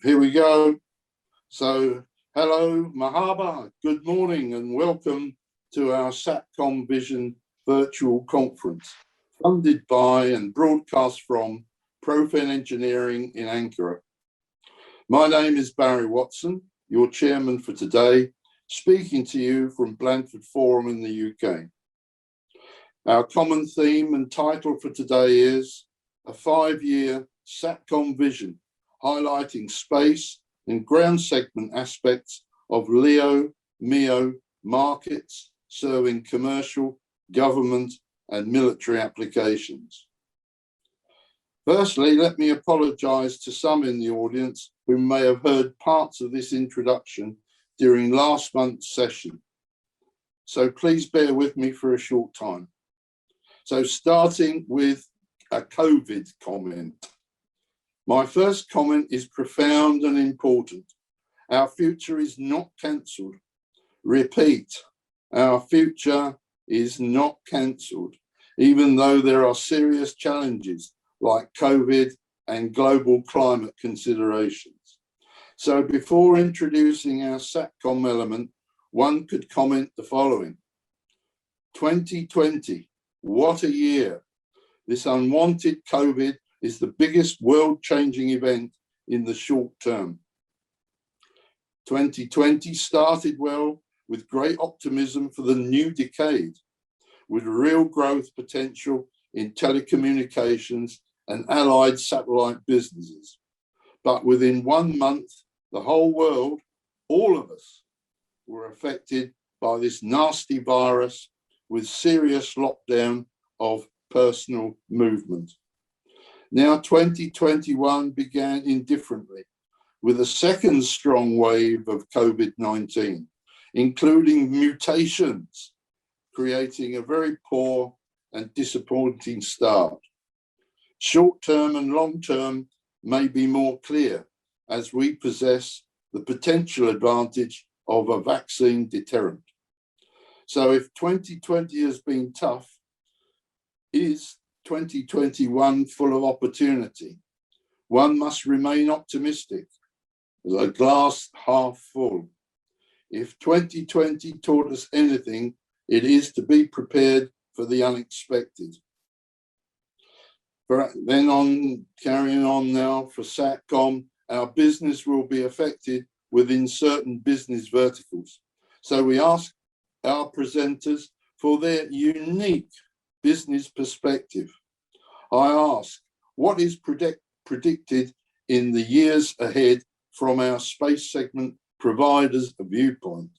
here we go. So, hello, mahaba, good morning, and welcome to our Satcom Vision virtual conference, funded by and broadcast from Profen Engineering in Ankara. My name is Barry Watson, your chairman for today, speaking to you from Blandford Forum in the UK. Our common theme and title for today is a 5-year Satcom Vision, highlighting space and ground segment aspects of LEO, MEO markets serving commercial, government and military applications. Firstly, let me apologise to some in the audience who may have heard parts of this introduction during last month's session. So please bear with me for a short time. So starting with a COVID comment. My first comment is profound and important. Our future is not cancelled. Repeat, our future is not cancelled, even though there are serious challenges like COVID and global climate considerations. So before introducing our Satcom element, one could comment the following. 2020, what a year. This unwanted COVID is the biggest world-changing event in the short term. 2020 started well with great optimism for the new decade, with real growth potential in telecommunications and allied satellite businesses. But within 1 month, the whole world, all of us, were affected by this nasty virus with serious lockdown of personal movement. Now 2021 began indifferently with a second strong wave of COVID-19, including mutations, creating a very poor and disappointing start. Short-term and long-term may be more clear as we possess the potential advantage of a vaccine deterrent. So if 2020 has been tough, is 2021 full of opportunity? One must remain optimistic, as a glass half full. If 2020 taught us anything, it is to be prepared for the unexpected. Carrying on now for Satcom, our business will be affected within certain business verticals. So we ask our presenters for their unique business perspective. I ask, what is predicted in the years ahead from our space segment providers' viewpoint?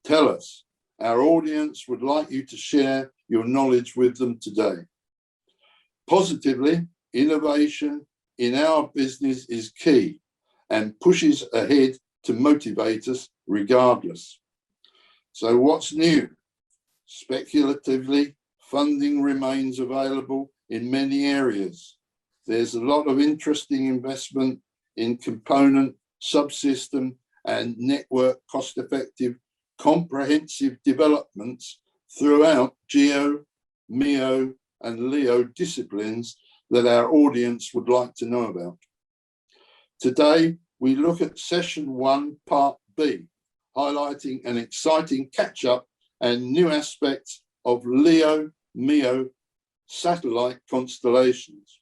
Tell us. Our audience would like you to share your knowledge with them today. Positively, innovation in our business is key and pushes ahead to motivate us regardless. So what's new? Speculatively, funding remains available in many areas. There's a lot of interesting investment in component, subsystem, and network cost-effective, comprehensive developments throughout GEO, MEO, and LEO disciplines that our audience would like to know about. Today, we look at Session 1, Part B, highlighting an exciting catch-up and new aspects of LEO, MEO satellite constellations.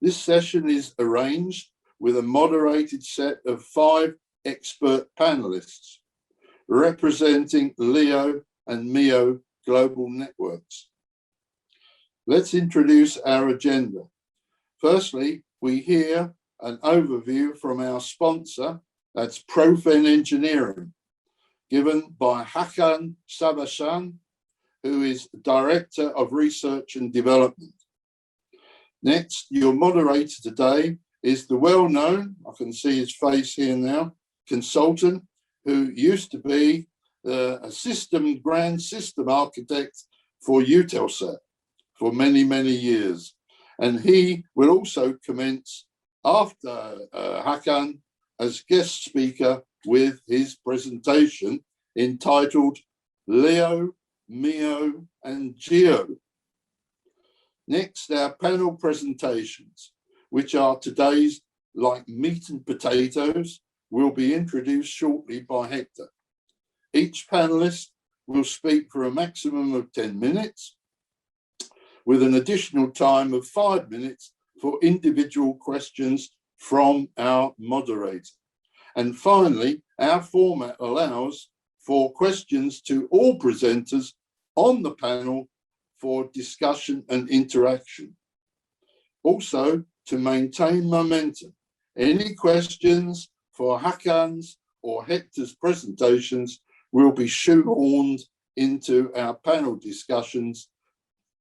This session is arranged with a moderated set of 5 expert panelists representing LEO and MEO global networks. Let's introduce our agenda. Firstly, we hear an overview from our sponsor, that's Profen Engineering, given by Hakan Savaşan, who is Director of Research and Development. Next, your moderator today is the well-known, I can see his face here now, consultant who used to be a grand system architect for Eutelsat for many, many years. And he will also commence after Hakan as guest speaker with his presentation entitled LEO, MEO and GEO. Next, our panel presentations, which are today's like meat and potatoes, will be introduced shortly by Hector. Each panelist will speak for a maximum of 10 minutes, with an additional time of 5 minutes for individual questions from our moderator. And finally, our format allows for questions to all presenters on the panel for discussion and interaction. Also, to maintain momentum, any questions for Hakan's or Hector's presentations will be shoehorned into our panel discussions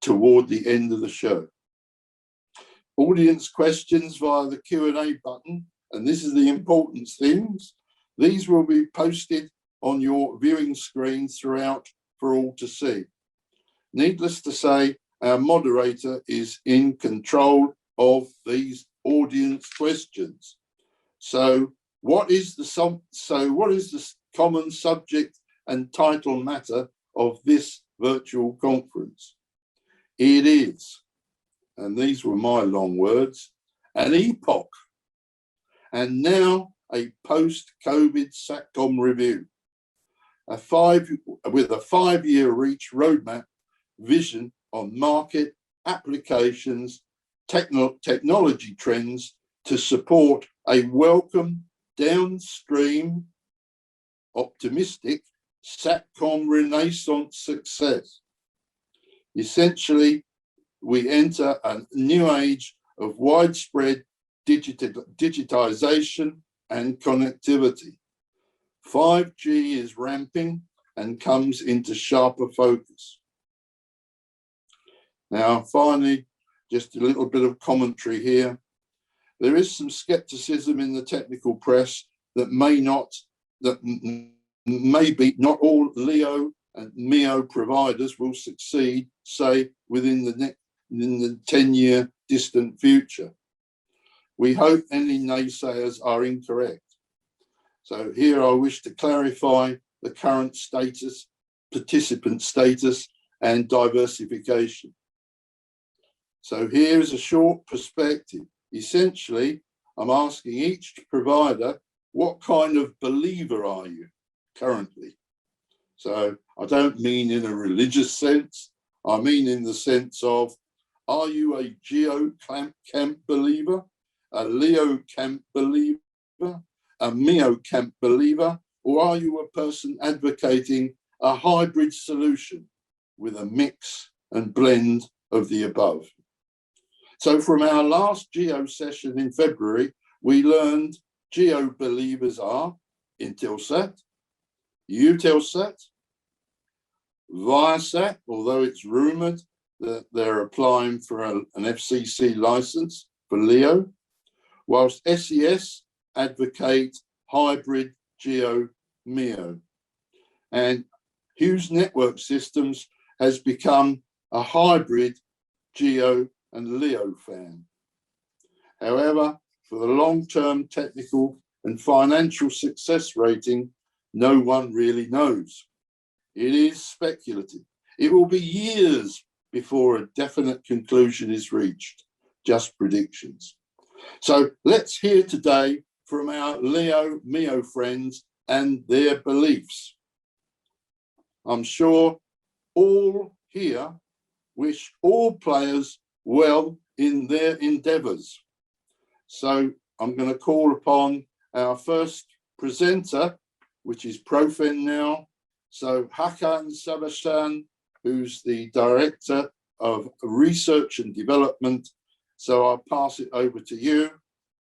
toward the end of the show. Audience questions via the Q&A button, and this is the important things, these will be posted on your viewing screen throughout for all to see. Needless to say, our moderator is in control of these audience questions. So what is the common subject and title matter of this virtual conference? It is, and these were my long words, an epoch, and now a post-COVID Satcom review, with a 5-year reach roadmap vision on market, applications, technology trends to support a welcome downstream, optimistic Satcom renaissance success. Essentially, we enter a new age of widespread digitization and connectivity. 5G is ramping and comes into sharper focus. Now, finally, just a little bit of commentary here. There is some skepticism in the technical press that maybe not all LEO and MEO providers will succeed, say, within the 10-year distant future. We hope any naysayers are incorrect. So here I wish to clarify the current status, participant status, and diversification. So here is a short perspective. Essentially, I'm asking each provider, what kind of believer are you currently? So I don't mean in a religious sense, I mean in the sense of, are you a geo camp believer, a LEO camp believer, a MEO camp believer, or are you a person advocating a hybrid solution with a mix and blend of the above? So from our last GEO session in February, we learned GEO believers are Intelsat, Eutelsat, Viasat, although it's rumored that they're applying for an FCC license for LEO, whilst SES advocate hybrid GEO MEO. And Hughes Network Systems has become a hybrid GEO and LEO fan. However, for the long-term technical and financial success rating, no one really knows. It is speculative. It will be years before a definite conclusion is reached, just predictions. So let's hear today from our LEO MEO friends and their beliefs. I'm sure all here wish all players well in their endeavors. So I'm going to call upon our first presenter, which is Profen now. So Hakan Savaşan, who's the Director of Research and Development. So I'll pass it over to you.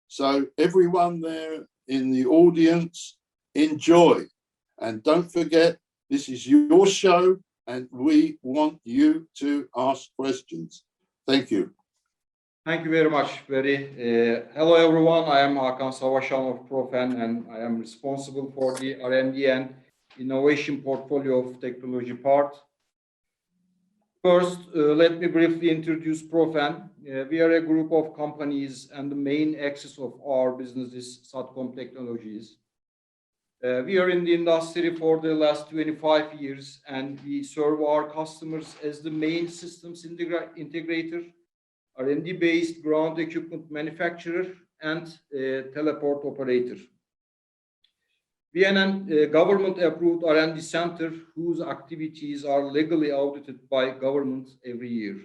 So everyone there in the audience, enjoy. And don't forget, this is your show and we want you to ask questions. Thank you. Thank you very much, Barry. Hello, everyone. I am Hakan Savaşan of Profen, and I am responsible for the R&D and innovation portfolio of technology part. First, let me briefly introduce Profen. We are a group of companies, and the main axis of our business is Satcom technologies. We are in the industry for the last 25 years, and we serve our customers as the main systems integrator, R&D-based ground equipment manufacturer, and teleport operator. VNN government-approved R&D center whose activities are legally audited by government every year.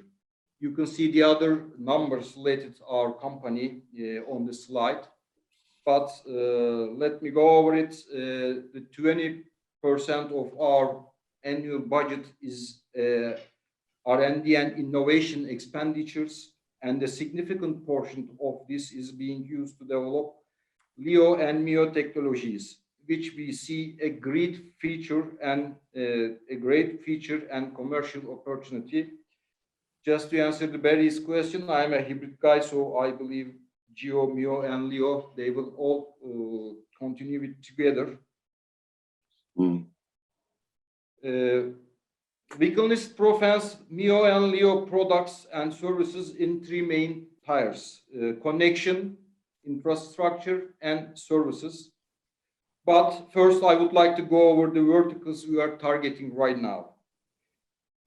You can see the other numbers related to our company on the slide, but let me go over it. The 20% of our annual budget is R&D and innovation expenditures, and a significant portion of this is being used to develop LEO and MEO technologies, which we see a great feature and commercial opportunity. Just to answer the Barry's question, I'm a hybrid guy, so I believe GEO, MEO, and LEO, they will all continue it together. We can list Profen's MEO and LEO products and services in three main tiers: connection, infrastructure, and services. But first, I would like to go over the verticals we are targeting right now.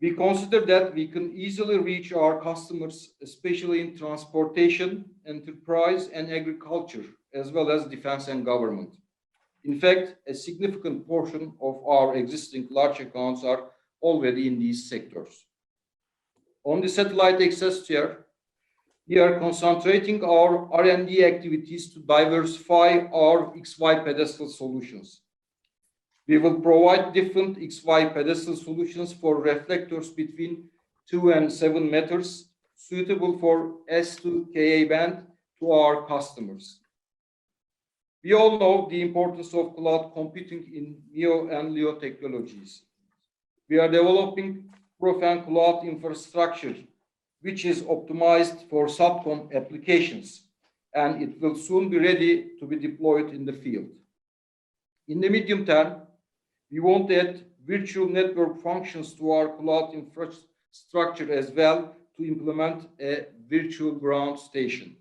We consider that we can easily reach our customers, especially in transportation, enterprise, and agriculture, as well as defense and government. In fact, a significant portion of our existing large accounts are already in these sectors. On the satellite access tier, we are concentrating our R&D activities to diversify our XY pedestal solutions. We will provide different XY pedestal solutions for reflectors between 2 and 7 meters, suitable for S2 Ka band to our customers. We all know the importance of cloud computing in MEO and LEO technologies. We are developing Profen cloud infrastructure, which is optimized for Satcom applications, and it will soon be ready to be deployed in the field. In the medium term, we want to add virtual network functions to our cloud infrastructure as well to implement a virtual ground station.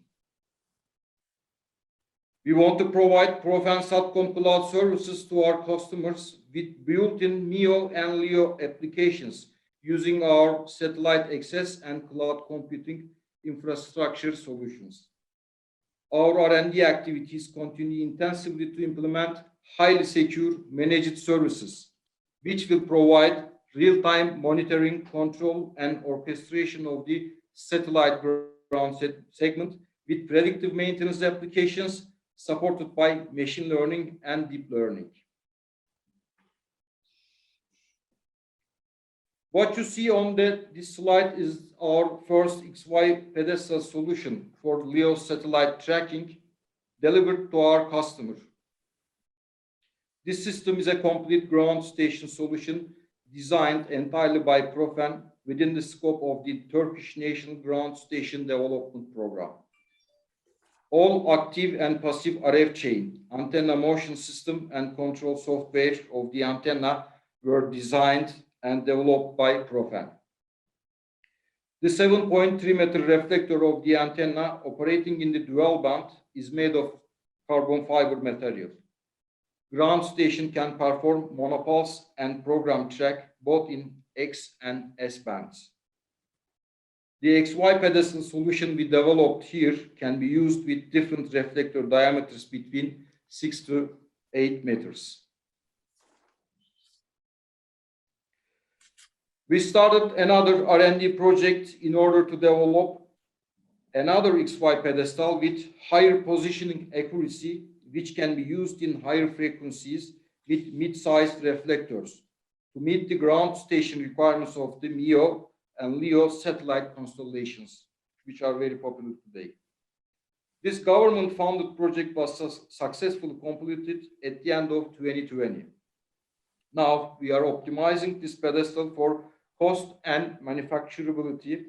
We want to provide Profen Satcom cloud services to our customers with built-in MEO and LEO applications using our satellite access and cloud computing infrastructure solutions. Our R&D activities continue intensively to implement highly secure managed services, which will provide real-time monitoring, control, and orchestration of the satellite ground segment with predictive maintenance applications supported by machine learning and deep learning. What you see on this slide is our first XY pedestal solution for LEO satellite tracking delivered to our customer. This system is a complete ground station solution designed entirely by Profen within the scope of the Turkish National Ground Station Development Program. All active and passive RF chain, antenna motion system, and control software of the antenna were designed and developed by Profen. The 7.3 meter reflector of the antenna operating in the dual band is made of carbon fiber material. Ground station can perform monopulse and program track both in X and S bands. The XY pedestal solution we developed here can be used with different reflector diameters between 6 to 8 meters. We started another R&D project in order to develop another XY pedestal with higher positioning accuracy, which can be used in higher frequencies with mid-sized reflectors to meet the ground station requirements of the MEO and LEO satellite constellations, which are very popular today. This government-funded project was successfully completed at the end of 2020. Now we are optimizing this pedestal for cost and manufacturability.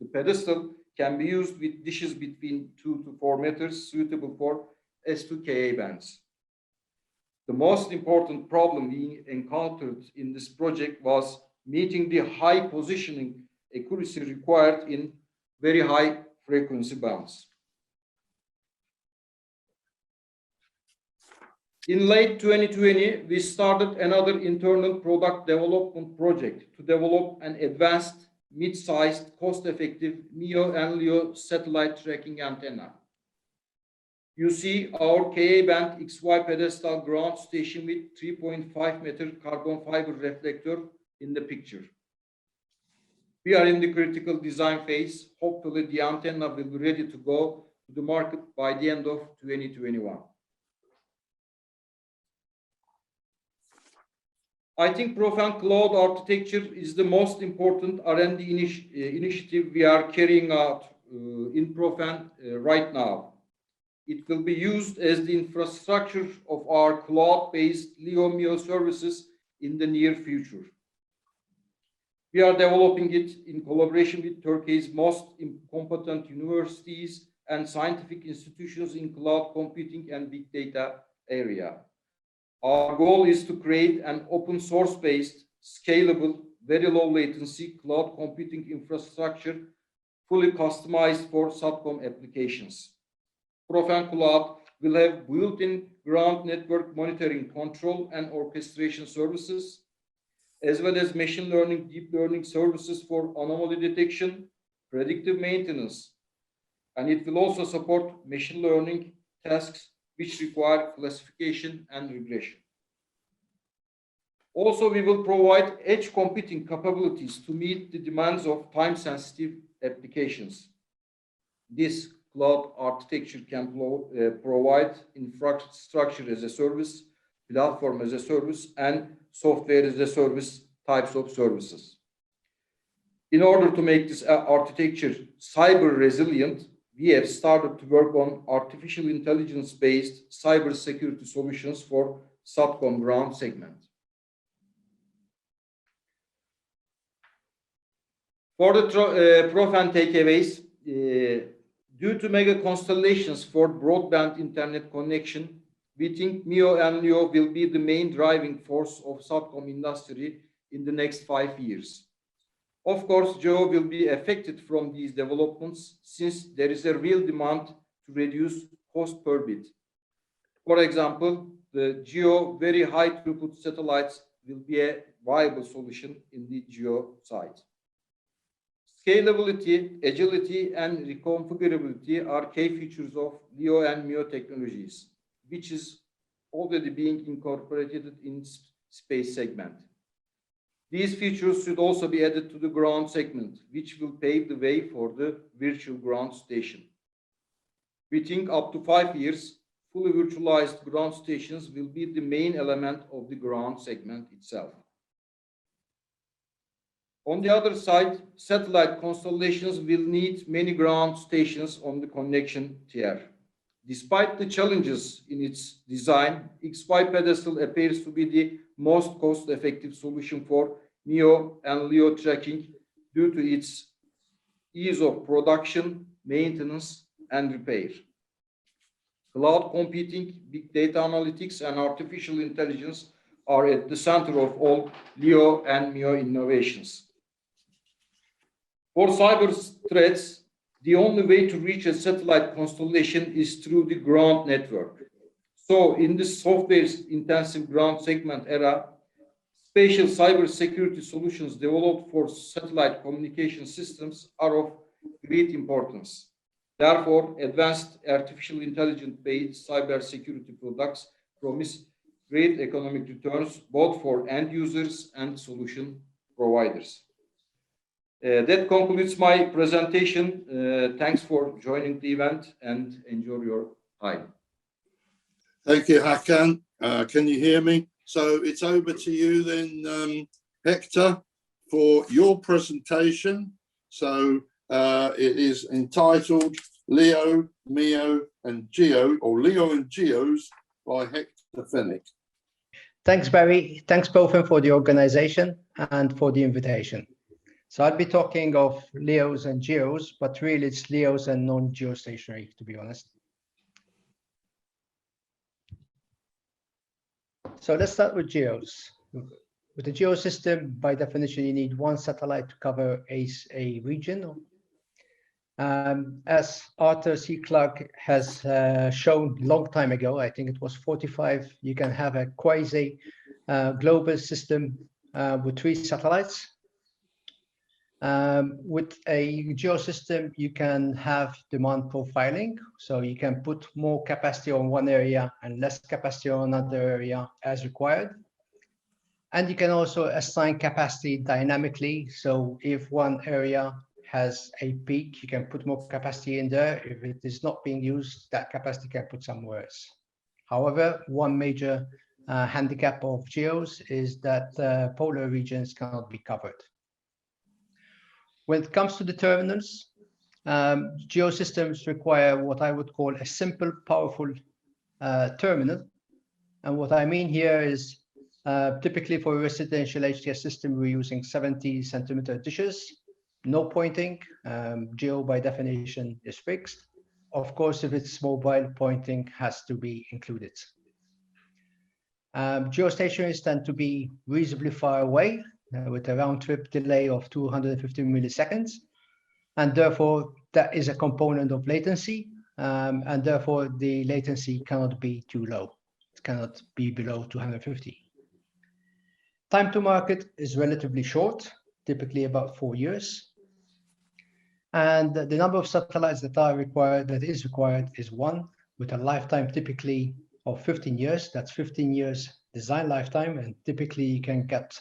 The pedestal can be used with dishes between 2 to 4 meters, suitable for S2 Ka bands. The most important problem we encountered in this project was meeting the high positioning accuracy required in very high frequency bands. In late 2020, we started another internal product development project to develop an advanced, mid-sized, cost-effective MEO and LEO satellite tracking antenna. You see our Ka-band XY pedestal ground station with 3.5 meter carbon fiber reflector in the picture. We are in the critical design phase. Hopefully the antenna will be ready to go to the market by the end of 2021. I think Profen Cloud architecture is the most important R&D initiative we are carrying out in Profen right now. It will be used as the infrastructure of our cloud-based LEO MEO services in the near future. We are developing it in collaboration with Turkey's most competent universities and scientific institutions in cloud computing and big data area. Our goal is to create an open source-based, scalable, very low latency cloud computing infrastructure fully customized for Satcom applications. Profen Cloud will have built-in ground network monitoring, control, and orchestration services, as well as machine learning, deep learning services for anomaly detection, predictive maintenance, and it will also support machine learning tasks which require classification and regression. Also, we will provide edge computing capabilities to meet the demands of time-sensitive applications. This cloud architecture can provide infrastructure as a service, platform as a service, and software as a service types of services. In order to make this architecture cyber resilient, we have started to work on artificial intelligence-based cyber security solutions for Satcom ground segment. For the Profen takeaways, due to mega constellations for broadband internet connection, we think MEO and LEO will be the main driving force of Satcom industry in the next 5 years. Of course, GEO will be affected from these developments since there is a real demand to reduce cost per bit. For example, the GEO very high throughput satellites will be a viable solution in the GEO side. Scalability, agility, and reconfigurability are key features of LEO and MEO technologies, which is already being incorporated in space segment. These features should also be added to the ground segment, which will pave the way for the virtual ground station. We think up to 5 years, fully virtualized ground stations will be the main element of the ground segment itself. On the other side, satellite constellations will need many ground stations on the connection tier. Despite the challenges in its design, XY pedestal appears to be the most cost-effective solution for MEO and LEO tracking due to its ease of production, maintenance, and repair. Cloud computing, big data analytics, and artificial intelligence are at the center of all LEO and MEO innovations. For cyber threats, the only way to reach a satellite constellation is through the ground network. So in this software-intensive ground segment era, spatial cyber security solutions developed for satellite communication systems are of great importance. Therefore, advanced artificial intelligence-based cyber security products promise great economic returns both for end users and solution providers. That concludes my presentation. Thanks for joining the event and enjoy your time. Thank you, Hakan. Can you hear me? So it's over to you then, Hector, for your presentation. So it is entitled LEO, MEO and GEO, or LEO and GEOs by Hector Fennick. Thanks, Barry. Thanks, Profen, for the organization and for the invitation. So I'll be talking of LEOs and GEOs, but really it's LEOs and non-geostationary, to be honest. So let's start with GEOs. With the GEO system, by definition, you need one satellite to cover a region. As Arthur C. Clarke has shown a long time ago, I think it was 45, you can have a quasi global system with 3 satellites. With a geo system, you can have demand profiling. So you can put more capacity on one area and less capacity on another area as required. And you can also assign capacity dynamically. So if one area has a peak, you can put more capacity in there. If it is not being used, that capacity can put somewhere else. However, one major handicap of geos is that polar regions cannot be covered. When it comes to the terminals, geosystems require what I would call a simple, powerful terminal. And what I mean here is typically for a residential HTS system, we're using 70-centimeter dishes, no pointing. Geo by definition is fixed. Of course, if it's mobile, pointing has to be included. Geostationaries tend to be reasonably far away with a round trip delay of 250 milliseconds. And therefore, that is a component of latency. And therefore, the latency cannot be too low. It cannot be below 250. Time to market is relatively short, typically about 4 years. And the number of satellites that is required is 1, with a lifetime typically of 15 years. That's 15 years design lifetime, and typically you can get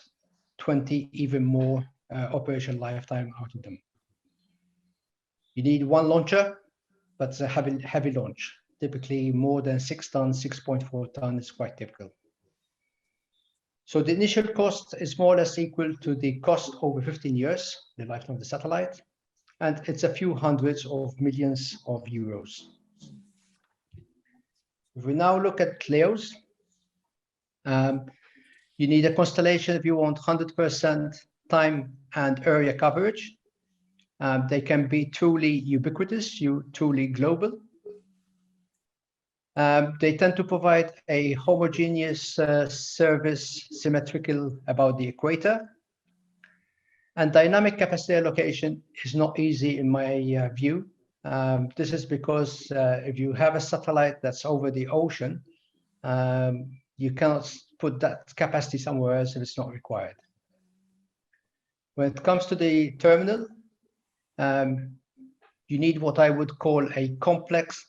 20, even more operation lifetime out of them. You need 1 launcher, but it's a heavy launch. Typically more than 6 tons, 6.4 tons is quite typical. So the initial cost is more or less equal to the cost over 15 years, the lifetime of the satellite, and it's a few hundreds of millions of euros. If we now look at LEOs, you need a constellation if you want 100% time and area coverage. They can be truly ubiquitous, truly global. They tend to provide a homogeneous service symmetrical about the equator. And dynamic capacity allocation is not easy in my view. This is because if you have a satellite that's over the ocean, you cannot put that capacity somewhere else if it's not required. When it comes to the terminal, you need what I would call a complex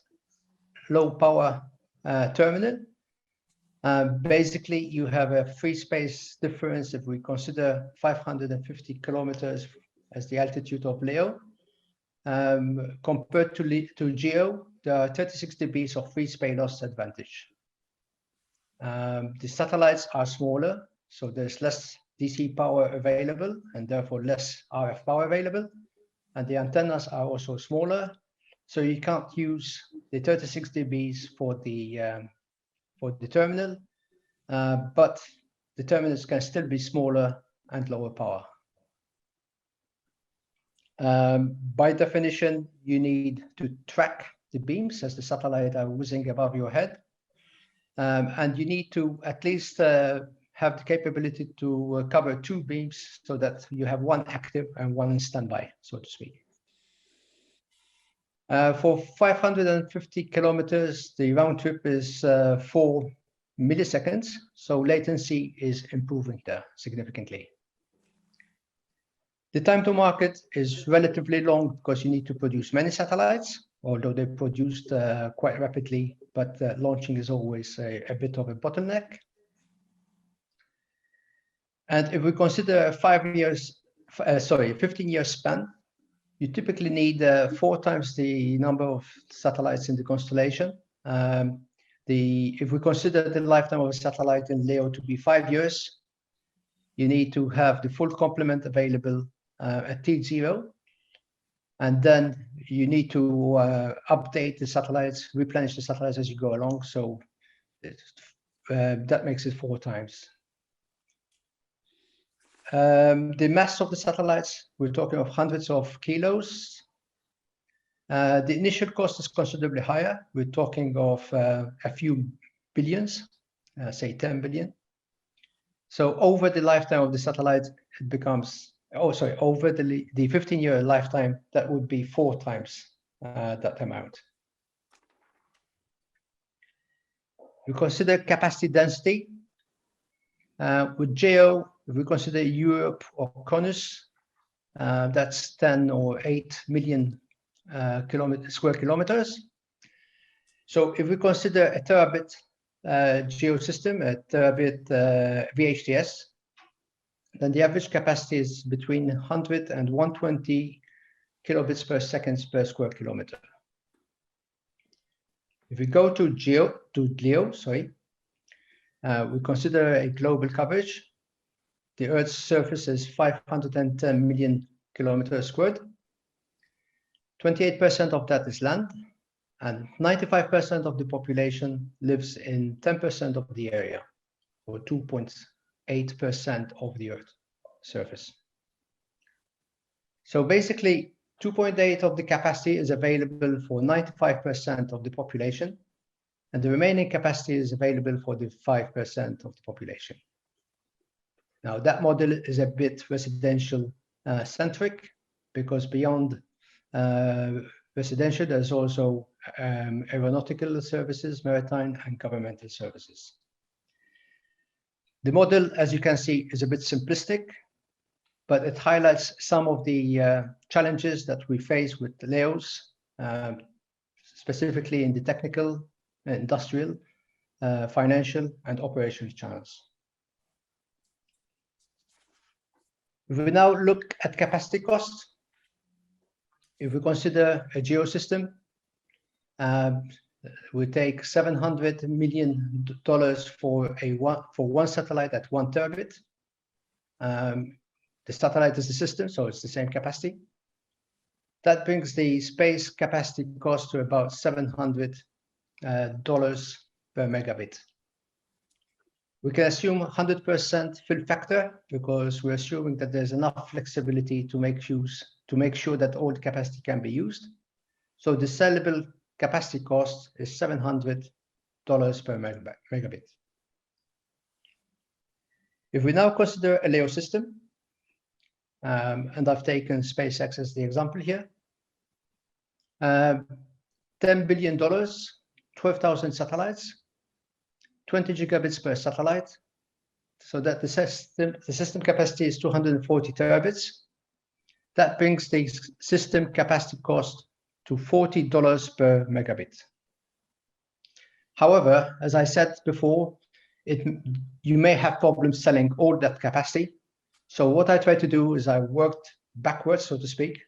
low power terminal. Basically, you have a free space difference if we consider 550 kilometers as the altitude of LEO. Compared to GEO, there are 36 dB of free space loss advantage. The satellites are smaller, so there's less DC power available and therefore less RF power available. And the antennas are also smaller, so you can't use the 36 dB for the terminal, but the terminals can still be smaller and lower power. By definition, you need to track the beams as the satellite are whizzing above your head. And you need to at least have the capability to cover 2 beams so that you have 1 active and 1 in standby, so to speak. For 550 kilometers, the round trip is 4 milliseconds, so latency is improving there significantly. The time to market is relatively long because you need to produce many satellites, although they're produced quite rapidly, but launching is always a bit of a bottleneck. And if we consider a 15-year span, you typically need 4 times the number of satellites in the constellation. If we consider the lifetime of a satellite in LEO to be 5 years, you need to have the full complement available at T0. And then you need to update the satellites, replenish the satellites as you go along. So that makes it 4 times. The mass of the satellites, we're talking of hundreds of kilos. The initial cost is considerably higher. We're talking of a few billions, say 10 billion. So over the lifetime of the satellite, it becomes, over the 15-year lifetime, that would be 4 times that amount. We consider capacity density. With GEO, if we consider Europe or CONUS, That's 10 or 8 million square kilometers. So if we consider a terabit geosystem, a terabit VHTS, then the average capacity is between 100 and 120 kilobits per second per square kilometer. If we go to LEO, we consider a global coverage. The Earth's surface is 510 million kilometers squared. 28% of that is land, and 95% of the population lives in 10% of the area, or 2.8% of the Earth's surface. So basically, 2.8 of the capacity is available for 95% of the population, and the remaining capacity is available for the 5% of the population. Now, that model is a bit residential centric, because beyond residential, there's also aeronautical services, maritime, and governmental services. The model, as you can see, is a bit simplistic, but it highlights some of the challenges that we face with the LEOs, specifically in the technical, industrial, financial, and operations channels. If we now look at capacity costs, if we consider a geosystem, we take $700 million for one satellite at 1 terabit. The satellite is the system, so it's the same capacity. That brings the space capacity cost to about $700 per megabit. We can assume 100% fill factor because we're assuming that there's enough flexibility to make sure that all the capacity can be used. So the sellable capacity cost is $700 per megabit. If we now consider a LEO system, and I've taken SpaceX as the example here, $10 billion, 12,000 satellites, 20 gigabits per satellite, so that the system capacity is 240 terabits. That brings the system capacity cost to $40 per megabit. However, as I said before, you may have problems selling all that capacity. So what I try to do is I worked backwards, so to speak,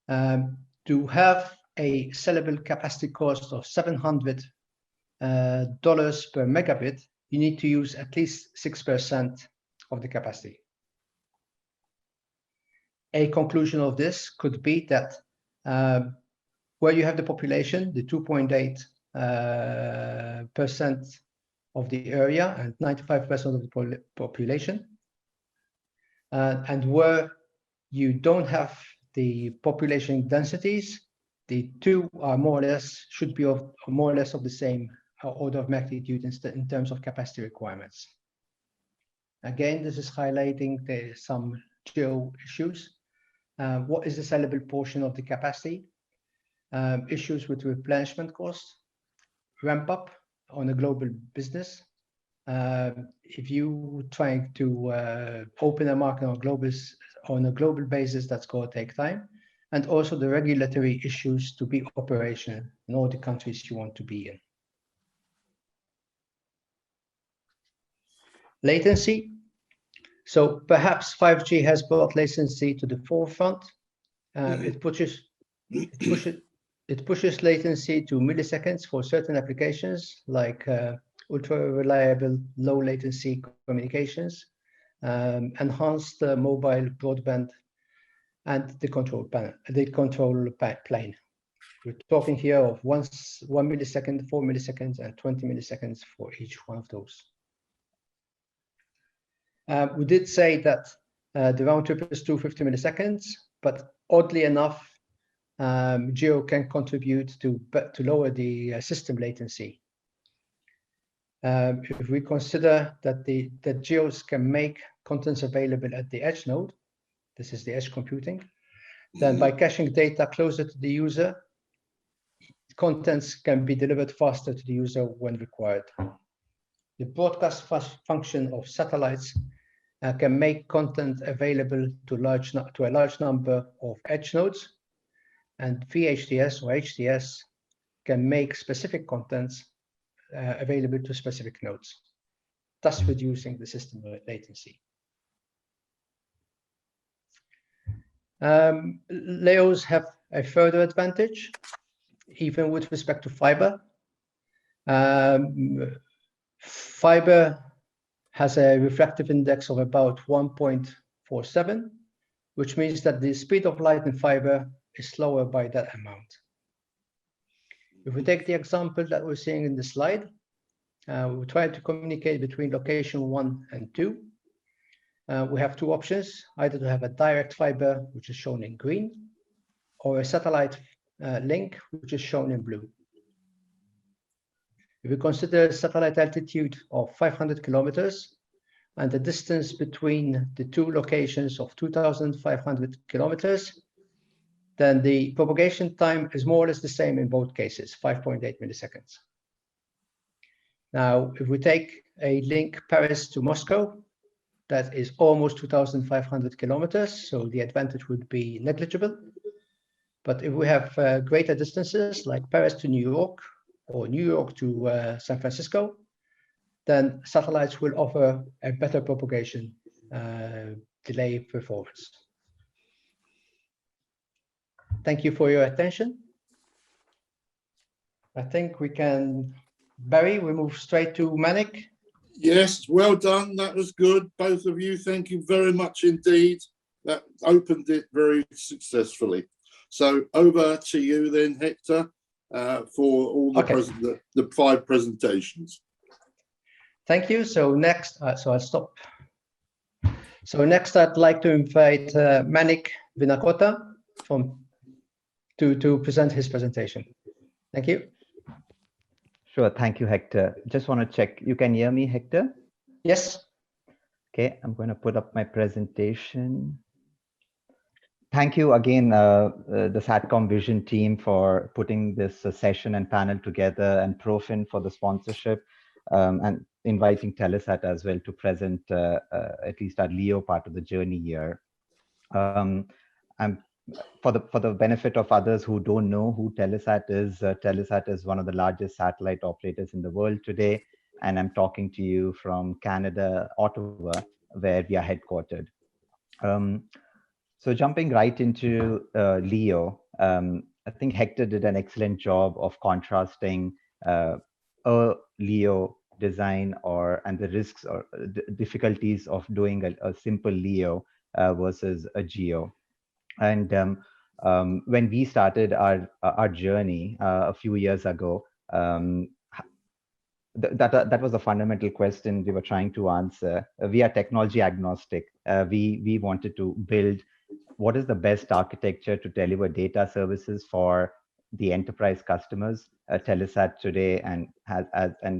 to have a sellable capacity cost of $700 per megabit. You need to use at least 6% of the capacity. A conclusion of this could be that where you have the population, the 2.8% of the area and 95% of the population, and where you don't have the population densities, the two are should be more or less of the same order of magnitude in terms of capacity requirements. Again, this is highlighting some geo issues. What is the sellable portion of the capacity? Issues with replenishment costs, ramp up on a global business. If you trying to open a market on a global basis, that's going to take time. And also the regulatory issues to be operational in all the countries you want to be in. Latency. So perhaps 5G has brought latency to the forefront. It pushes latency to milliseconds for certain applications like ultra reliable low latency communications, enhanced mobile broadband, and the control plane. We're talking here of 1 millisecond, 4 milliseconds, and 20 milliseconds for each one of those. We did say that the round trip is 250 milliseconds, but oddly enough, geo can contribute to lower the system latency. If we consider that geos can make contents available at the edge node, this is the edge computing, then by caching data closer to the user, contents can be delivered faster to the user when required. The broadcast function of satellites can make content available to a large number of edge nodes, and VHTS or HTS can make specific contents available to specific nodes, thus reducing the system latency. LEOs have a further advantage, even with respect to fiber. Fiber has a refractive index of about 1.47, which means that the speed of light in fiber is slower by that amount. If we take the example that we're seeing in the slide, we try to communicate between location 1 and 2. We have two options, either to have a direct fiber, which is shown in green, or a satellite link, which is shown in blue. If we consider a satellite altitude of 500 kilometers and the distance between the two locations of 2,500 kilometers, then the propagation time is more or less the same in both cases, 5.8 milliseconds. Now, if we take a link Paris to Moscow, that is almost 2,500 kilometers, so the advantage would be negligible. But if we have greater distances, like Paris to New York, or New York to San Francisco, then satellites will offer a better propagation delay performance. Thank you for your attention. I think we can, Barry, we move straight to Manik. Yes, well done. That was good. Both of you, thank you very much indeed. That opened it very successfully. So over to you then, Hector, for all the 5 presentations. Thank you. So next, so I'll stop. So next, I'd like to invite Manik Vinakota to present his presentation. Thank you. Sure. Thank you, Hector. Just want to check. You can hear me, Hector? Yes. Okay. I'm going to put up my presentation. Thank you again, the Satcom Vision team for putting this session and panel together, and Profen for the sponsorship, and inviting Telesat as well to present at least our LEO part of the journey here. For the benefit of others who don't know who Telesat is one of the largest satellite operators in the world today, and I'm talking to you from Canada, Ottawa, where we are headquartered. So jumping right into LEO, I think Hector did an excellent job of contrasting a LEO design and the risks or difficulties of doing a simple LEO versus a GEO. And when we started our journey a few years ago, that was a fundamental question we were trying to answer. We are technology agnostic. We wanted to build what is the best architecture to deliver data services for the enterprise customers. Telesat today and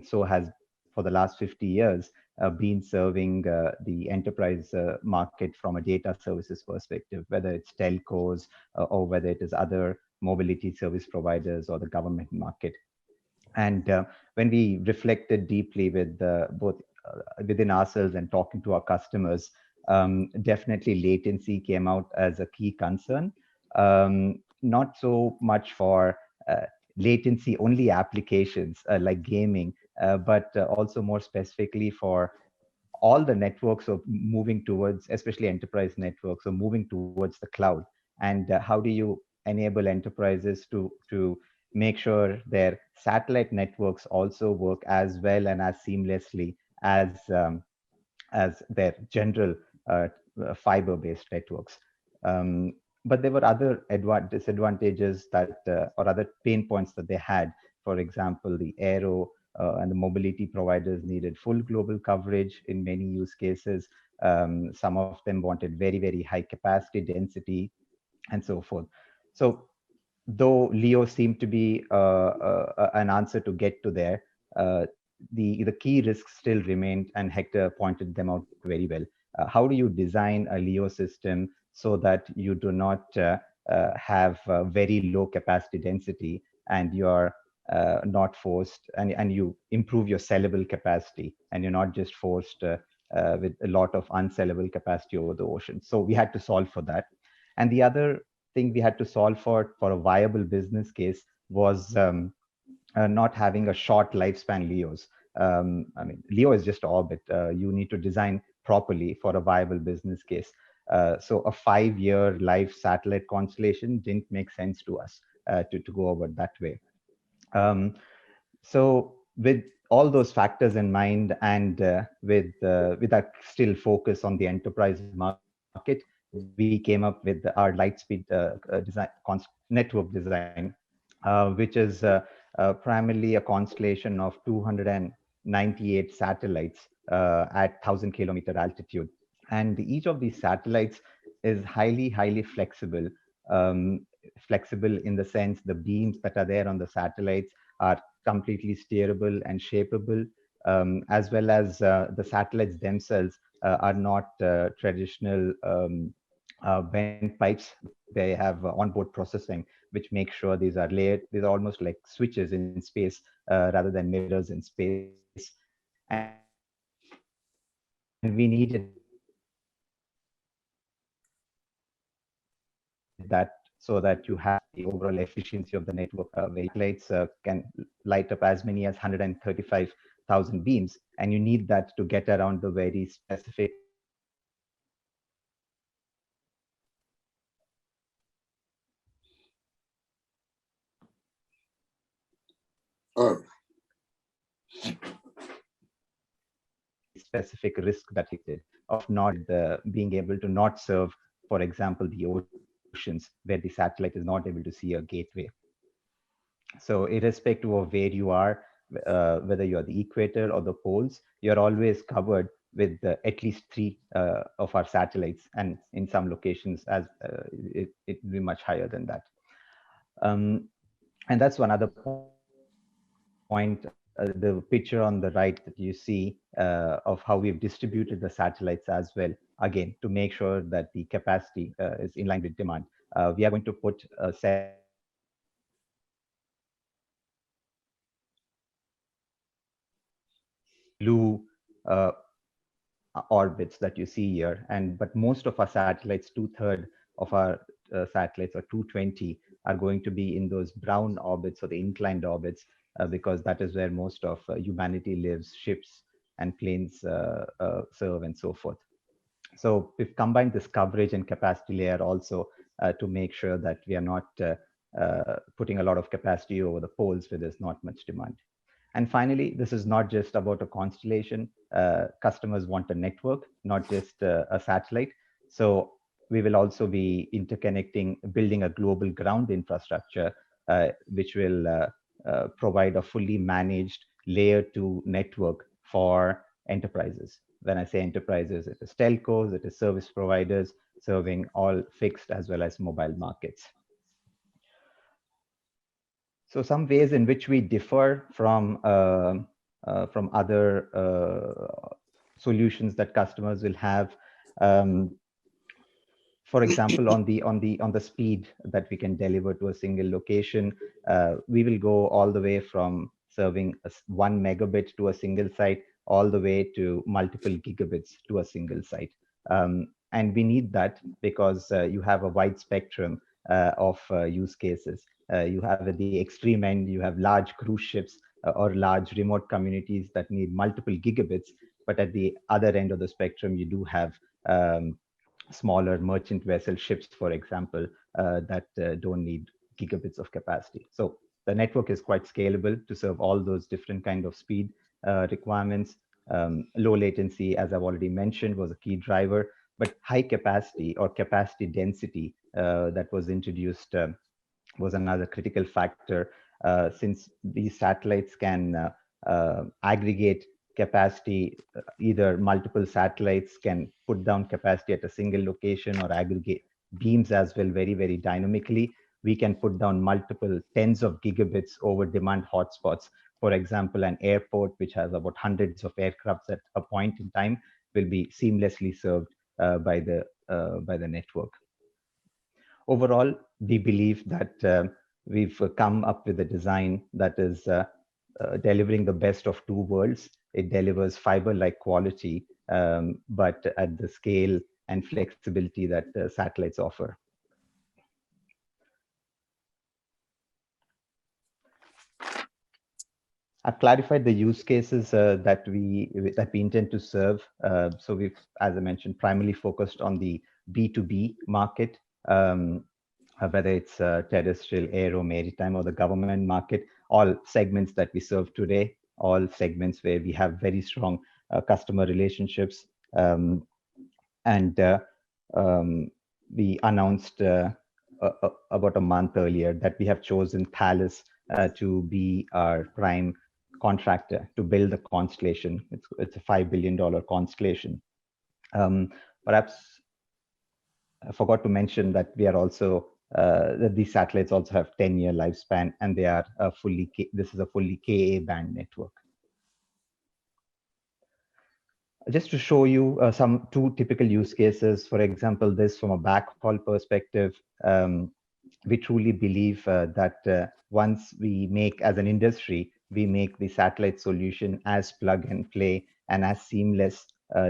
so has for the last 50 years been serving the enterprise market from a data services perspective, whether it's telcos or whether it is other mobility service providers or the government market. And when we reflected deeply with both within ourselves and talking to our customers, definitely latency came out as a key concern. Not so much for latency only applications like gaming, but also more specifically for all the networks of moving towards, especially enterprise networks, so moving towards the cloud. And how do you enable enterprises to make sure their satellite networks also work as well and as seamlessly as their general fiber-based networks. But there were other disadvantages that, or other pain points that they had. For example, the aero and the mobility providers needed full global coverage in many use cases. Some of them wanted very, very high capacity density and so forth. So though LEO seemed to be an answer to get to there, the key risks still remained, and Hector pointed them out very well. How do you design a LEO system so that you do not have very low capacity density and you are not forced, and you improve your sellable capacity, and you're not just forced with a lot of unsellable capacity over the ocean. So we had to solve for that. And the other thing we had to solve for a viable business case was not having a short lifespan LEOs. I mean, LEO is just orbit. You need to design properly for a viable business case. So a 5-year life satellite constellation didn't make sense to us to go over that way. So with all those factors in mind, and with that still focus on the enterprise market, we came up with our Lightspeed design network design, which is primarily a constellation of 298 satellites at 1,000-kilometer altitude. And each of these satellites is highly flexible. Flexible in the sense the beams that are there on the satellites are completely steerable and shapeable, as well as the satellites themselves are not traditional bent pipes. They have onboard processing, which makes sure these are layered. These are almost like switches in space rather than mirrors in space. And we needed that so that you have the overall efficiency of the network. Satellites can light up as many as 135,000 beams, and you need that to get around the very specific specific risk that it did of not being able to not serve, for example, the oceans where the satellite is not able to see a gateway. So irrespective of where you are, whether you're the equator or the poles, you're always covered with at least 3 of our satellites, and in some locations as it will be much higher than that. And that's one other point. The picture on the right that you see of how we've distributed the satellites as well, again, to make sure that the capacity is in line with demand. We are going to put a set blue orbits that you see here, but most of our satellites, 2/3 of our satellites, or 220, are going to be in those brown orbits or the inclined orbits, because that is where most of humanity lives, ships and planes serve, and so forth. So we've combined this coverage and capacity layer also to make sure that we are not putting a lot of capacity over the poles where there's not much demand. And finally, this is not just about a constellation. Customers want a network, not just a satellite. So we will also be interconnecting, building a global ground infrastructure, which will provide a fully managed layer 2 network for enterprises. When I say enterprises, it is telcos, it is service providers serving all fixed as well as mobile markets. So some ways in which we differ from other solutions that customers will have. For example, on the speed that we can deliver to a single location, we will go all the way from serving 1 megabit to a single site, all the way to multiple gigabits to a single site. And we need that because you have a wide spectrum of use cases. You have at the extreme end, you have large cruise ships or large remote communities that need multiple gigabits. But at the other end of the spectrum, you do have smaller merchant vessel ships, for example, that don't need gigabits of capacity. So the network is quite scalable to serve all those different kind of speed requirements. Low latency, as I've already mentioned, was a key driver, but high capacity or capacity density that was introduced was another critical factor, since these satellites can aggregate capacity. Either multiple satellites can put down capacity at a single location or aggregate beams as well very dynamically. We can put down multiple tens of gigabits over demand hotspots. For example, an airport which has about hundreds of aircrafts at a point in time will be seamlessly served by the network. Overall, we believe that we've come up with a design that is delivering the best of 2 worlds. It delivers fiber-like quality but at the scale and flexibility that satellites offer. I've clarified the use cases that we intend to serve. So we've, as I mentioned, primarily focused on the B2B market, whether it's terrestrial, aero, maritime, or the government market, all segments that we serve today, all segments where we have very strong customer relationships. We announced about a month earlier that we have chosen Thales to be our prime contractor to build the constellation. It's a $5 billion constellation. Perhaps I forgot to mention that we are also that these satellites also have 10-year lifespan, and they are this is a fully Ka band network. Just to show you two typical use cases, for example, this from a backhaul perspective, we truly believe that once we make, as an industry, we make the satellite solution as plug and play and as seamless,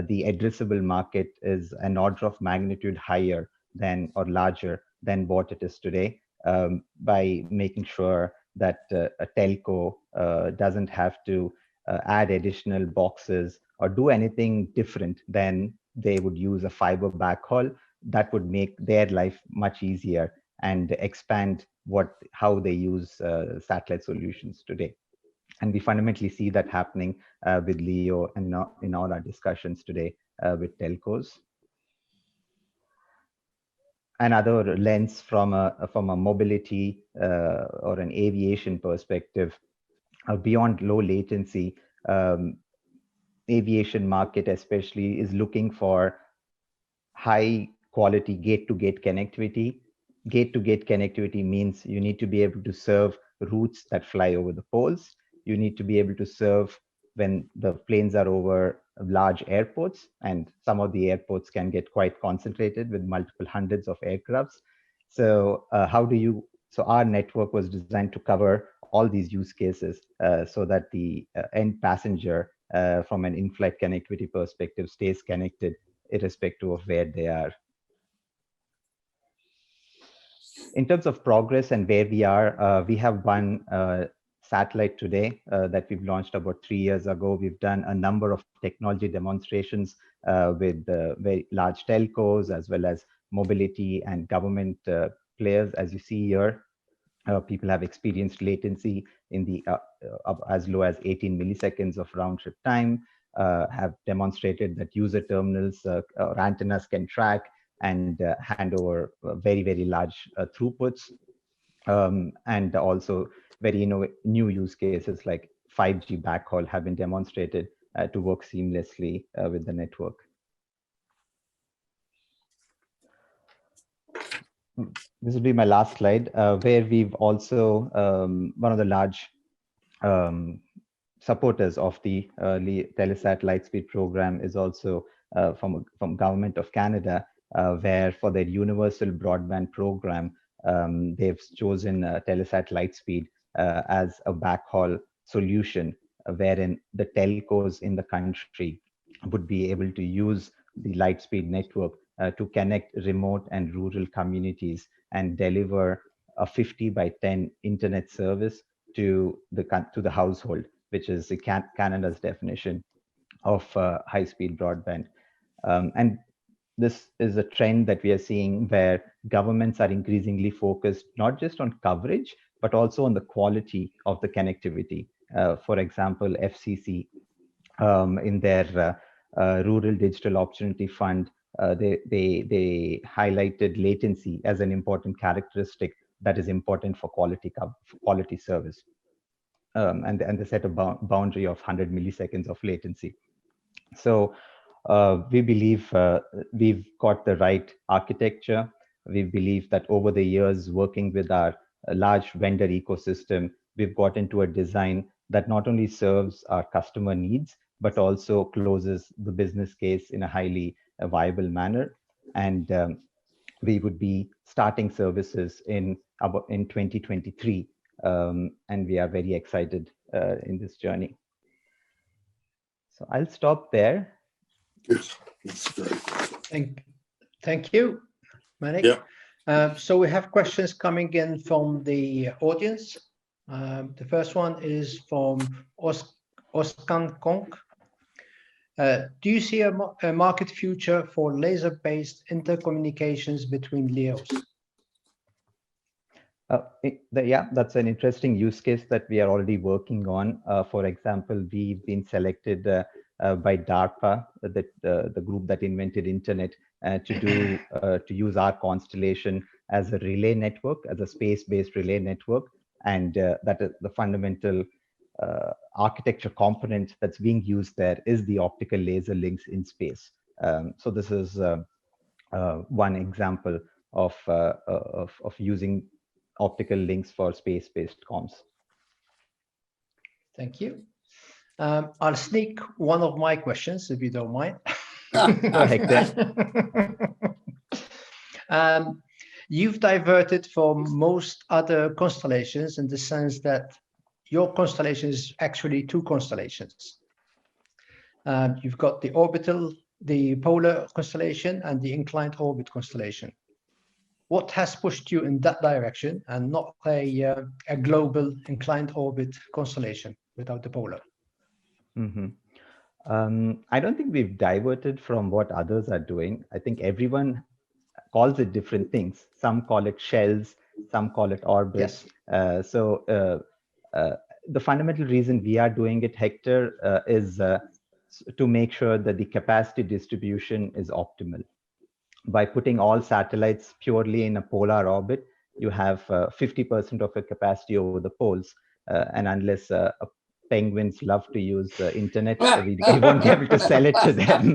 the addressable market is an order of magnitude higher than or larger than what it is today, by making sure that a telco doesn't have to add additional boxes or do anything different than they would use a fiber backhaul. That would make their life much easier and expand how they use satellite solutions today. And we fundamentally see that happening with LEO and in all our discussions today with telcos. Another lens from a mobility or an aviation perspective, beyond low latency, aviation market especially is looking for high quality gate-to-gate connectivity. Gate-to-gate connectivity means you need to be able to serve routes that fly over the poles. You need to be able to serve when the planes are over large airports, and some of the airports can get quite concentrated with multiple hundreds of aircrafts. So so our network was designed to cover all these use cases so that the end passenger from an in-flight connectivity perspective stays connected irrespective of where they are. In terms of progress and where we are, we have one satellite today that we've launched about 3 years ago. We've done a number of technology demonstrations with very large telcos as well as mobility and government players. As you see here, people have experienced latency in the as low as 18 milliseconds of round trip time, have demonstrated that user terminals or antennas can track and hand over very, very large throughputs. And also very new use cases like 5G backhaul have been demonstrated to work seamlessly with the network. This will be my last slide, where we've also, one of the large supporters of the Telesat Lightspeed program is also from Government of Canada, where for their universal broadband program, they've chosen Telesat Lightspeed as a backhaul solution, wherein the telcos in the country would be able to use the Lightspeed network to connect remote and rural communities and deliver a 50/10 internet service to the household, which is Canada's definition of high-speed broadband. And this is a trend that we are seeing where governments are increasingly focused not just on coverage, but also on the quality of the connectivity. For example, FCC in their Rural Digital Opportunity Fund, they highlighted latency as an important characteristic that is important for quality service. And they set a boundary of 100 milliseconds of latency. So we believe we've got the right architecture. We believe that over the years, working with our large vendor ecosystem, we've got into a design that not only serves our customer needs, but also closes the business case in a highly viable manner. And we would be starting services in 2023. And we are very excited in this journey. So I'll stop there. Good. That's great. Thank you, Manik. Yeah. So we have questions coming in from the audience. The first one is from Oskan Kong. Do you see a market future for laser-based intercommunications between LEOs? Yeah, that's an interesting use case that we are already working on. For example, we've been selected by DARPA, the group that invented internet, to use our constellation as a relay network, as a space-based relay network, and that is the fundamental architecture component that's being used there is the optical laser links in space. So this is one example of using optical links for space-based comms. Thank you. I'll sneak one of my questions, if you don't mind. Go ahead. You've diverted from most other constellations in the sense that your constellation is actually two constellations. You've got the orbital, the polar constellation, and the inclined orbit constellation. What has pushed you in that direction and not a global inclined orbit constellation without the polar? Mm-hmm. I don't think we've diverted from what others are doing. I think everyone calls it different things. Some call it shells, some call it orbits. Yes. The fundamental reason we are doing it, Hector, is to make sure that the capacity distribution is optimal. By putting all satellites purely in a polar orbit, you have 50% of your capacity over the poles. And unless penguins love to use the internet, we won't be able to sell it to them.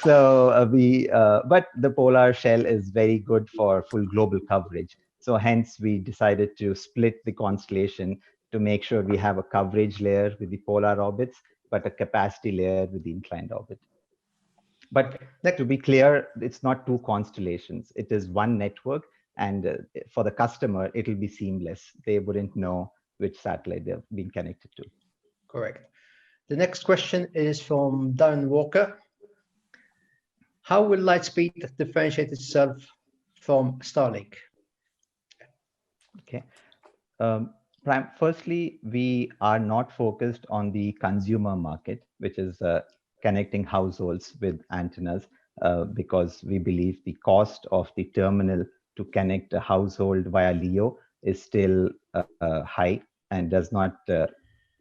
But the polar shell is very good for full global coverage. So hence we decided to split the constellation to make sure we have a coverage layer with the polar orbits, but a capacity layer with the inclined orbit. But to be clear, it's not two constellations. It is one network. And for the customer, it'll be seamless. They wouldn't know which satellite they're being connected to. Correct. The next question is from Darren Walker. How will Lightspeed differentiate itself from Starlink? Okay. Firstly, we are not focused on the consumer market, which is connecting households with antennas, because we believe the cost of the terminal to connect a household via LEO is still high and does not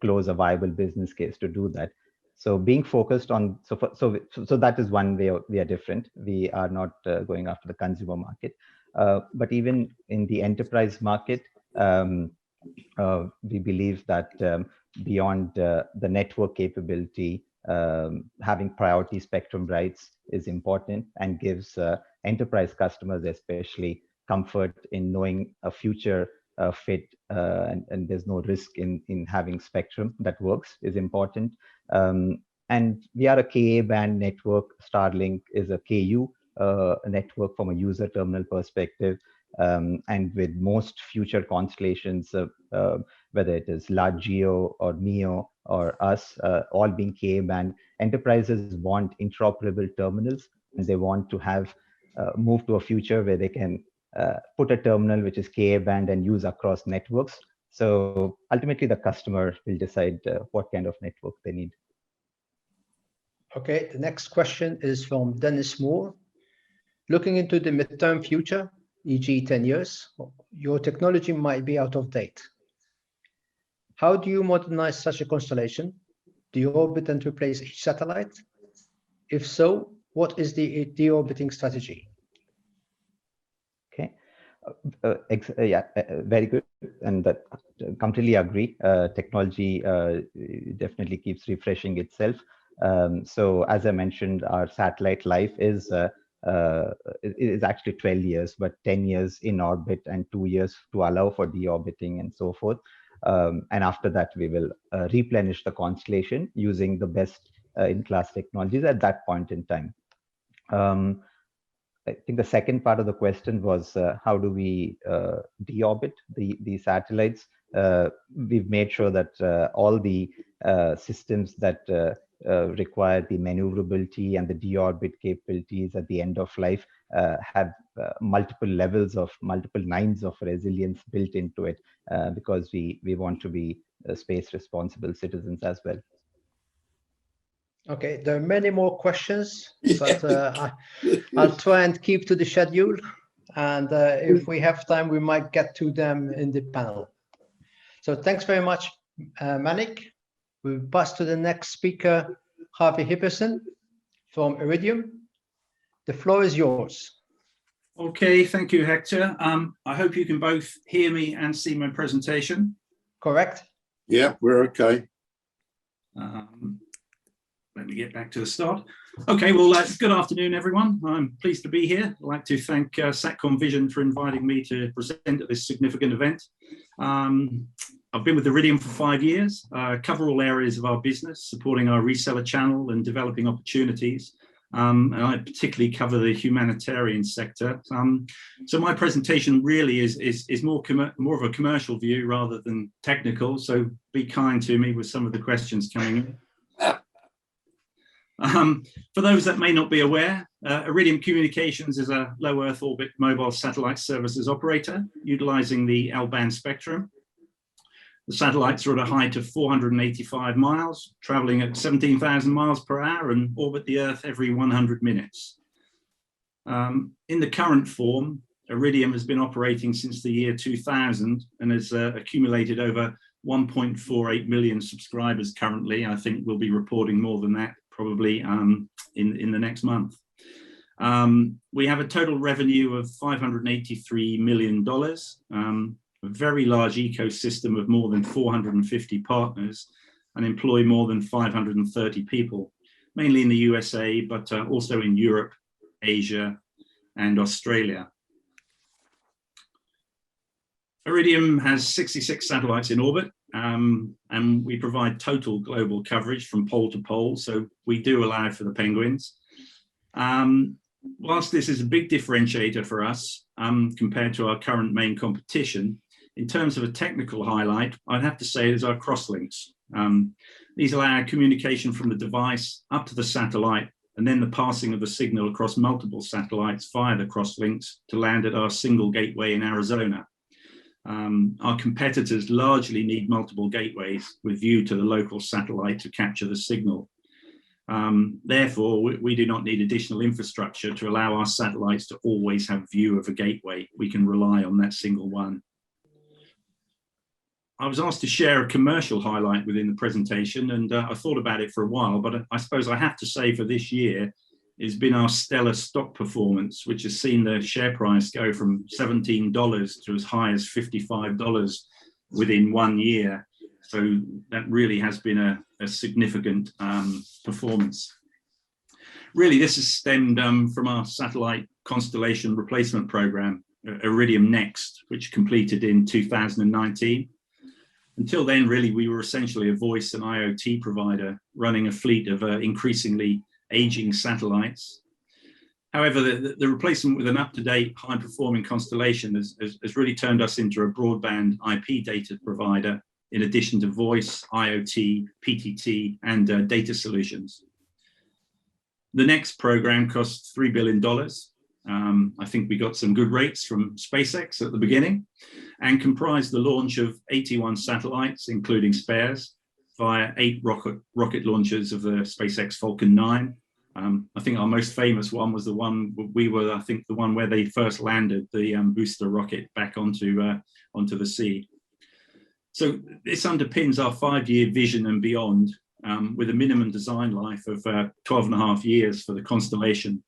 close a viable business case to do that. So being focused on, so that is one way we are different. We are not going after the consumer market, but even in the enterprise market, we believe that beyond the network capability, having priority spectrum rights is important and gives enterprise customers especially comfort in knowing a future fit and there's no risk in having spectrum that works is important. And we are a Ka band network. Starlink is a Ku network from a user terminal perspective. And with most future constellations, whether it is large GEO or MEO or us, all being Ka band, enterprises want interoperable terminals, and they want to have move to a future where they can put a terminal which is Ka band and use across networks. So ultimately, the customer will decide what kind of network they need. Okay, the next question is from Dennis Moore. Looking into the midterm future, e.g. 10 years, your technology might be out of date. How do you modernize such a constellation? Do you orbit and replace each satellite? If so, what is the deorbiting strategy? Okay, very good, and that completely agree. Technology definitely keeps refreshing itself. So as I mentioned, our satellite life is actually 12 years, but 10 years in orbit and 2 years to allow for deorbiting and so forth. And after that, we will replenish the constellation using the best in-class technologies at that point in time. I think the second part of the question was how do we deorbit the satellites? We've made sure that all the systems that require the maneuverability and the deorbit capabilities at the end of life have multiple levels of multiple nines of resilience built into it, because we want to be space responsible citizens as well. Okay, there are many more questions, but I'll try and keep to the schedule. And if we have time, we might get to them in the panel. So thanks very much, Manik. We'll pass to the next speaker, Harvey Hibberson from Iridium. The floor is yours. Okay, thank you, Hector. I hope you can both hear me and see my presentation. Correct? Yeah, we're okay. Let me get back to the start. Okay, well, good afternoon, everyone. I'm pleased to be here. I'd like to thank Satcom Vision for inviting me to present at this significant event. I've been with Iridium for 5 years, cover all areas of our business, supporting our reseller channel and developing opportunities. And I particularly cover the humanitarian sector. So my presentation really is more of a commercial view rather than technical. So be kind to me with some of the questions coming in. For those that may not be aware, Iridium Communications is a low Earth orbit mobile satellite services operator utilizing the L-band spectrum. The satellites are at a height of 485 miles, traveling at 17,000 miles per hour and orbit the Earth every 100 minutes. In the current form, Iridium has been operating since the year 2000 and has accumulated over 1.48 million subscribers currently. I think we'll be reporting more than that probably in the next month. We have a total revenue of $583 million. A very large ecosystem of more than 450 partners and employ more than 530 people, mainly in the USA, but also in Europe, Asia, and Australia. Iridium has 66 satellites in orbit, and we provide total global coverage from pole to pole, so we do allow for the penguins. Whilst this is a big differentiator for us compared to our current main competition, in terms of a technical highlight, I'd have to say it is our Crosslinks. These allow communication from the device up to the satellite and then the passing of the signal across multiple satellites via the Crosslinks to land at our single gateway in Arizona. Our competitors largely need multiple gateways with view to the local satellite to capture the signal. Therefore, we do not need additional infrastructure to allow our satellites to always have view of a gateway. We can rely on that single one. I was asked to share a commercial highlight within the presentation, and I thought about it for a while, but I suppose I have to say for this year, it's been our stellar stock performance, which has seen the share price go from $17 to as high as $55 within 1 year. So that really has been a significant performance. Really, this has stemmed from our satellite constellation replacement program, Iridium Next, which completed in 2019. Until then, really, we were essentially a voice and IoT provider running a fleet of increasingly aging satellites. However, the replacement with an up-to-date, high-performing constellation has really turned us into a broadband IP data provider, in addition to voice, IoT, PTT, and data solutions. The next program costs $3 billion. I think we got some good rates from SpaceX at the beginning and comprised the launch of 81 satellites, including spares, via 8 rocket launches of the SpaceX Falcon 9. I think our most famous one was the one the one where they first landed the booster rocket back onto the sea. So this underpins our 5-year vision and beyond, with a minimum design life of 12.5 years for the constellation.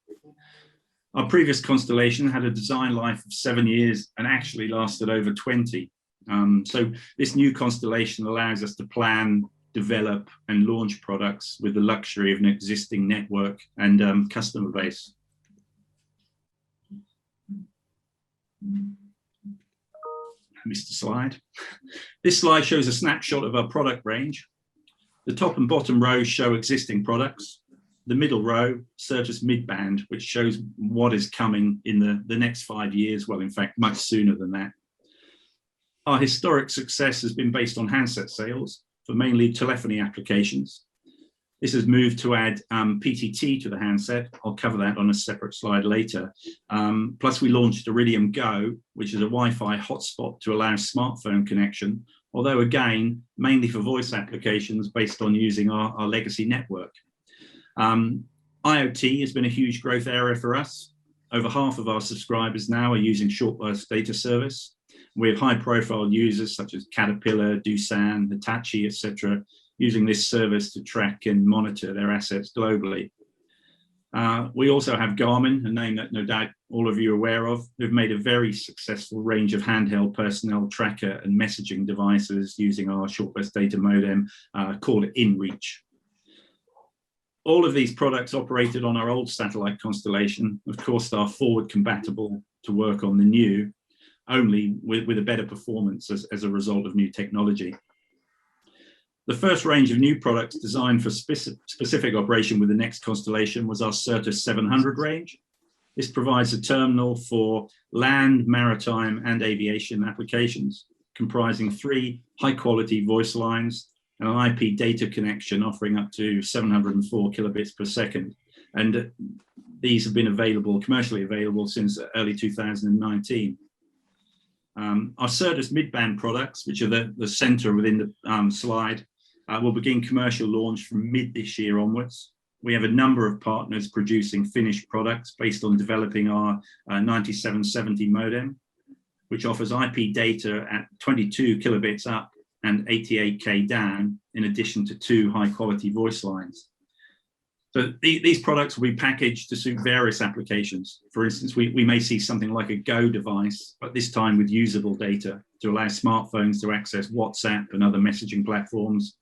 Our previous constellation had a design life of 7 years and actually lasted over 20. So this new constellation allows us to plan, develop, and launch products with the luxury of an existing network and customer base. I missed a slide. This slide shows a snapshot of our product range. The top and bottom rows show existing products. The middle row serves as mid-band, which shows what is coming in the next 5 years. Well, in fact, much sooner than that. Our historic success has been based on handset sales for mainly telephony applications. This has moved to add PTT to the handset. I'll cover that on a separate slide later. Plus, we launched Iridium Go, which is a Wi-Fi hotspot to allow smartphone connection, although again, mainly for voice applications based on using our legacy network. IoT has been a huge growth area for us. Over half of our subscribers now are using short burst data service. We have high profile users such as Caterpillar, Doosan, Hitachi, etc., using this service to track and monitor their assets globally. We also have Garmin, a name that no doubt all of you are aware of, who've made a very successful range of handheld personnel tracker and messaging devices using our short burst data modem called InReach. All of these products operated on our old satellite constellation, of course, are forward compatible to work on the new, only with a better performance as a result of new technology. The first range of new products designed for specific operation with the next constellation was our Certus 700 range. This provides a terminal for land, maritime, and aviation applications, comprising 3 high-quality voice lines and an IP data connection offering up to 704 kilobits per second. And these have been available, commercially available, since early 2019. Our Certus midband products, which are the center within the slide, will begin commercial launch from mid this year onwards. We have a number of partners producing finished products based on developing our 9770 modem, which offers IP data at 22 kilobits up and 88K down, in addition to 2 high-quality voice lines. So these products will be packaged to suit various applications. For instance, we may see something like a Go device, but this time with usable data to allow smartphones to access WhatsApp and other messaging platforms.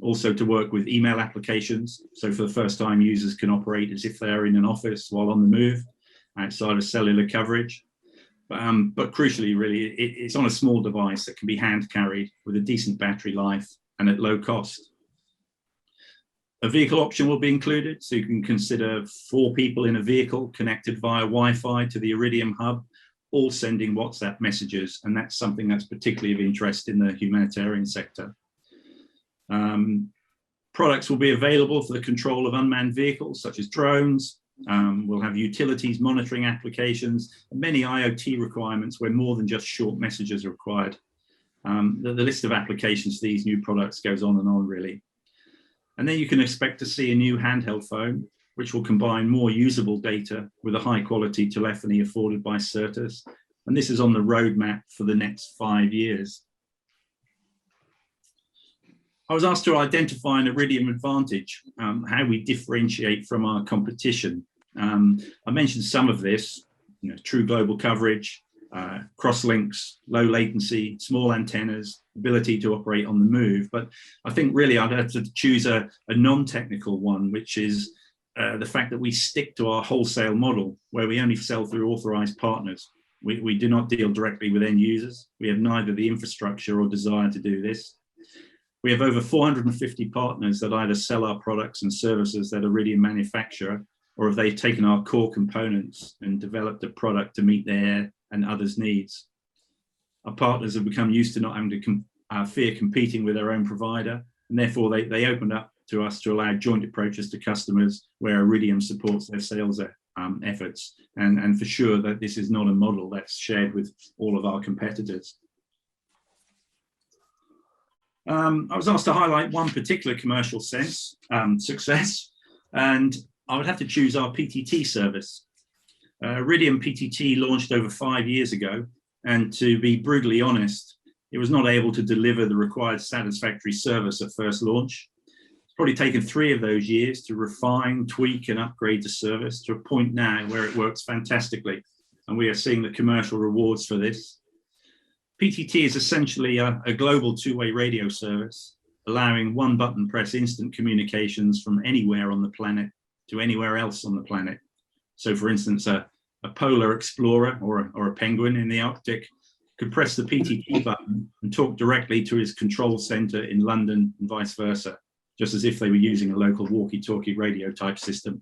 Also to work with email applications. So for the first time, users can operate as if they're in an office while on the move, outside of cellular coverage. But crucially, really, it's on a small device that can be hand carried with a decent battery life and at low cost. A vehicle option will be included, so you can consider 4 people in a vehicle connected via Wi-Fi to the Iridium hub, all sending WhatsApp messages, and that's something that's particularly of interest in the humanitarian sector. Products will be available for the control of unmanned vehicles, such as drones. We'll have utilities monitoring applications, and many IoT requirements where more than just short messages are required. The list of applications for these new products goes on and on, really. And then you can expect to see a new handheld phone, which will combine more usable data with a high quality telephony afforded by Certus. And this is on the roadmap for the next 5 years. I was asked to identify an Iridium Advantage, how we differentiate from our competition. I mentioned some of this, true global coverage, crosslinks, low latency, small antennas, ability to operate on the move. But I think really I'd have to choose a non-technical one, which is the fact that we stick to our wholesale model, where we only sell through authorized partners. We do not deal directly with end users. We have neither the infrastructure or desire to do this. We have over 450 partners that either sell our products and services that Iridium manufacture, or if they've taken our core components and developed a product to meet their and others' needs. Our partners have become used to not having to fear competing with their own provider, and therefore they opened up to us to allow joint approaches to customers where Iridium supports their sales efforts. And for sure that this is not a model that's shared with all of our competitors. I was asked to highlight one particular commercial success, and I would have to choose our PTT service. Iridium PTT launched over 5 years ago, and to be brutally honest, it was not able to deliver the required satisfactory service at first launch. It's probably taken 3 of those years to refine, tweak, and upgrade the service to a point now where it works fantastically, and we are seeing the commercial rewards for this. PTT is essentially a global 2-way radio service, allowing one button press instant communications from anywhere on the planet to anywhere else on the planet. So for instance, a polar explorer or a penguin in the Arctic could press the PTT button and talk directly to his control center in London and vice versa, just as if they were using a local walkie-talkie radio type system.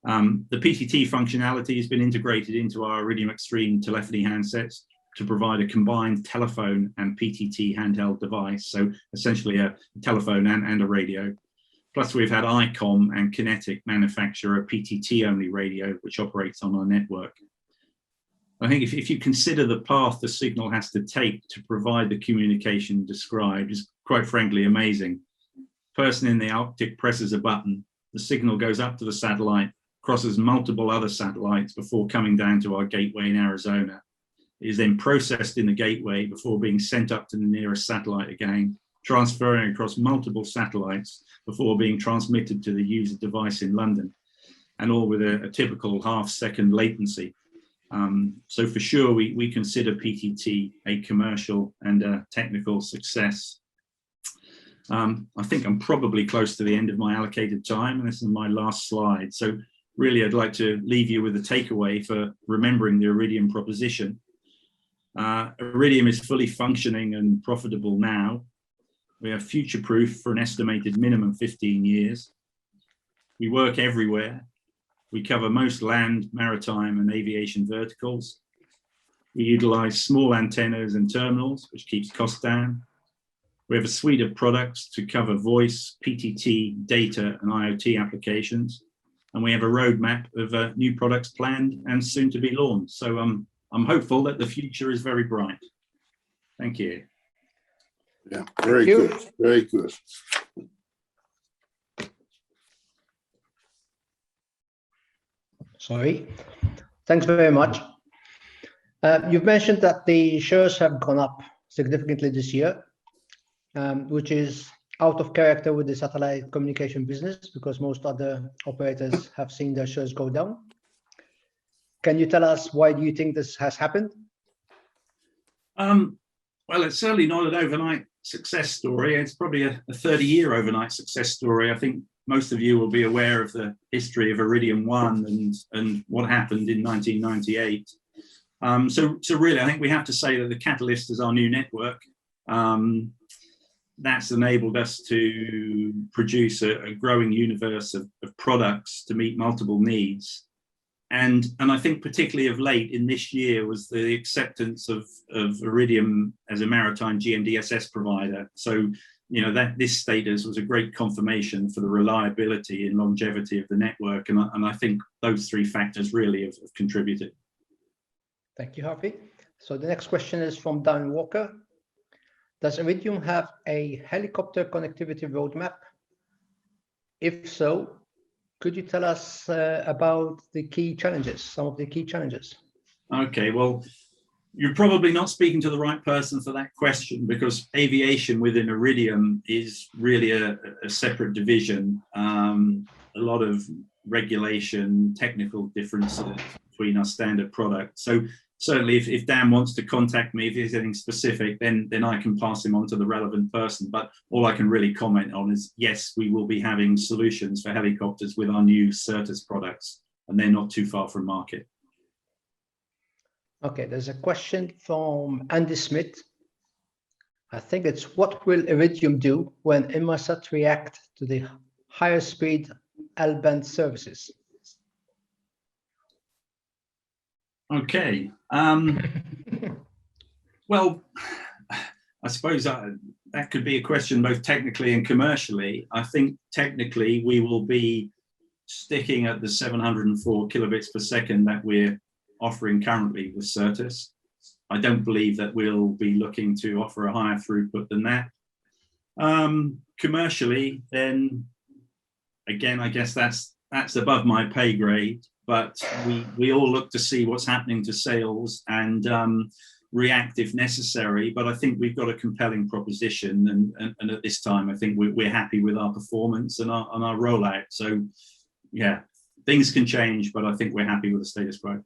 The PTT functionality has been integrated into our Iridium Extreme telephony handsets to provide a combined telephone and PTT handheld device, so essentially a telephone and a radio. Plus, we've had ICOM and Kinetic manufacture a PTT-only radio, which operates on our network. I think if you consider the path the signal has to take to provide the communication described, is quite frankly amazing. Person in the Arctic presses a button, the signal goes up to the satellite, crosses multiple other satellites before coming down to our gateway in Arizona. It is then processed in the gateway before being sent up to the nearest satellite again, transferring across multiple satellites before being transmitted to the user device in London, and all with a typical half-second latency. So for sure, we consider PTT a commercial and a technical success. I think I'm probably close to the end of my allocated time, and this is my last slide. So really, I'd like to leave you with a takeaway for remembering the Iridium proposition. Iridium is fully functioning and profitable now. We are future-proof for an estimated minimum 15 years. We work everywhere. We cover most land, maritime, and aviation verticals. We utilize small antennas and terminals, which keeps costs down. We have a suite of products to cover voice, PTT, data, and IoT applications. And we have a roadmap of new products planned and soon to be launched. So I'm hopeful that the future is very bright. Thank you. Yeah, very good, very good. Sorry. Thanks very much. You've mentioned that the shares have gone up significantly this year, which is out of character with the satellite communication business because most other operators have seen their shares go down. Can you tell us why do you think this has happened? Well, it's certainly not an overnight success story. It's probably a 30-year overnight success story. I think most of you will be aware of the history of Iridium 1 and what happened in 1998. So really, I think we have to say that the catalyst is our new network. That's enabled us to produce a growing universe of products to meet multiple needs. And I think particularly of late in this year was the acceptance of Iridium as a maritime GNDSS provider. So, you know, that this status was a great confirmation for the reliability and longevity of the network. And I think those three factors really have contributed. Thank you, Harvey. So the next question is from Dan Walker. Does Iridium have a helicopter connectivity roadmap? If so, could you tell us about the key challenges, some of the key challenges? Okay, well, you're probably not speaking to the right person for that question because aviation within Iridium is really a separate division. A lot of regulation, technical differences between our standard products. So certainly if Dan wants to contact me, if he's anything specific, then I can pass him on to the relevant person. But all I can really comment on is, yes, we will be having solutions for helicopters with our new Certus products, and they're not too far from market. Okay, there's a question from Andy Smith. I think it's, what will Iridium do when Inmarsat react to the higher speed L-band services? Okay. Well, I suppose that could be a question both technically and commercially. I think technically we will be sticking at the 704 kilobits per second that we're offering currently with Certus. I don't believe that we'll be looking to offer a higher throughput than that. Commercially, then again, I guess that's above my pay grade. But we all look to see what's happening to sales and react if necessary. But I think we've got a compelling proposition, and at this time, I think we're happy with our performance and our rollout. So, yeah, things can change, but I think we're happy with the status quo.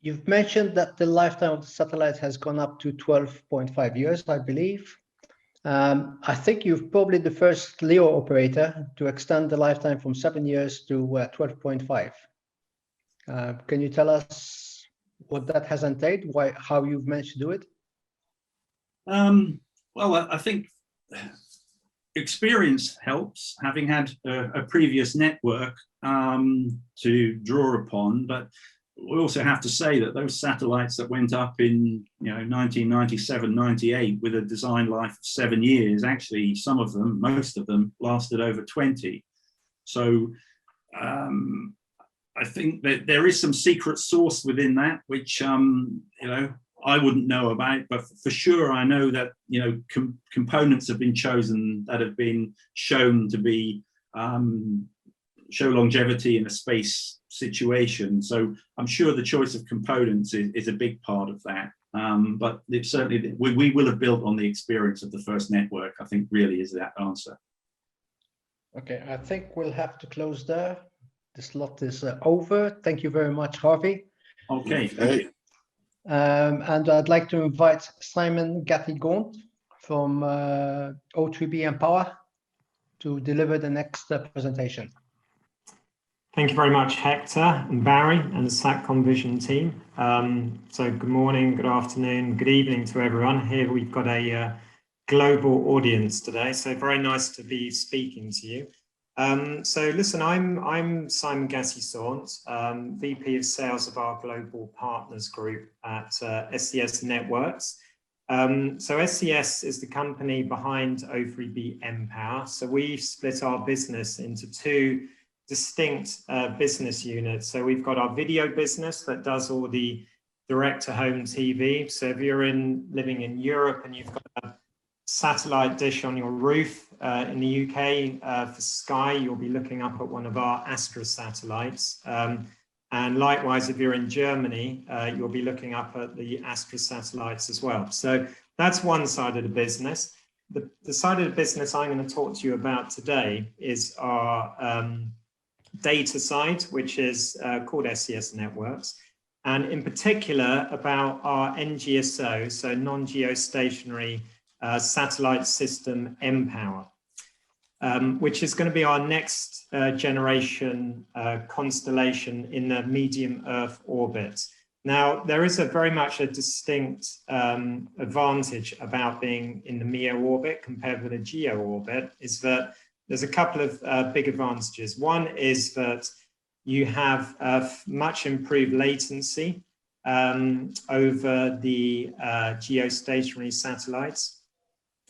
You've mentioned that the lifetime of the satellite has gone up to 12.5 years, I believe. I think you're probably the first LEO operator to extend the lifetime from 7 years to 12.5. Can you tell us what that has entailed, how you've managed to do it? Well, I think experience helps, having had a previous network to draw upon, but we also have to say that those satellites that went up in 1997, 98 with a design life of 7 years, actually some of them, most of them, lasted over 20. So I think that there is some secret sauce within that, which I wouldn't know about, but for sure I know that components have been chosen that have been shown to be show longevity in a space situation. So I'm sure the choice of components is a big part of that. But it certainly we will have built on the experience of the first network, I think, really is that answer. Okay, I think we'll have to close there. The slot is over. Thank you very much, Harvey. Okay, thank you. And I'd like to invite Simon Gatty-Gaunt from O3B Empower to deliver the next presentation. Thank you very much, Hector and Barry and the Satcom Vision team. So good morning, good afternoon, good evening to everyone. Here we've got a global audience today, so very nice to be speaking to you. So listen, I'm Simon Gatty-Gaunt, VP of Sales of our Global Partners Group at Ses Networks. So SES is the company behind O3B Empower. So we've split our business into two distinct business units. So we've got our video business that does all the direct-to-home TV. So if you're living in Europe and you've got a satellite dish on your roof in the UK for Sky, you'll be looking up at one of our Astra satellites. And likewise, if you're in Germany, you'll be looking up at the Astra satellites as well. So that's one side of the business. The side of the business I'm going to talk to you about today is our data side, which is called SES Networks, and in particular about our NGSO, so non-geostationary satellite system mPOWER, which is going to be our next generation constellation in the medium Earth orbit. Now, there is very much a distinct advantage about being in the MEO orbit compared with a GEO orbit, is that there's a couple of big advantages. One is that you have much improved latency over the geostationary satellites.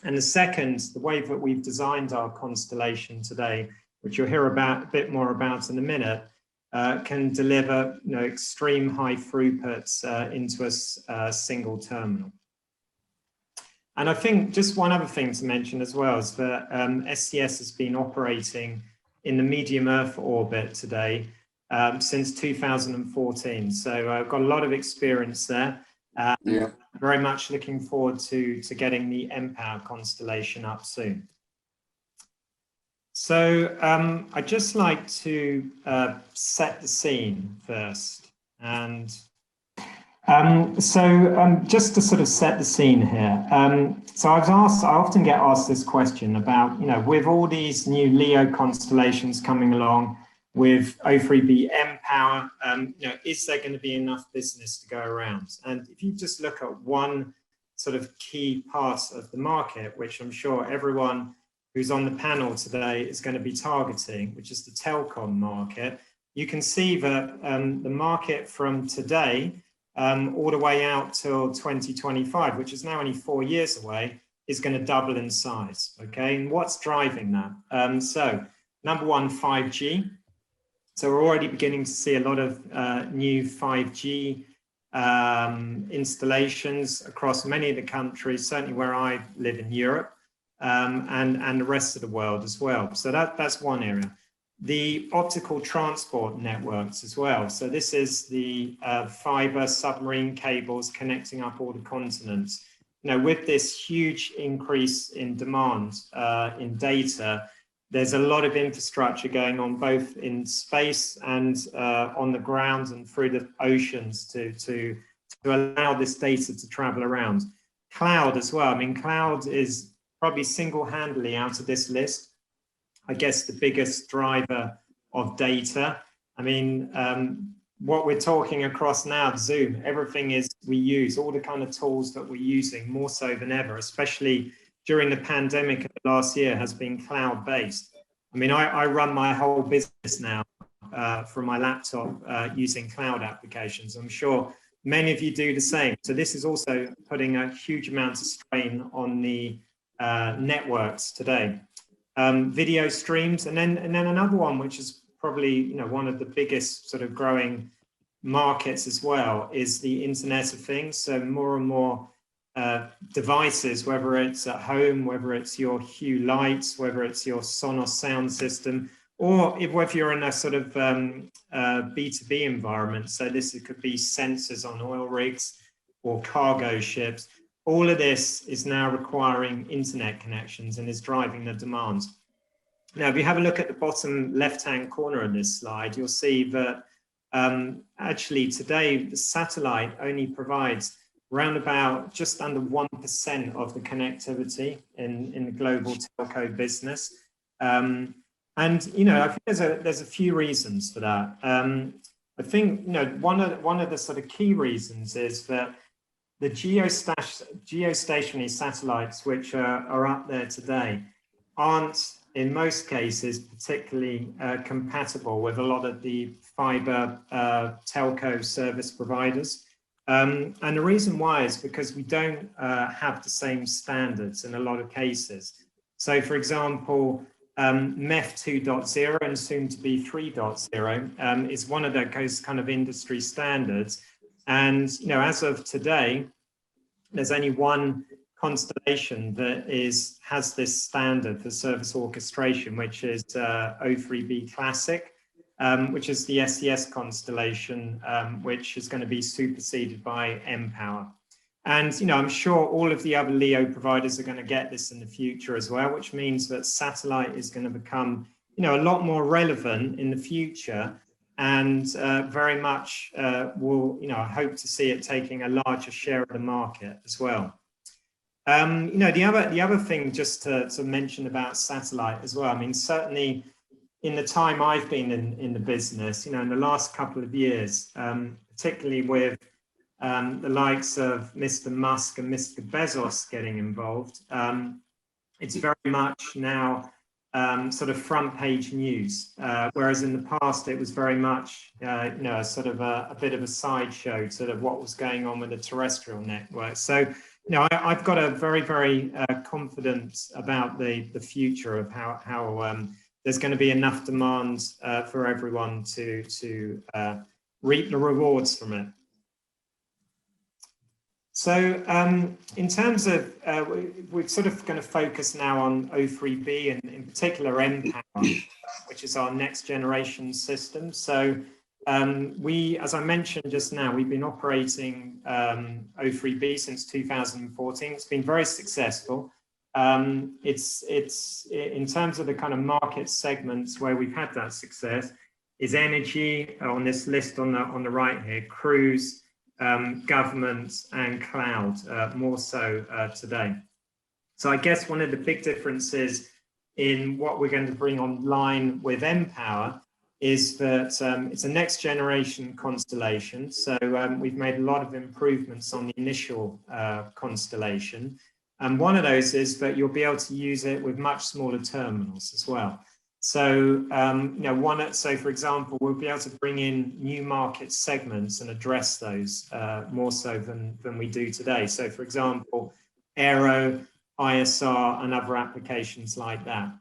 And the second, the way that we've designed our constellation today, which you'll hear a bit more about in a minute, can deliver extreme high throughputs into a single terminal. And I think just one other thing to mention as well is that SES has been operating in the medium Earth orbit today since 2014. So I've got a lot of experience there. Yeah. Very much looking forward to getting the mPOWER constellation up soon. So I'd just like to set the scene first. And just to sort of set the scene here. So I often get asked this question about, with all these new LEO constellations coming along, with O3B mPOWER, is there going to be enough business to go around? And if you just look at one sort of key part of the market, which I'm sure everyone who's on the panel today is going to be targeting, which is the telecom market, you can see that the market from today all the way out till 2025, which is now only 4 years away, is going to double in size. Okay, and what's driving that? So number one, 5G. So we're already beginning to see a lot of new 5G installations across many of the countries, certainly where I live in Europe, and the rest of the world as well. So that's one area. The optical transport networks as well. So this is the fiber submarine cables connecting up all the continents. With this huge increase in demand in data, there's a lot of infrastructure going on both in space and on the ground and through the oceans to allow this data to travel around. Cloud as well. I mean, cloud is probably single-handedly out of this list, I guess, the biggest driver of data. I mean, what we're talking across now, Zoom, everything we use, all the kind of tools that we're using more so than ever, especially during the pandemic of last year, has been cloud-based. I mean, I run my whole business now from my laptop using cloud applications. I'm sure many of you do the same. So this is also putting a huge amount of strain on the networks today. Video streams, and then another one, which is probably one of the biggest sort of growing markets as well, is the Internet of Things. So more and more devices, whether it's at home, whether it's your Hue lights, whether it's your Sonos sound system, or whether you're in a sort of B2B environment. So this could be sensors on oil rigs or cargo ships. All of this is now requiring internet connections and is driving the demand. Now, if you have a look at the bottom left-hand corner of this slide, you'll see that actually today the satellite only provides around about just under 1% of the connectivity in the global telco business. And I think there's a few reasons for that. I think one of the sort of key reasons is that the geostationary satellites which are up there today aren't in most cases particularly compatible with a lot of the fiber telco service providers. And the reason why is because we don't have the same standards in a lot of cases. So for example, MEF 2.0 and soon to be 3.0 is one of those kind of industry standards. And as of today, there's only one constellation that has this standard for service orchestration, which is O3B Classic, which is the SES constellation, which is going to be superseded by mPOWER. And I'm sure all of the other LEO providers are going to get this in the future as well, which means that satellite is going to become a lot more relevant in the future, and very much will hope to see it taking a larger share of the market as well. The other thing just to mention about satellite as well, I mean, certainly in the time I've been in the business, in the last couple of years, particularly with the likes of Mr. Musk and Mr. Bezos getting involved, it's very much now sort of front page news, whereas in the past it was very much sort of a bit of a sideshow to what was going on with the terrestrial network. So I've got a very, very confidence about the future of how there's going to be enough demand for everyone to reap the rewards from it. So in terms of, we're sort of going to focus now on O3B and in particular mPOWER, which is our next generation system. So as I mentioned just now, we've been operating O3B since 2014. It's been very successful. It's in terms of the kind of market segments where we've had that success is energy on this list on the right here, cruise, government and cloud, more so today. So I guess one of the big differences in what we're going to bring online with mPOWER is that it's a next generation constellation. So we've made a lot of improvements on the initial constellation. And one of those is that you'll be able to use it with much smaller terminals as well. So, so for example, we'll be able to bring in new market segments and address those more so than we do today. So for example, aero, ISR and other applications like that.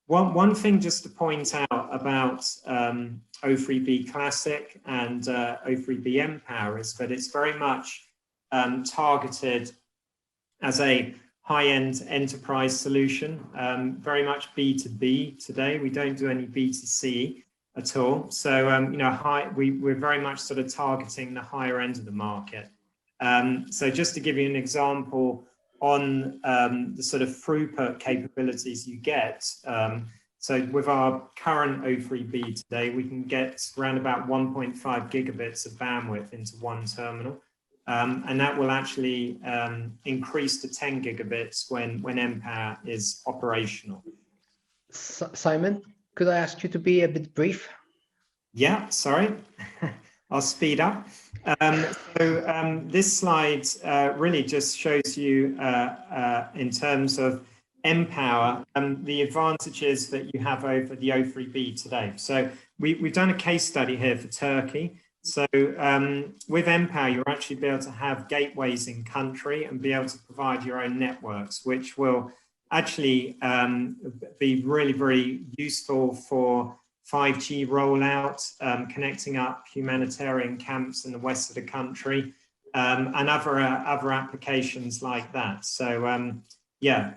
One thing just to point out about O3B Classic and O3B mPOWER is that it's very much targeted as a high-end enterprise solution, very much B2B today. We don't do any B2C at all. So, we're very much sort of targeting the higher end of the market. So just to give you an example on the sort of throughput capabilities you get. So with our current O3B today, we can get around about 1.5 gigabits of bandwidth into one terminal. And that will actually increase to 10 gigabits when mPOWER is operational. Simon, could I ask you to be a bit brief? Yeah, sorry. I'll speed up. This slide really just shows you in terms of mPOWER the advantages that you have over the O3B today. So we've done a case study here for Turkey. So with mPOWER, you'll actually be able to have gateways in country and be able to provide your own networks, which will actually be really, very useful for 5G rollout, connecting up humanitarian camps in the west of the country, and other applications like that. So yeah,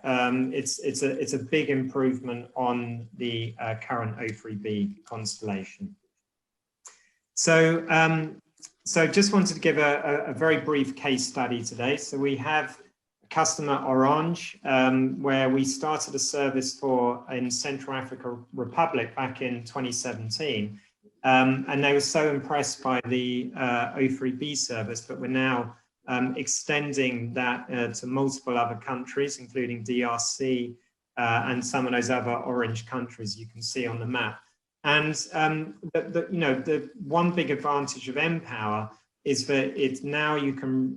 it's a big improvement on the current O3B constellation. So so just wanted to give a very brief case study today. So we have customer Orange, where we started a service for in Central Africa Republic back in 2017. And they were so impressed by the O3B service that we're now extending that to multiple other countries, including DRC and some of those other orange countries you can see on the map. And the one big advantage of mPOWER is that it's now you can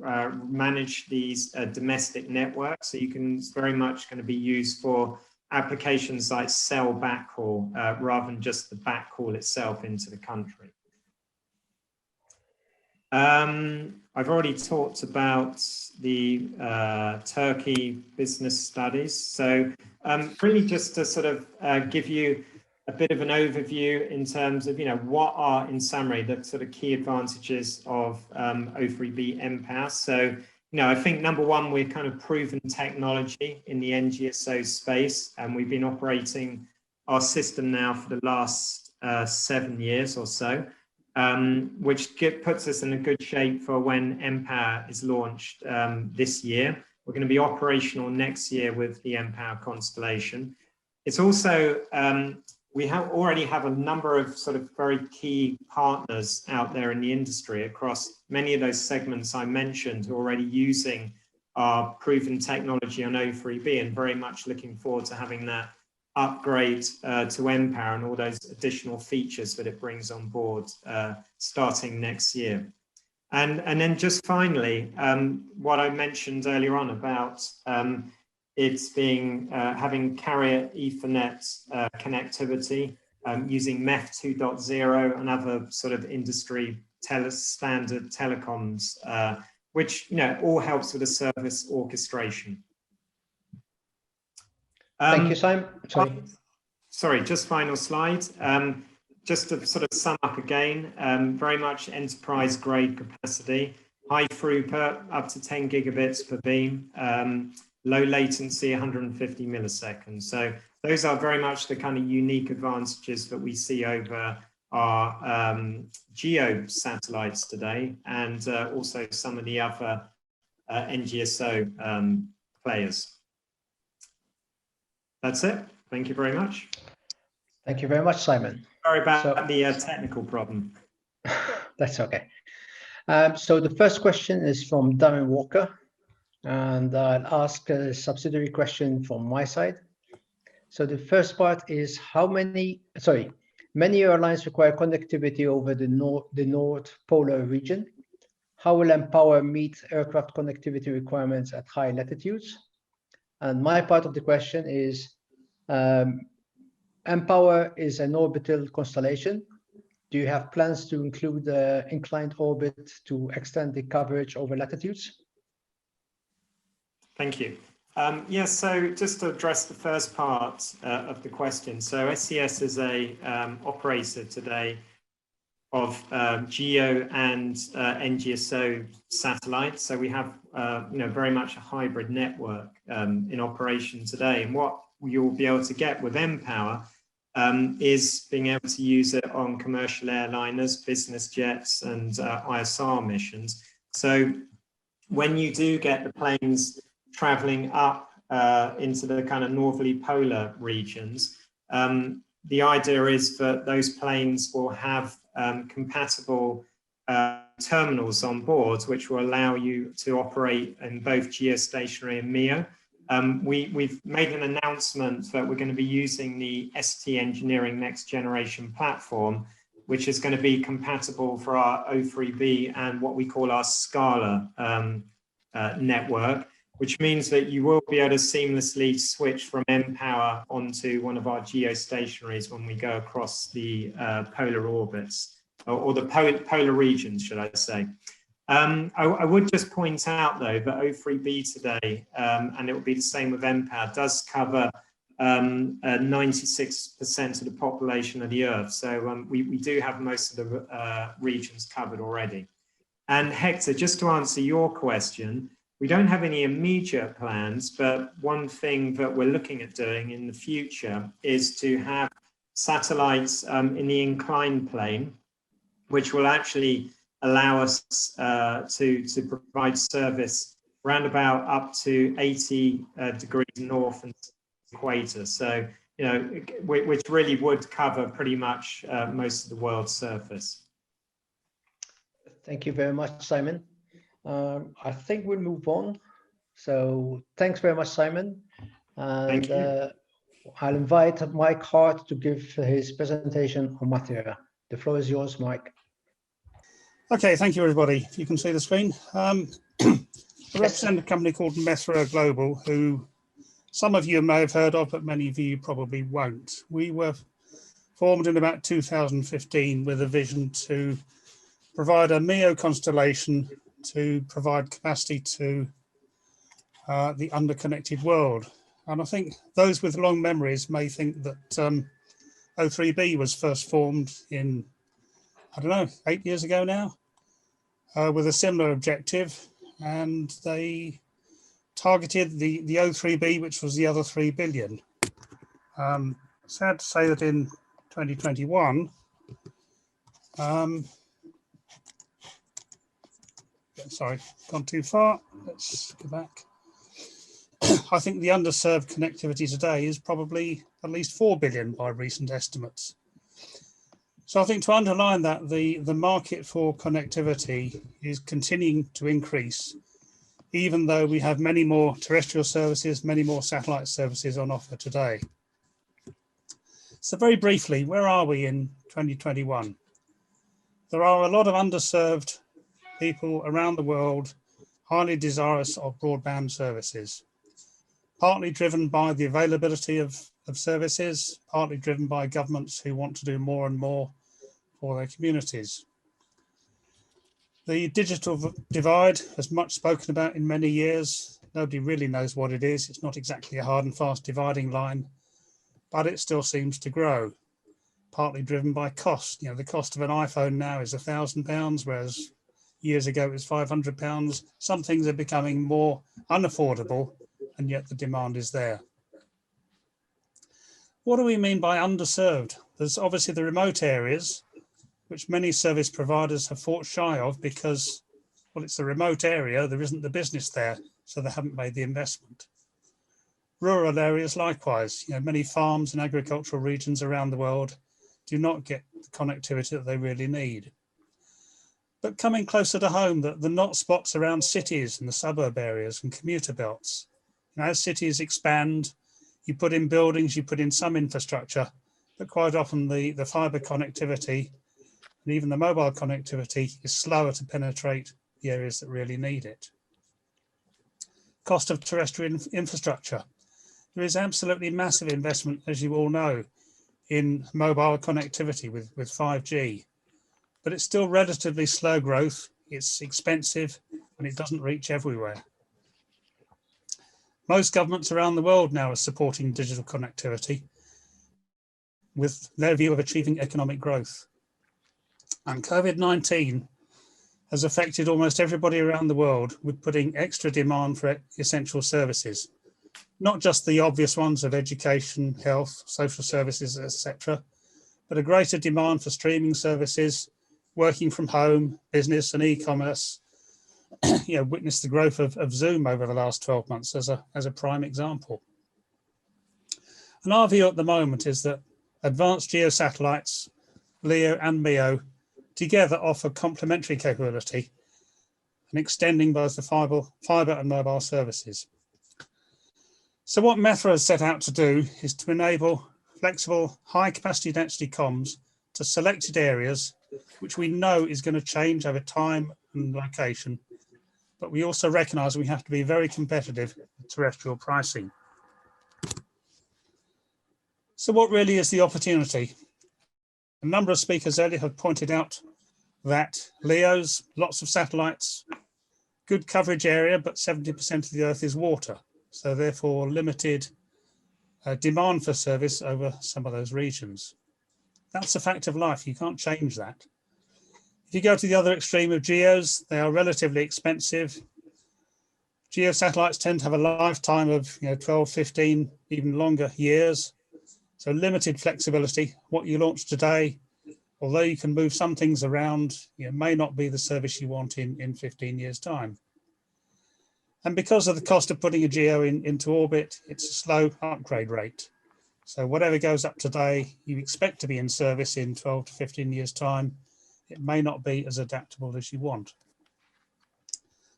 manage these domestic networks. So you can, it's very much going to be used for applications like cell backhaul rather than just the backhaul itself into the country. I've already talked about the Turkey business studies. So really just to sort of give you a bit of an overview in terms of, what are, in summary, the sort of key advantages of O3B mPOWER. So, I think number one, we're kind of proven technology in the NGSO space, and we've been operating our system now for the last 7 years or so, which puts us in a good shape for when mPOWER is launched this year. We're going to be operational next year with the mPOWER constellation. It's also we already have a number of sort of very key partners out there in the industry across many of those segments I mentioned, who are already using our proven technology on O3B, and very much looking forward to having that upgrade to mPOWER and all those additional features that it brings on board starting next year. And then just finally, what I mentioned earlier on about it's being having carrier Ethernet connectivity using MEF 2.0 and other sort of industry standard telecoms, which all helps with the service orchestration. Thank you, Simon. Sorry, just final slide. Just to sort of sum up again, very much enterprise grade capacity, high throughput, up to 10 gigabits per beam. Low latency, 150 milliseconds. So those are very much the kind of unique advantages that we see over our GEO satellites today, and also some of the other NGSO players. That's it. Thank you very much. Thank you very much, Simon. Sorry about the technical problem. That's okay. So the first question is from Darren Walker. And I'll ask a subsidiary question from my side. So the first part is many airlines require connectivity over the North Polar region. How will mPOWER meet aircraft connectivity requirements at high latitudes? And my part of the question is, mPOWER is an orbital constellation. Do you have plans to include the inclined orbit to extend the coverage over latitudes? Thank you. Yes, so just to address the first part of the question. So SES is a operator today of GEO and NGSO satellites. So we have very much a hybrid network in operation today. And what you'll be able to get with mPOWER is being able to use it on commercial airliners, business jets, and ISR missions. So when you do get the planes traveling up into the kind of northerly polar regions, the idea is that those planes will have compatible terminals on board, which will allow you to operate in both geostationary and MEO. We've made an announcement that we're going to be using the ST Engineering next generation platform, which is going to be compatible for our O3B and what we call our Scala network. which means that you will be able to seamlessly switch from mPOWER onto one of our geostationaries when we go across the polar orbits, or the polar regions, should I say. I would just point out, though, that O3b today, and it will be the same with mPOWER, does cover 96% of the population of the Earth. So we do have most of the regions covered already. And Hector, just to answer your question, we don't have any immediate plans, but one thing that we're looking at doing in the future is to have satellites in the inclined plane, which will actually allow us to provide service round about up to 80 degrees north and equator. So, you know, which really would cover pretty much most of the world's surface. Thank you very much, Simon. I think we'll move on. So thanks very much, Simon. And I'll invite Mike Hart to give his presentation on Mathera. The floor is yours, Mike. Okay, thank you, everybody. If you can see the screen. I represent a company called Mathera Global, who some of you may have heard of, but many of you probably won't. We were formed in about 2015 with a vision to provide a MEO constellation to provide capacity to the underconnected world. And I think those with long memories may think that O3b was first formed in, I don't know, 8 years ago now, with a similar objective. And they targeted the O3b, which was the other 3 billion. Sad to say that in 2021, sorry, gone too far. Let's go back. I think the underserved connectivity today is probably at least 4 billion by recent estimates. So I think to underline that, the market for connectivity is continuing to increase, even though we have many more terrestrial services, many more satellite services on offer today. So very briefly, where are we in 2021? There are a lot of underserved people around the world highly desirous of broadband services, partly driven by the availability of services, partly driven by governments who want to do more and more for their communities. The digital divide has much spoken about in many years. Nobody really knows what it is. It's not exactly a hard and fast dividing line, but it still seems to grow, partly driven by cost. You know, the cost of an iPhone now is £1,000, whereas years ago it was £500. Some things are becoming more unaffordable, and yet the demand is there. What do we mean by underserved? There's obviously the remote areas, which many service providers have fought shy of because, well, it's a remote area, there isn't the business there, so they haven't made the investment. Rural areas likewise, you know, many farms and agricultural regions around the world do not get the connectivity that they really need. But coming closer to home, the not spots around cities and the suburb areas and commuter belts. And as cities expand, you put in buildings, you put in some infrastructure, but quite often the fiber connectivity and even the mobile connectivity is slower to penetrate the areas that really need it. Cost of terrestrial infrastructure. There is absolutely massive investment, as you all know, in mobile connectivity with 5G, but it's still relatively slow growth, it's expensive, and it doesn't reach everywhere. Most governments around the world now are supporting digital connectivity with their view of achieving economic growth. And COVID-19 has affected almost everybody around the world with putting extra demand for essential services, not just the obvious ones of education, health, social services, etc., but a greater demand for streaming services, working from home, business and e-commerce. You know, witness the growth of Zoom over the last 12 months as a prime example. And our view at the moment is that advanced geosatellites, LEO and MEO, together offer complementary capability and extending both the fiber and mobile services. So what Mathera has set out to do is to enable flexible, high capacity density comms to selected areas, which we know is going to change over time and location, but we also recognise we have to be very competitive with terrestrial pricing. So what really is the opportunity? A number of speakers earlier have pointed out that LEOs, lots of satellites, good coverage area, but 70% of the Earth is water. So therefore limited demand for service over some of those regions. That's a fact of life. You can't change that. If you go to the other extreme of GEOs, they are relatively expensive. GEO satellites tend to have a lifetime of 12, 15, even longer years. So limited flexibility. What you launch today, although you can move some things around, may not be the service you want in 15 years' time. And because of the cost of putting a GEO into orbit, it's a slow upgrade rate. So whatever goes up today, you expect to be in service in 12 to 15 years' time. It may not be as adaptable as you want.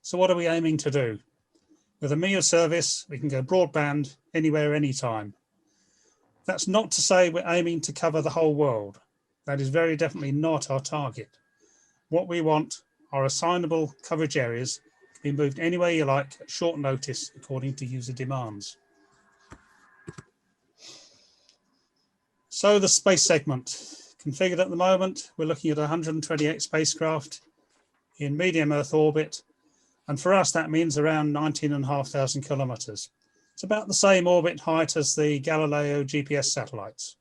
So what are we aiming to do? With a MEO service, we can go broadband anywhere, anytime. That's not to say we're aiming to cover the whole world. That is very definitely not our target. What we want are assignable coverage areas to be moved anywhere you like at short notice according to user demands. So the space segment, configured at the moment, we're looking at 128 spacecraft in medium Earth orbit. And for us, that means around 19,500 kilometers. It's about the same orbit height as the Galileo GPS satellites.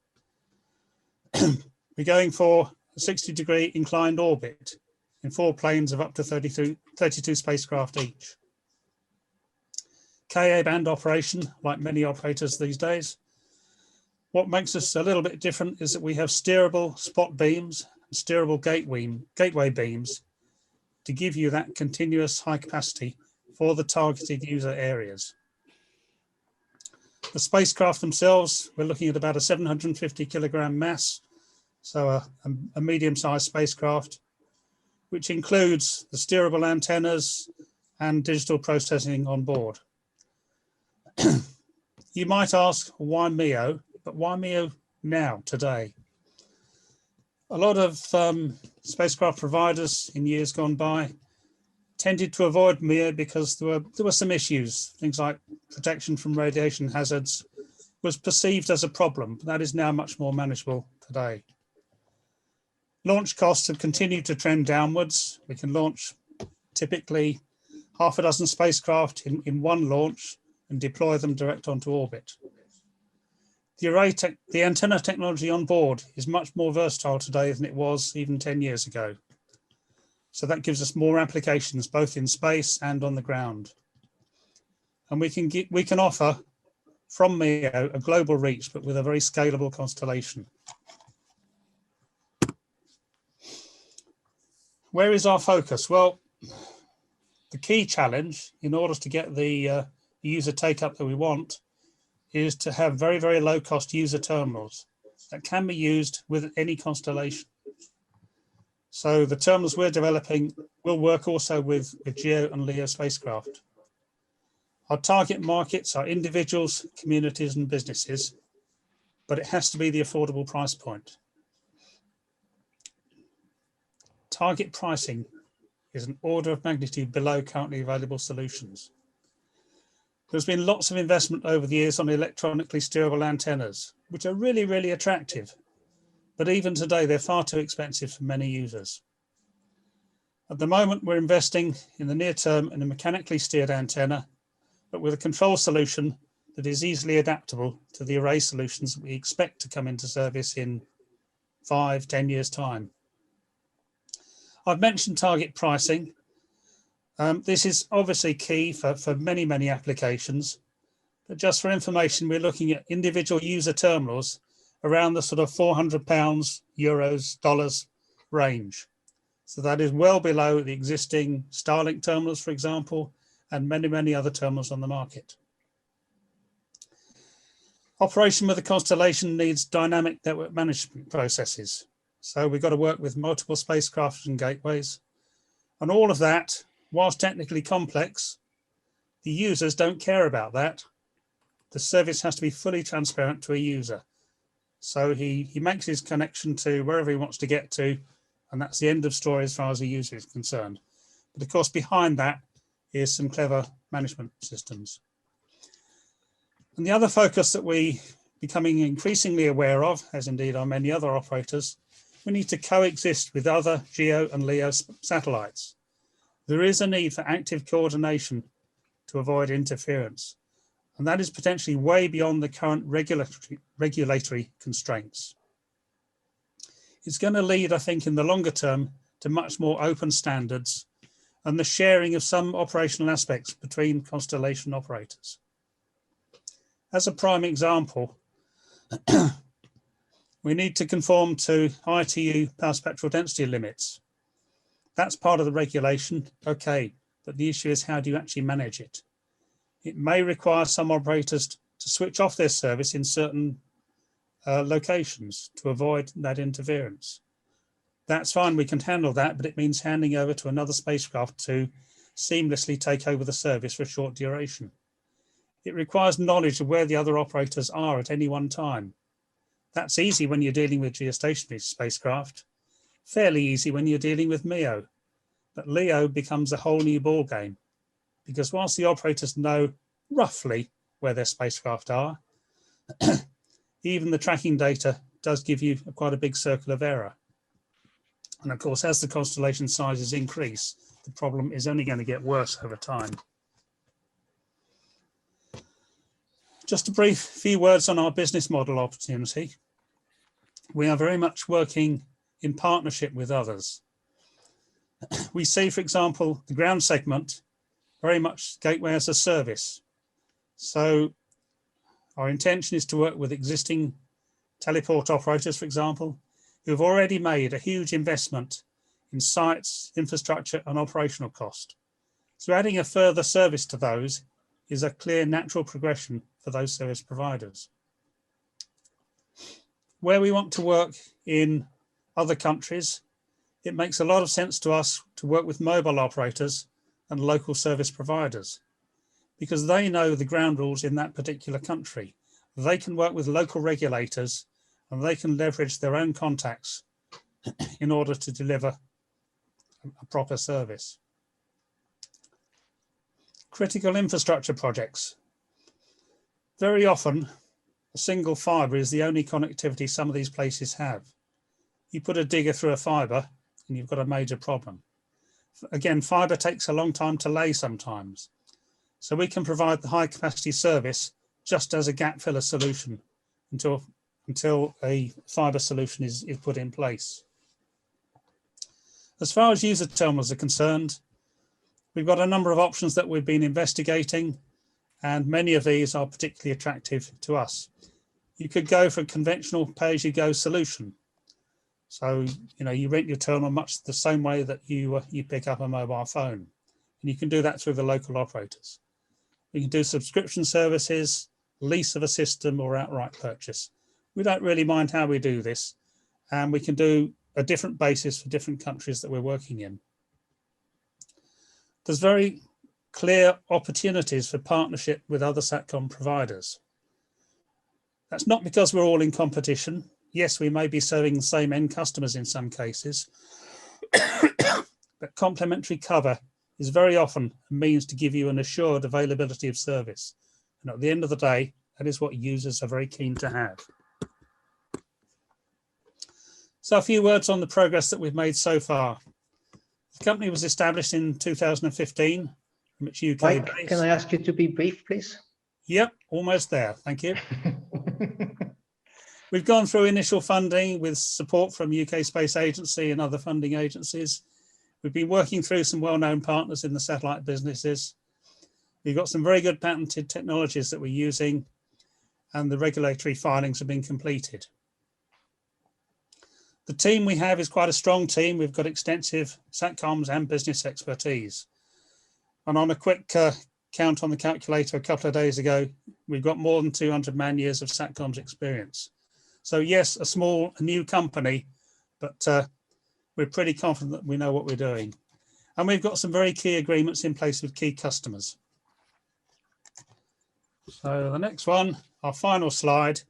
We're going for a 60-degree inclined orbit in 4 planes of up to 32 spacecraft each. Ka-band operation, like many operators these days. What makes us a little bit different is that we have steerable spot beams and steerable gateway beams to give you that continuous high capacity for the targeted user areas. The spacecraft themselves, we're looking at about a 750 kilogram mass, so a medium-sized spacecraft, which includes the steerable antennas and digital processing on board. You might ask, why MEO? But why MEO now, today? A lot of spacecraft providers in years gone by tended to avoid MEO because there were some issues. Things like protection from radiation hazards was perceived as a problem. That is now much more manageable today. Launch costs have continued to trend downwards. We can launch typically half a dozen spacecraft in one launch and deploy them direct onto orbit. The antenna technology on board is much more versatile today than it was even 10 years ago. So that gives us more applications both in space and on the ground. And we can offer from MEO a global reach, but with a very scalable constellation. Where is our focus? Well, the key challenge in order to get the user take-up that we want is to have very, very low cost user terminals that can be used with any constellation. So the terminals we're developing will work also with GEO and LEO spacecraft. Our target markets are individuals, communities and businesses, but it has to be the affordable price point. Target pricing is an order of magnitude below currently available solutions. There's been lots of investment over the years on electronically steerable antennas, which are really, really attractive. But even today, they're far too expensive for many users. At the moment, we're investing in the near term in a mechanically steered antenna, but with a control solution that is easily adaptable to the array solutions that we expect to come into service in 5, 10 years' time. I've mentioned target pricing. This is obviously key for many, many applications. But just for information, we're looking at individual user terminals around the sort of £400, euros, dollars range. So that is well below the existing Starlink terminals, for example, and many, many other terminals on the market. Operation with a constellation needs dynamic network management processes. So we've got to work with multiple spacecraft and gateways. And all of that, whilst technically complex, the users don't care about that. The service has to be fully transparent to a user. So he makes his connection to wherever he wants to get to, and that's the end of story as far as the user is concerned. But of course, behind that is some clever management systems. And the other focus that we becoming increasingly aware of, as indeed are many other operators, we need to coexist with other GEO and LEO satellites. There is a need for active coordination to avoid interference, and that is potentially way beyond the current regulatory constraints. It's going to lead, I think, in the longer term to much more open standards and the sharing of some operational aspects between constellation operators. As a prime example, we need to conform to ITU power spectral density limits. That's part of the regulation, okay, but the issue is how do you actually manage it? It may require some operators to switch off their service in certain locations to avoid that interference. That's fine, we can handle that, but it means handing over to another spacecraft to seamlessly take over the service for a short duration. It requires knowledge of where the other operators are at any one time. That's easy when you're dealing with geostationary spacecraft, fairly easy when you're dealing with MEO, but LEO becomes a whole new ballgame, because whilst the operators know roughly where their spacecraft are, even the tracking data does give you quite a big circle of error. And of course, as the constellation sizes increase, the problem is only going to get worse over time. Just a brief few words on our business model opportunity. We are very much working in partnership with others. We see, for example, the ground segment, very much gateway as a service. So our intention is to work with existing teleport operators, for example, who have already made a huge investment in sites, infrastructure, and operational cost. So adding a further service to those is a clear natural progression for those service providers. Where we want to work in other countries, it makes a lot of sense to us to work with mobile operators and local service providers, because they know the ground rules in that particular country. They can work with local regulators and they can leverage their own contacts in order to deliver a proper service. Critical infrastructure projects. Very often, a single fibre is the only connectivity some of these places have. You put a digger through a fibre and you've got a major problem. Again, fibre takes a long time to lay sometimes. So we can provide the high capacity service just as a gap filler solution until a fibre solution is put in place. As far as user terminals are concerned, we've got a number of options that we've been investigating, and many of these are particularly attractive to us. You could go for a conventional pay-as-you-go solution. So, you rent your terminal much the same way that you pick up a mobile phone, and you can do that through the local operators. We can do subscription services, lease of a system, or outright purchase. We don't really mind how we do this, and we can do a different basis for different countries that we're working in. There's very clear opportunities for partnership with other Satcom providers. That's not because we're all in competition. Yes, we may be serving the same end customers in some cases, but complementary cover is very often a means to give you an assured availability of service. And at the end of the day, that is what users are very keen to have. So a few words on the progress that we've made so far. The company was established in 2015 from its UK Mike, base. can I ask you to be brief, please? Yep, almost there. Thank you. We've gone through initial funding with support from UK Space Agency and other funding agencies. We've been working through some well-known partners in the satellite businesses. We've got some very good patented technologies that we're using, and the regulatory filings have been completed. The team we have is quite a strong team. We've got extensive Satcoms and business expertise. And on a quick count on the calculator a couple of days ago, we've got more than 200 man-years of Satcoms experience. So yes, a new company, but we're pretty confident that we know what we're doing. And we've got some very key agreements in place with key customers. So the next one, our final slide,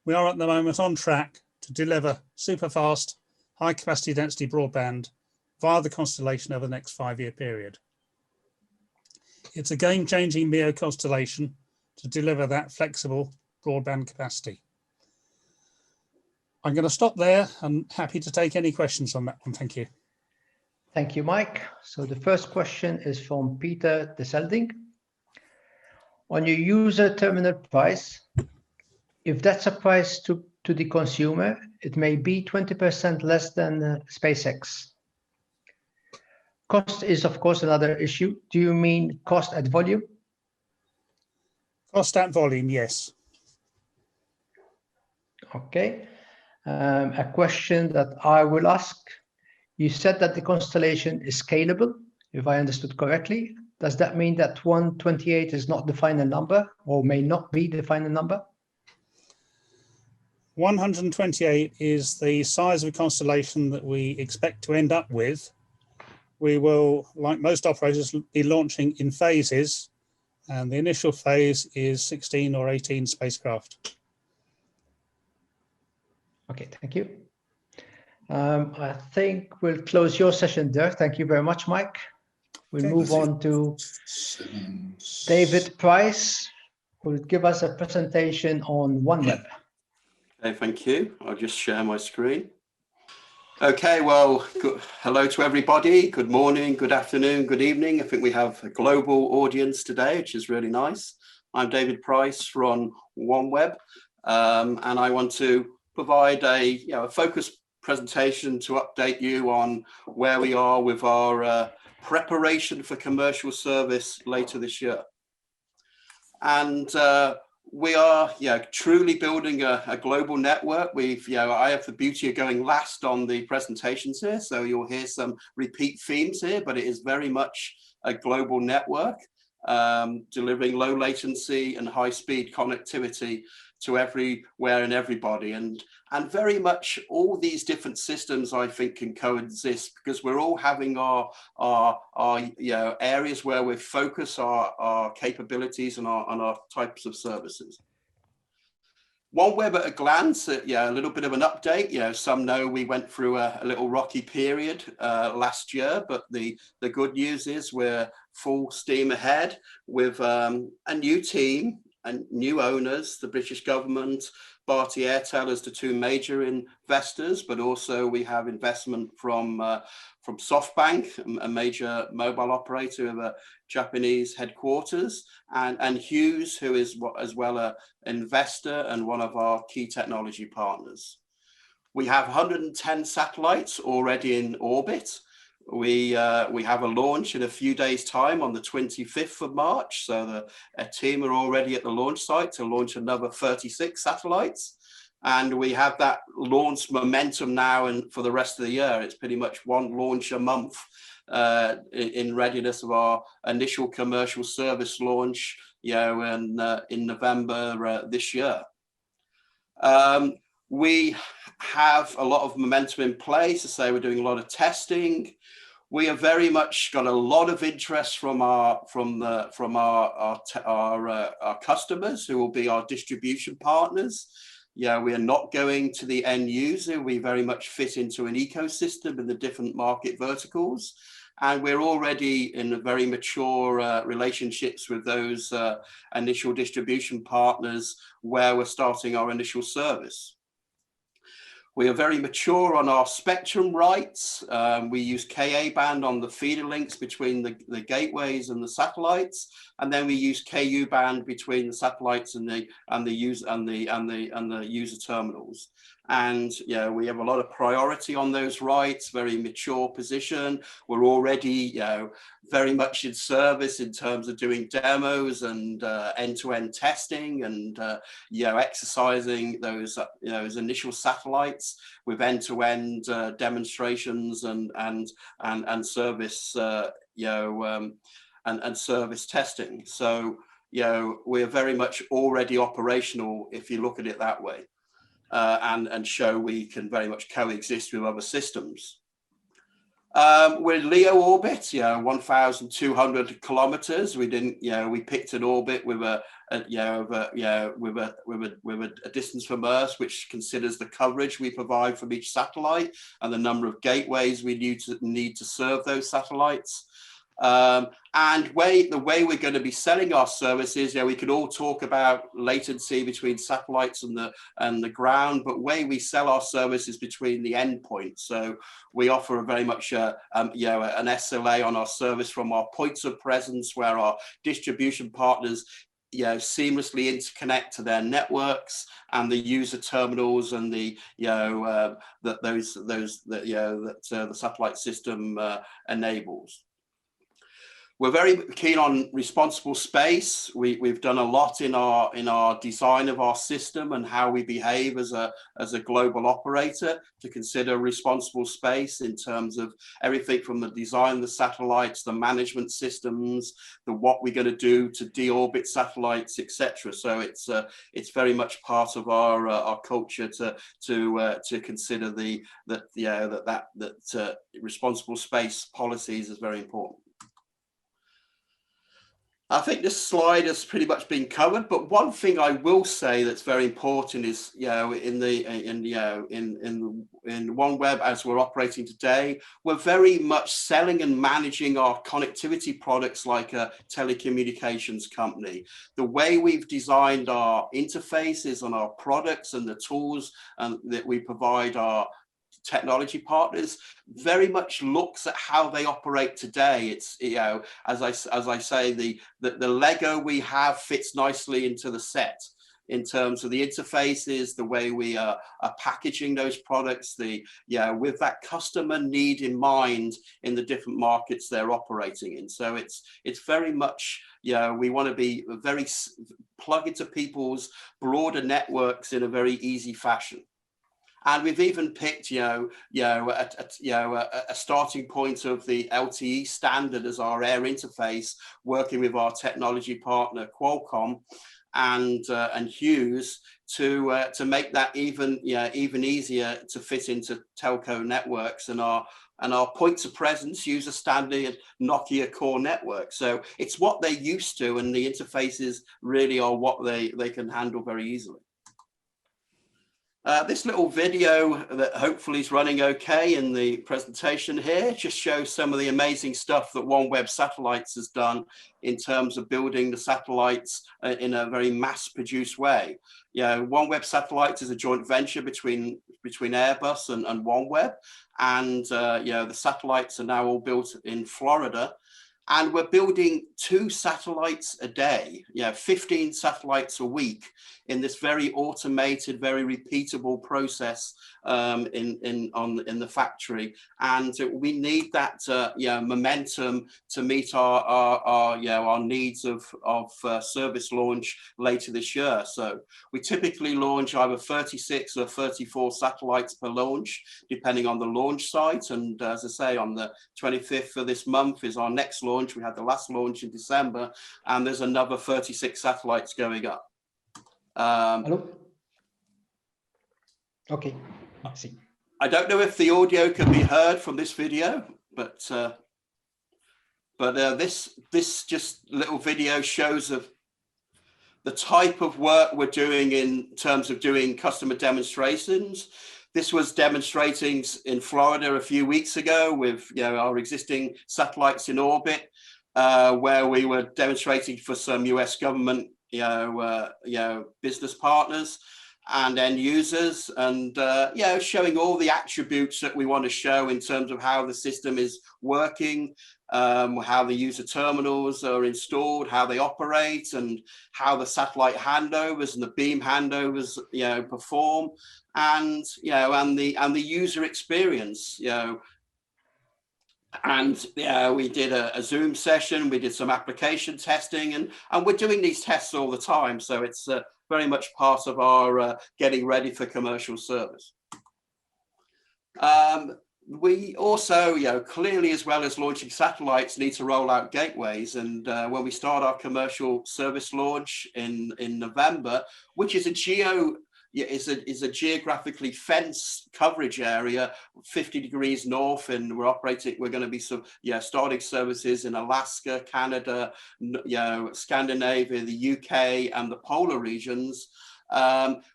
we are at the moment on track to deliver super fast, high capacity density broadband via the constellation over the next 5-year period. It's a game-changing MEO constellation to deliver that flexible broadband capacity. I'm going to stop there and happy to take any questions on that one. Thank you. Thank you, Mike. So the first question is from Peter de Selding. On your user terminal price, if that's a price to the consumer, it may be 20% less than SpaceX. Cost is, of course, another issue. Do you mean cost at volume? Cost at volume, yes. Okay. A question that I will ask. You said that the constellation is scalable, if I understood correctly. Does that mean that 128 is not the final number or may not be the final number? 128 is the size of a constellation that we expect to end up with. We will, like most operators, be launching in phases, and the initial phase is 16 or 18 spacecraft. Okay, thank you. I think we'll close your session there. Thank you very much, Mike. We'll move on to David Price, who will give us a presentation on OneWeb. Okay, thank you. I'll just share my screen. Okay, well, hello to everybody. Good morning, good afternoon, good evening. I think we have a global audience today, which is really nice. I'm David Price from OneWeb, and I want to provide a focused presentation to update you on where we are with our preparation for commercial service later this year. And we are truly building a global network. I have the beauty of going last on the presentations here, so you'll hear some repeat themes here, but it is very much a global network, delivering low latency and high speed connectivity to everywhere and everybody. And very much all these different systems, I think, can coexist because we're all having our areas where we focus our capabilities and our types of services. OneWeb at a glance, a little bit of an update. Some know we went through a little rocky period last year, but the good news is we're full steam ahead with a new team and new owners, the British government, Bharti Airtel as the two major investors, but also we have investment from SoftBank, a major mobile operator of a Japanese headquarters, and Hughes, who is as well an investor and one of our key technology partners. We have 110 satellites already in orbit. We have a launch in a few days' time on the 25th of March. So a team are already at the launch site to launch another 36 satellites. And we have that launch momentum now and for the rest of the year. It's pretty much one launch a month in readiness of our initial commercial service launch, in November this year. We have a lot of momentum in place. To say we're doing a lot of testing. We have very much got a lot of interest from our customers who will be our distribution partners. We are not going to the end user. We very much fit into an ecosystem in the different market verticals. And we're already in very mature relationships with those initial distribution partners where we're starting our initial service. We are very mature on our spectrum rights. We use Ka band on the feeder links between the gateways and the satellites, and then we use Ku band between the satellites and the user terminals. And we have a lot of priority on those rights, very mature position. We're already very much in service in terms of doing demos and end-to-end testing and exercising those initial satellites with end-to-end demonstrations and service and service testing. So we're very much already operational if you look at it that way. And show we can very much coexist with other systems. We're LEO orbit, 1,200 kilometers. We picked an orbit with a distance from Earth, which considers the coverage we provide from each satellite and the number of gateways we need to serve those satellites. And the way we're going to be selling our services, we could all talk about latency between satellites and the ground, but way we sell our services between the endpoints. So we offer a very much an SLA on our service from our points of presence, where our distribution partners seamlessly interconnect to their networks and the user terminals and the the satellite system enables. We're very keen on responsible space. We've done a lot in our design of our system and how we behave as a global operator to consider responsible space in terms of everything from the design of the satellites, the management systems, what we're going to do to deorbit satellites, etc. So it's very much part of our culture to consider that responsible space policies is very important. I think this slide has pretty much been covered, but one thing I will say that's very important is, in OneWeb as we're operating today, we're very much selling and managing our connectivity products like a telecommunications company. The way we've designed our interfaces and our products and the tools that we provide our technology partners very much looks at how they operate today. It's as I say, the Lego we have fits nicely into the set in terms of the interfaces, the way we are packaging those products, with that customer need in mind in the different markets they're operating in. So it's very much, we want to be very plug into people's broader networks in a very easy fashion. And we've even picked, a starting point of the LTE standard as our air interface, working with our technology partner Qualcomm and Hughes to make that even easier to fit into telco networks. And our points of presence use a standard Nokia core network. So it's what they're used to, and the interfaces really are what they can handle very easily. This little video that hopefully is running okay in the presentation here just shows some of the amazing stuff that OneWeb Satellites has done in terms of building the satellites in a very mass-produced way. OneWeb Satellites is a joint venture between Airbus and OneWeb, and the satellites are now all built in Florida. And we're building 2 satellites a day, 15 satellites a week in this very automated, very repeatable process in the factory. And we need that momentum to meet our needs of service launch later this year. So we typically launch either 36 or 34 satellites per launch, depending on the launch site. And as I say, on the 25th of this month is our next launch. We had the last launch in December, and there's another 36 satellites going up. Hello? Okay, I see. I don't know if the audio can be heard from this video, but this just little video shows of the type of work we're doing in terms of doing customer demonstrations. This was demonstrating in Florida a few weeks ago with our existing satellites in orbit, where we were demonstrating for some US government business partners and end users, and showing all the attributes that we want to show in terms of how the system is working, how the user terminals are installed, how they operate, and how the satellite handovers and the beam handovers perform, and the user experience. And we did a Zoom session, we did some application testing, and we're doing these tests all the time. So it's very much part of our getting ready for commercial service. We also, clearly, as well as launching satellites, need to roll out gateways. And when we start our commercial service launch in November, which is a geographically fenced coverage area, 50 degrees north, and we're going to be starting services in Alaska, Canada, Scandinavia, the UK, and the polar regions.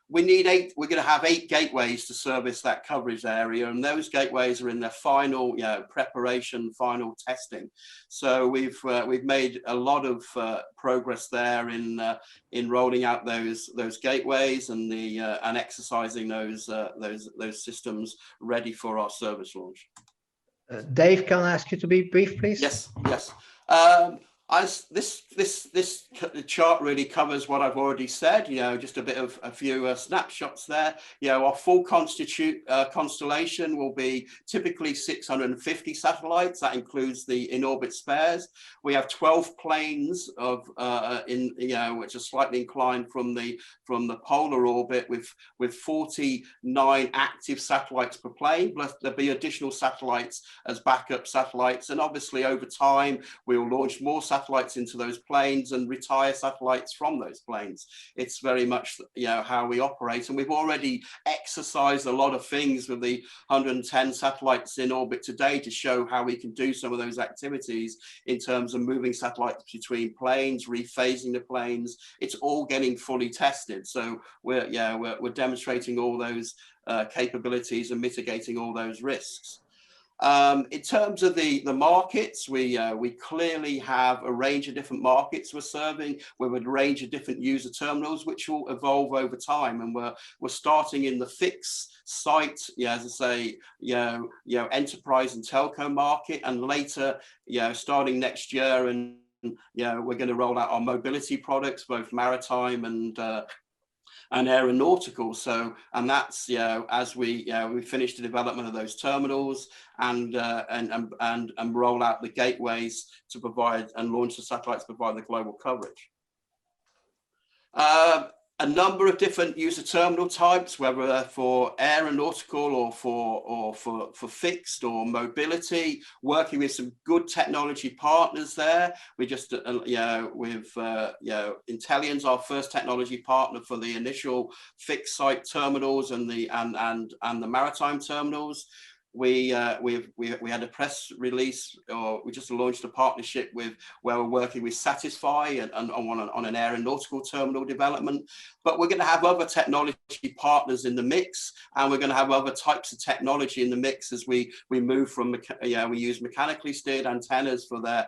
We need we're going to have 8 gateways to service that coverage area, and those gateways are in their final, preparation, final testing. So we've made a lot of progress there in rolling out those gateways and and exercising those systems ready for our service launch. Dave, can I ask you to be brief, please? Yes. This chart really covers what I've already said, just a few snapshots there. Our full constellation will be typically 650 satellites. That includes the in-orbit spares. We have 12 planes which are slightly inclined from the polar orbit with 49 active satellites per plane. Plus there'll be additional satellites as backup satellites. And obviously over time, we will launch more satellites into those planes and retire satellites from those planes. It's very much how we operate, and we've already exercised a lot of things with the 110 satellites in orbit today to show how we can do some of those activities in terms of moving satellites between planes, rephasing the planes. It's all getting fully tested, so we're demonstrating all those capabilities and mitigating all those risks. In terms of the markets, we clearly have a range of different markets we're serving with a range of different user terminals, which will evolve over time. And we're starting in the fixed site, as I say, enterprise and telco market, and later, starting next year, and we're going to roll out our mobility products, both maritime and aeronautical. So, and that's as we finish the development of those terminals and roll out the gateways to provide and launch the satellites to provide the global coverage. A number of different user terminal types, whether for aeronautical or for fixed or mobility, working with some good technology partners there. We just with Intellian's our first technology partner for the initial fixed site terminals and the maritime terminals. We had a press release, or we just launched a partnership where we're working with Satisfy and on an aeronautical terminal development. But we're going to have other technology partners in the mix, and we're going to have other types of technology in the mix as we move from we use mechanically steered antennas for their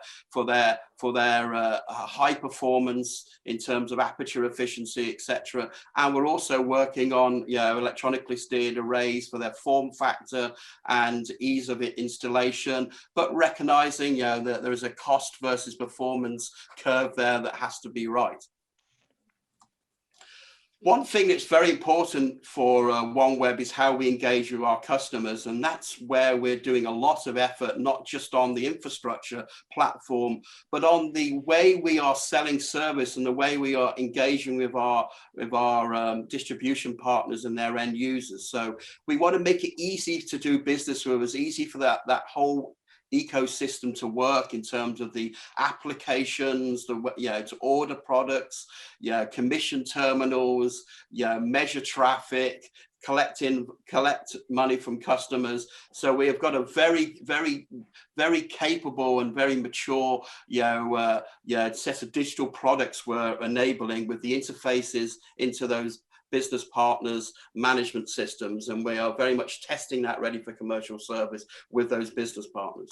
high performance in terms of aperture efficiency, etc. And we're also working on electronically steered arrays for their form factor and ease of installation, but recognizing that there is a cost versus performance curve there that has to be right. One thing that's very important for OneWeb is how we engage with our customers, and that's where we're doing a lot of effort, not just on the infrastructure platform, but on the way we are selling service and the way we are engaging with our distribution partners and their end users. So we want to make it easy to do business with us, easy for that whole ecosystem to work in terms of the applications, to order products, commission terminals, measure traffic, collect money from customers. So we have got a very, very, very capable and very mature set of digital products we're enabling with the interfaces into those business partners management systems, and we are very much testing that ready for commercial service with those business partners.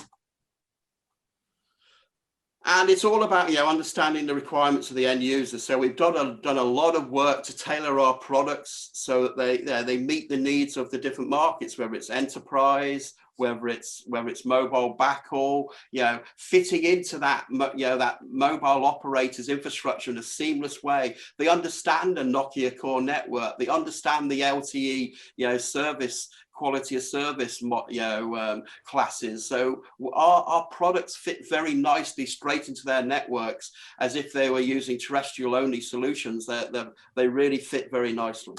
And it's all about understanding the requirements of the end user. So we've done a lot of work to tailor our products so that they meet the needs of the different markets, whether it's enterprise, whether it's mobile backhaul, fitting into that that mobile operator's infrastructure in a seamless way. They understand a Nokia core network. They understand the LTE service, quality of service classes. So our products fit very nicely straight into their networks as if they were using terrestrial only solutions. They really fit very nicely.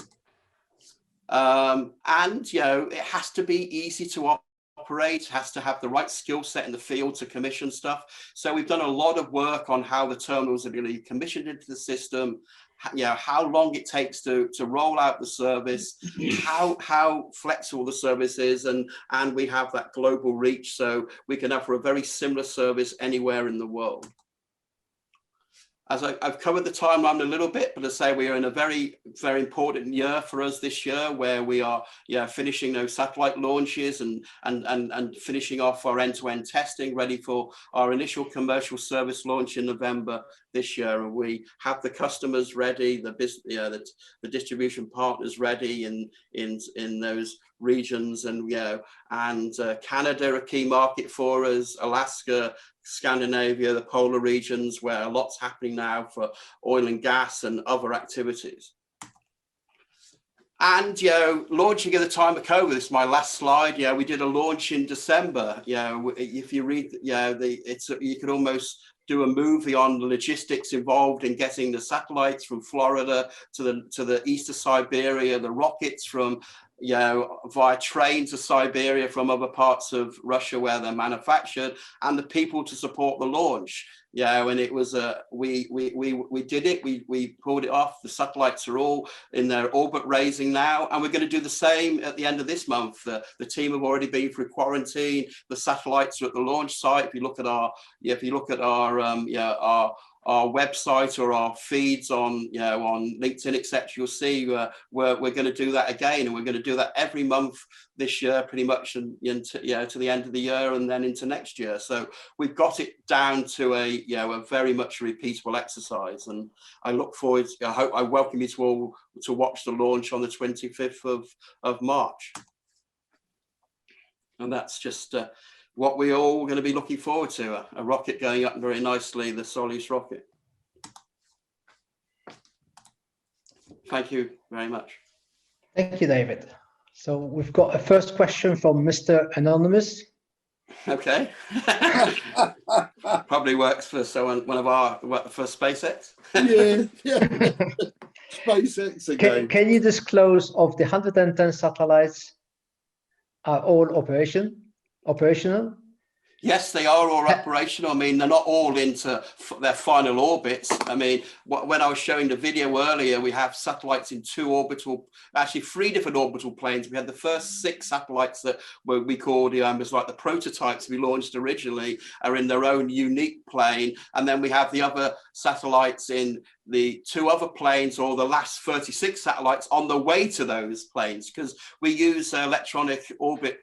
And it has to be easy to operate, has to have the right skill set in the field to commission stuff. So we've done a lot of work on how the terminals are going to be commissioned into the system, how long it takes to roll out the service, how flexible the service is, and we have that global reach, so we can offer a very similar service anywhere in the world. as I've covered the timeline a little bit, but to say we are in a very, very important year for us this year, where we are finishing those satellite launches and finishing off our end-to-end testing, ready for our initial commercial service launch in November this year. And we have the customers ready, the distribution partners ready in those regions, and Canada a key market for us, Alaska, Scandinavia, the polar regions, where a lot's happening now for oil and gas and other activities. And launching at the time of COVID, this is my last slide. We did a launch in December. If you read, you could almost do a movie on the logistics involved in getting the satellites from Florida to the east of Siberia, the rockets from via train to Siberia from other parts of Russia where they're manufactured, and the people to support the launch. And it was we did it. We pulled it off. The satellites are all in their orbit raising now, and we're going to do the same at the end of this month. The team have already been through quarantine. The satellites are at the launch site. If you look at our website or our feeds on on LinkedIn, etc., you'll see we're going to do that again, and we're going to do that every month this year, pretty much, to the end of the year and then into next year. So we've got it down to a very much repeatable exercise, and I look forward. I welcome you to all to watch the launch on the 25th of March, and that's just. What we're all going to be looking forward to, a rocket going up very nicely, the Soyuz rocket. Thank you very much. Thank you, David. So we've got a first question from Mr. Anonymous. Okay. Probably works for one of our for SpaceX. yeah. SpaceX again. Can you disclose of the 110 satellites are all operational? Yes, they are all operational. I mean, they're not all into their final orbits. I mean, when I was showing the video earlier, we have satellites in three different orbital planes. We had the first 6 satellites that we called was like the prototypes we launched originally are in their own unique plane. And then we have the other satellites in the 2 other planes, or the last 36 satellites on the way to those planes, because we use electronic orbit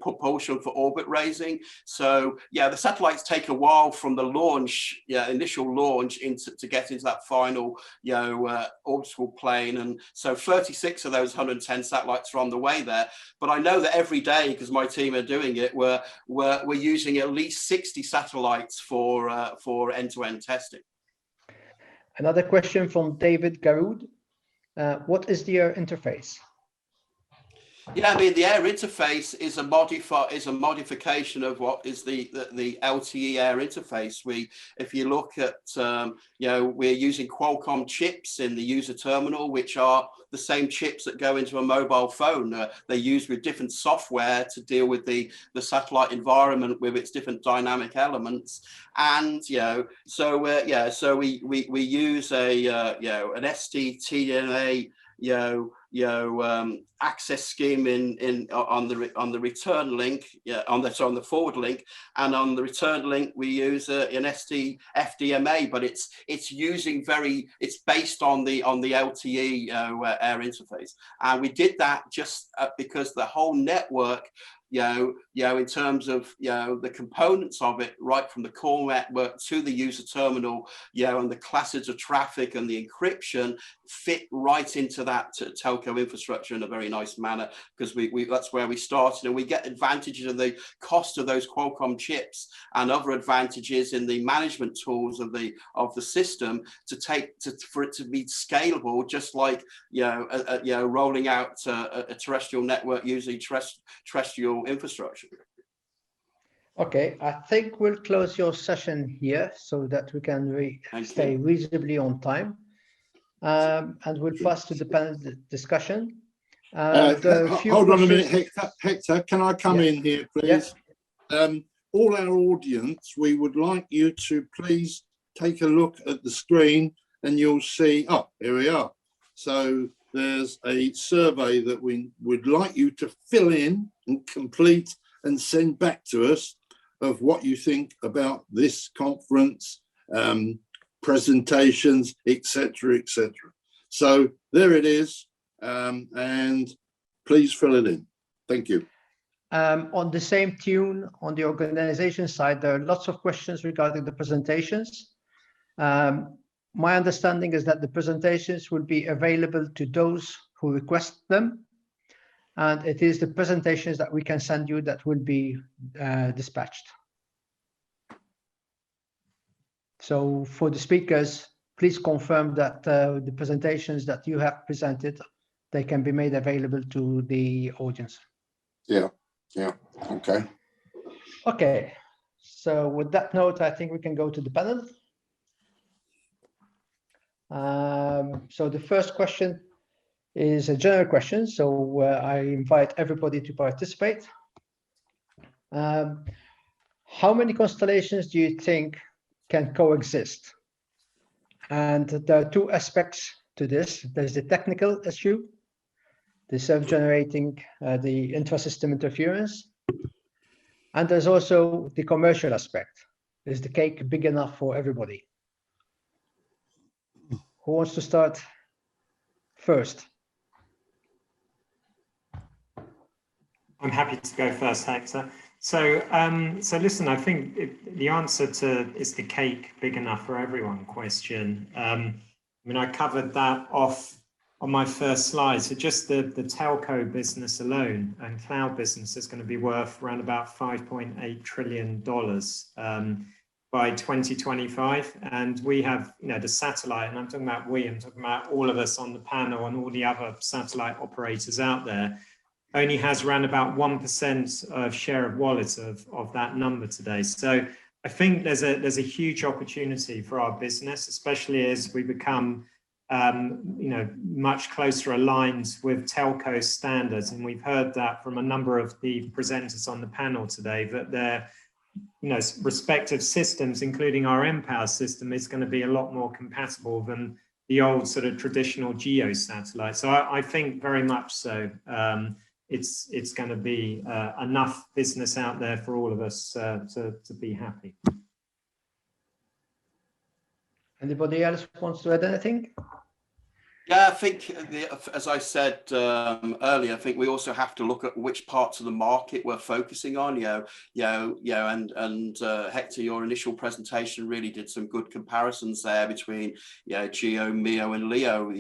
propulsion for orbit raising. So the satellites take a while from the launch, initial launch, to get into that final orbital plane. And so 36 of those 110 satellites are on the way there. But I know that every day, because my team are doing it, we're using at least 60 satellites for end-to-end testing. Another question from David Garud. What is the air interface? I mean, the air interface is a modification of what is the LTE air interface. If you look at, we're using Qualcomm chips in the user terminal, which are the same chips that go into a mobile phone. They're used with different software to deal with the satellite environment with its different dynamic elements. And so we use an STTNA access scheme on the return link, on the forward link, and on the return link we use an ST FDMA, but it's based on the LTE air interface, and we did that just because the whole network, in terms of the components of it, right from the core network to the user terminal, and the classes of traffic and the encryption fit right into that telco infrastructure in a very nice manner, because that's where we started, and we get advantages of the cost of those Qualcomm chips and other advantages in the management tools of the system for it to be scalable, just like rolling out a terrestrial network using terrestrial infrastructure. Okay, I think we'll close your session here so that we can stay reasonably on time, and we'll pass to the panel discussion. Hold on a minute, Hector, can I come in here, please? Yes. All our audience, we would like you to please take a look at the screen, and you'll see, here we are. So there's a survey that we would like you to fill in and complete and send back to us of what you think about this conference, presentations, etc., etc. So there it is, and please fill it in. Thank you. On the same tune, on the organization side, there are lots of questions regarding the presentations. My understanding is that the presentations will be available to those who request them. And it is the presentations that we can send you that will be dispatched. So for the speakers, please confirm that the presentations that you have presented, they can be made available to the audience. Yeah, yeah, okay. Okay, so with that note, I think we can go to the panel. So the first question is a general question, so I invite everybody to participate. How many constellations do you think can coexist? And there are two aspects to this. There's the technical issue, the self-generating, the intra-system interference. And there's also the commercial aspect. Is the cake big enough for everybody? Who wants to start first? I'm happy to go first, Hector. So, so listen, I think the answer to is the cake big enough for everyone question. I mean, I covered that off on my first slide. So just the telco business alone and cloud business is going to be worth around about $5.8 trillion by 2025. And we have, you know, the satellite, and I'm talking about I'm talking about all of us on the panel and all the other satellite operators out there, only has around about 1% of share of wallet of that number today. So I think there's a huge opportunity for our business, especially as we become you know, much closer aligned with telco standards. And we've heard that from a number of the presenters on the panel today, that their, you know, respective systems, including our mPOWER system, is going to be a lot more compatible than the old sort of traditional GEO satellite. So I think very much so. It's going to be enough business out there for all of us to be happy. Anybody else wants to add anything? Yeah, I think, as I said earlier, I think we also have to look at which parts of the market we're focusing on. And Hector, your initial presentation really did some good comparisons there between GEO, MEO, and LEO.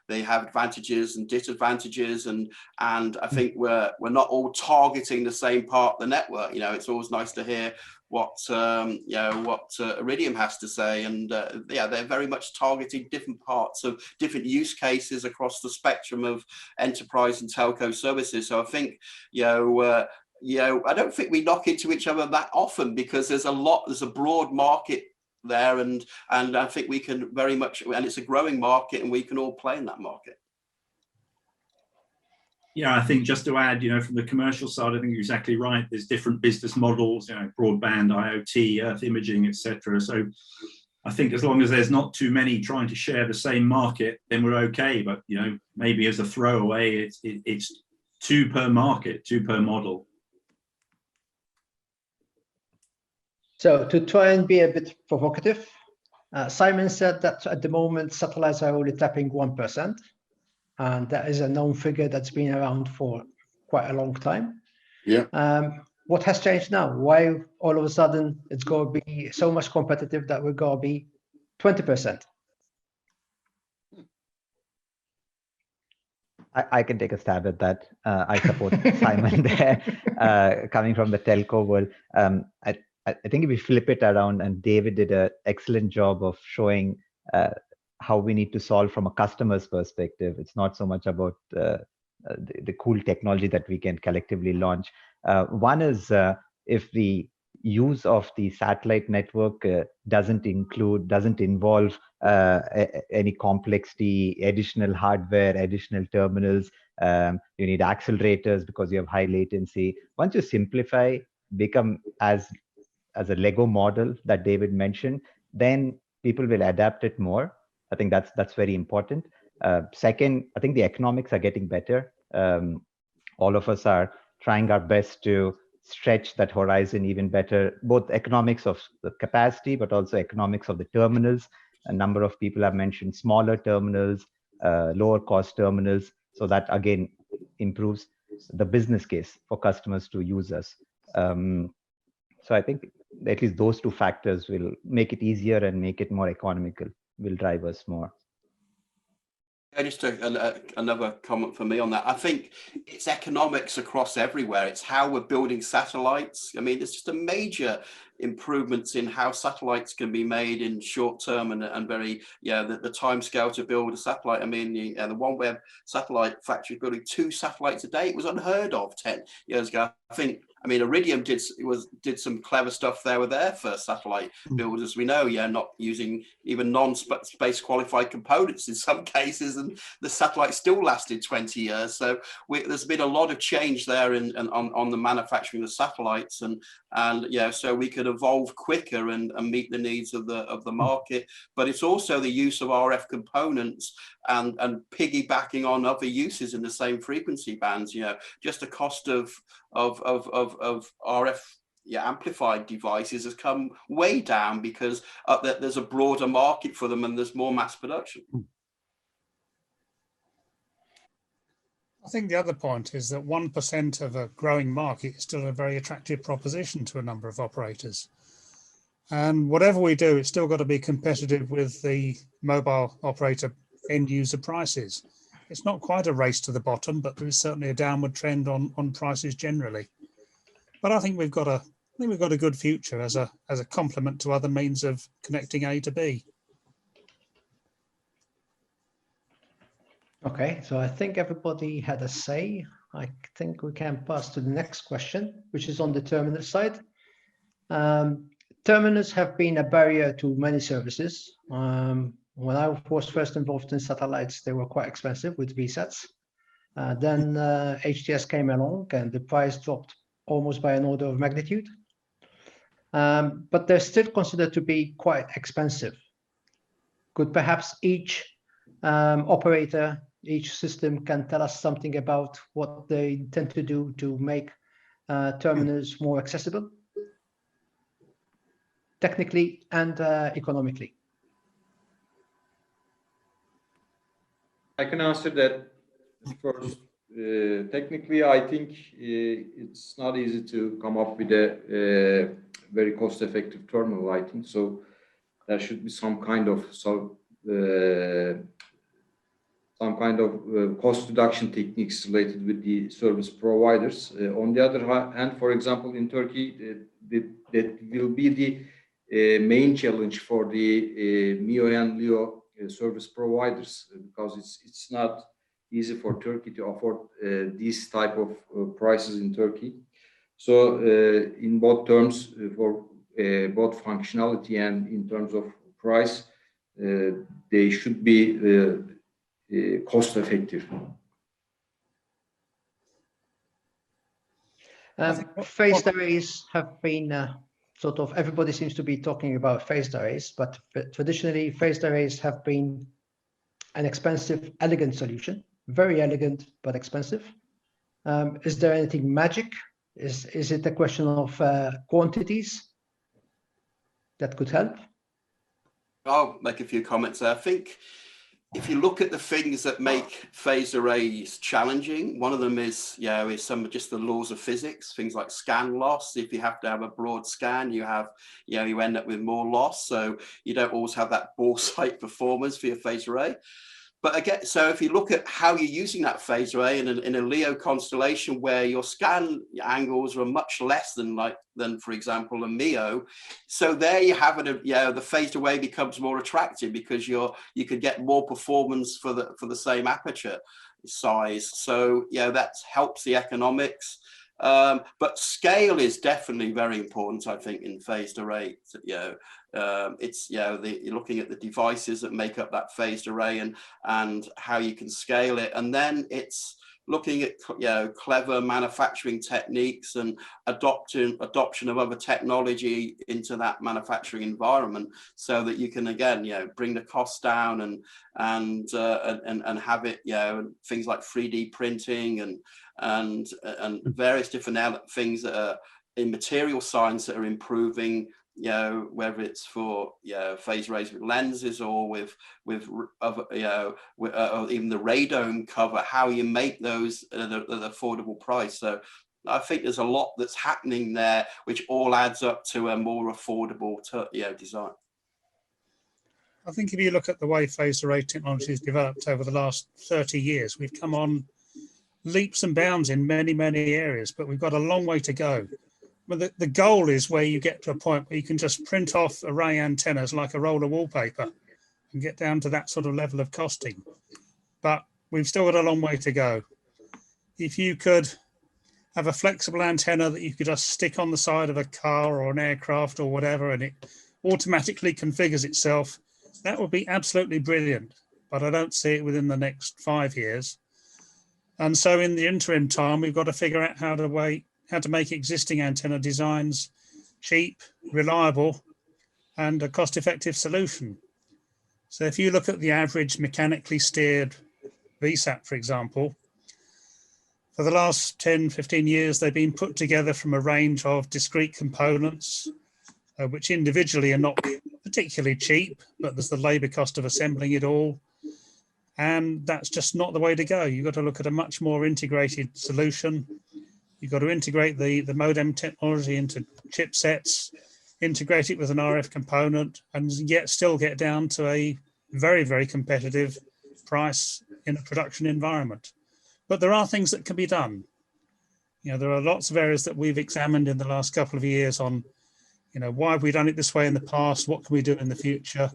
They have advantages and disadvantages, and I think we're not all targeting the same part of the network. It's always nice to hear what Iridium has to say, and they're very much targeting different parts of different use cases across the spectrum of enterprise and telco services. So I think I don't think we knock into each other that often, because there's a broad market there, and I think we can very much, and it's a growing market, and we can all play in that market. Yeah, I think just to add, from the commercial side, I think you're exactly right. There's different business models, broadband, IoT, Earth imaging, etc. So I think as long as there's not too many trying to share the same market, then we're okay. But maybe as a throwaway, it's two per market, two per model. So to try and be a bit provocative, Simon said that at the moment satellites are only tapping 1%. And that is a known figure that's been around for quite a long time. Yeah. What has changed now? Why all of a sudden it's going to be so much competitive that we're going to be 20%? I can take a stab at that. I support Simon there, coming from the telco world. I think if we flip it around, and David did an excellent job of showing how we need to solve from a customer's perspective. It's not so much about the cool technology that we can collectively launch. One is if the use of the satellite network doesn't involve any complexity, additional hardware, additional terminals. You need accelerators because you have high latency. Once you simplify, become as a Lego model that David mentioned, then people will adapt it more. I think that's very important. Second, I think the economics are getting better. All of us are trying our best to stretch that horizon even better, both economics of the capacity, but also economics of the terminals. A number of people have mentioned smaller terminals, lower cost terminals. So that again improves the business case for customers to use us. So I think at least those two factors will make it easier and make it more economical, will drive us more. Just another comment for me on that. I think it's economics across everywhere. It's how we're building satellites. I mean, there's just a major improvements in how satellites can be made in short term and very, the time scale to build a satellite. I mean, the OneWeb satellite factory building 2 satellites a day. It was unheard of 10 years ago. I mean, Iridium did some clever stuff there with their first satellite builders, as we know, not using even non-space qualified components in some cases, and the satellite still lasted 20 years. So there's been a lot of change there on the manufacturing of satellites, and so we could evolve quicker and meet the needs of the market. But it's also the use of RF components and piggybacking on other uses in the same frequency bands. Just the cost of RF amplified devices has come way down because there's a broader market for them and there's more mass production. I think the other point is that 1% of a growing market is still a very attractive proposition to a number of operators. And whatever we do, it's still got to be competitive with the mobile operator end user prices. It's not quite a race to the bottom, but there is certainly a downward trend on prices generally. But I think we've got a good future as a complement to other means of connecting A to B. Okay, so I think everybody had a say. I think we can pass to the next question, which is on the terminal side. Terminals have been a barrier to many services. When I was first involved in satellites, they were quite expensive with VSATs. Then HTS came along and the price dropped almost by an order of magnitude. But they're still considered to be quite expensive. Could perhaps each operator, each system can tell us something about what they intend to do to make terminals more accessible, technically and economically? I can answer that first. Technically, I think it's not easy to come up with a very cost-effective terminal lighting. So there should be some kind of cost reduction techniques related with the service providers. On the other hand, for example, in Turkey, that will be the main challenge for the MEO and LEO service providers, because it's not easy for Turkey to afford these type of prices in Turkey. So in both terms, for both functionality and in terms of price, they should be cost effective. Phased arrays have been sort of, everybody seems to be talking about phased arrays, but traditionally phased arrays have been an expensive, elegant solution. Very elegant, but expensive. Is there anything magic? Is it a question of quantities that could help? I'll make a few comments there. I think if you look at the things that make phased arrays challenging, one of them is some of just the laws of physics, things like scan loss. If you have to have a broad scan, you end up with more loss. So you don't always have that bore sight performance for your phased array. But again, so if you look at how you're using that phased array in a LEO constellation where your scan angles are much less than for example, a MEO, so there you have it. The phased array becomes more attractive because you could get more performance for the same aperture size. So that helps the economics. But scale is definitely very important, I think, in phased array. It's you're looking at the devices that make up that phased array and how you can scale it, and then it's looking at clever manufacturing techniques and adoption of other technology into that manufacturing environment, so that you can again bring the costs down and have it things like 3D printing and various different things that are in material science that are improving you know, whether it's for, you know, phase arrays with lenses or with other, you know, or even the radome cover, how you make those at an affordable price. So I think there's a lot that's happening there, which all adds up to a more affordable, you know, design. I think if you look at the way phased array technology has developed over the last 30 years, we've come on leaps and bounds in many, many areas, but we've got a long way to go. But the goal is where you get to a point where you can just print off array antennas like a roll of wallpaper and get down to that sort of level of costing. But we've still got a long way to go. If you could have a flexible antenna that you could just stick on the side of a car or an aircraft or whatever, and it automatically configures itself, that would be absolutely brilliant. But I don't see it within the next 5 years. And so in the interim time, we've got to figure out how to make existing antenna designs cheap, reliable, and a cost-effective solution. So if you look at the average mechanically steered VSAT, for example, for the last 10, 15 years, they've been put together from a range of discrete components, which individually are not particularly cheap, but there's the labor cost of assembling it all. And that's just not the way to go. You've got to look at a much more integrated solution. You've got to integrate the modem technology into chipsets, integrate it with an RF component, and yet still get down to a very, very competitive price in a production environment. But there are things that can be done. You know, there are lots of areas that we've examined in the last couple of years on, you know, why have we done it this way in the past? What can we do in the future?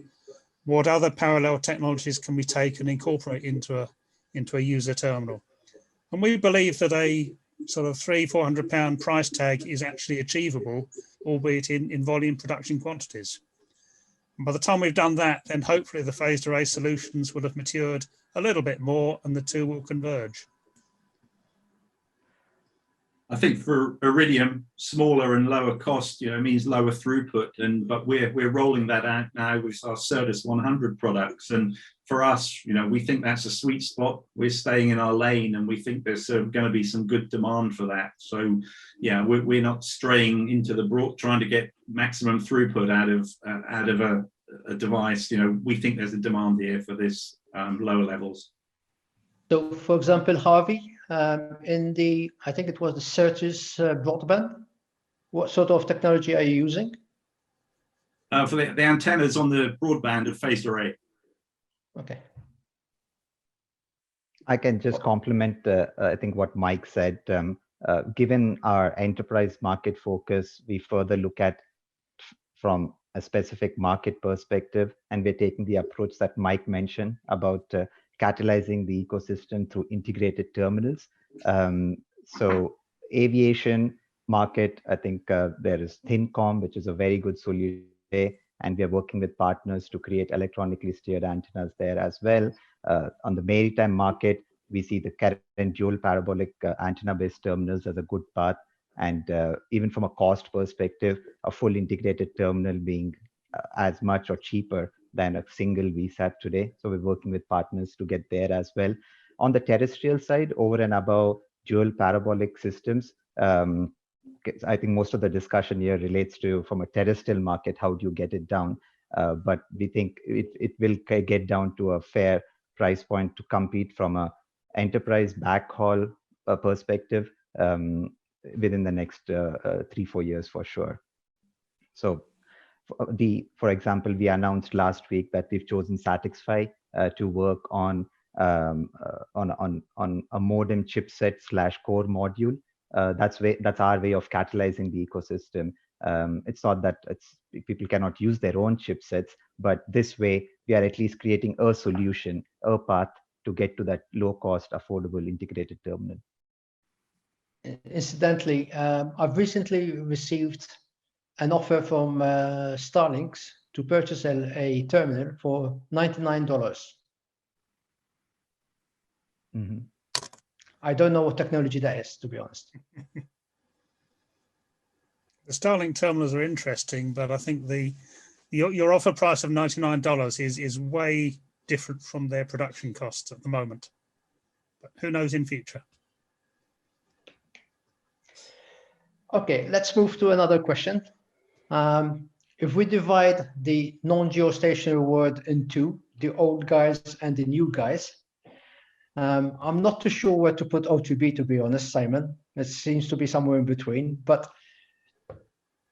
What other parallel technologies can we take and incorporate into a user terminal? And we believe that a sort of £300-400 price tag is actually achievable, albeit in volume production quantities. And by the time we've done that, then hopefully the phased array solutions will have matured a little bit more and the two will converge. I think for Iridium, smaller and lower cost, you know, means lower throughput. But we're rolling that out now with our Certus 100 products. And for us, you know, we think that's a sweet spot. We're staying in our lane, and we think there's going to be some good demand for that. So, yeah, we're not straying into the broad, trying to get maximum throughput out of a device. You know, we think there's a demand here for this lower levels. So, for example, Harvey, in the, I think it was the Certus broadband, what sort of technology are you using? For the antennas on the broadband of phased array. Okay. I can just complement, I think, what Mike said. Given our enterprise market focus, we further look at from a specific market perspective, and we're taking the approach that Mike mentioned about catalyzing the ecosystem through integrated terminals. So aviation market, I think there is ThinCom, which is a very good solution today, and we are working with partners to create electronically steered antennas there as well. On the maritime market, we see the current dual parabolic antenna-based terminals as a good path. And even from a cost perspective, a full integrated terminal being as much or cheaper than a single VSAT today. So we're working with partners to get there as well. On the terrestrial side, over and above dual parabolic systems, I think most of the discussion here relates to, from a terrestrial market, how do you get it down? But we think it will get down to a fair price point to compete from a enterprise backhaul perspective within the next 3-4 years for sure. So for example, we announced last week that we've chosen Satixfy to work on a modem chipset / core module. That's our way of catalyzing the ecosystem. It's not that people cannot use their own chipsets, but this way we are at least creating a solution, a path to get to that low-cost, affordable integrated terminal. Incidentally, I've recently received an offer from Starlinks to purchase a terminal for $99. Mm-hmm. I don't know what technology that is, to be honest. The Starlink terminals are interesting, but I think your offer price of $99 is way different from their production costs at the moment. But who knows in future? Okay, let's move to another question. if we divide the non-geostationary world into the old guys and the new guys, I'm not too sure where to put O2B, to be honest, Simon. It seems to be somewhere in between, but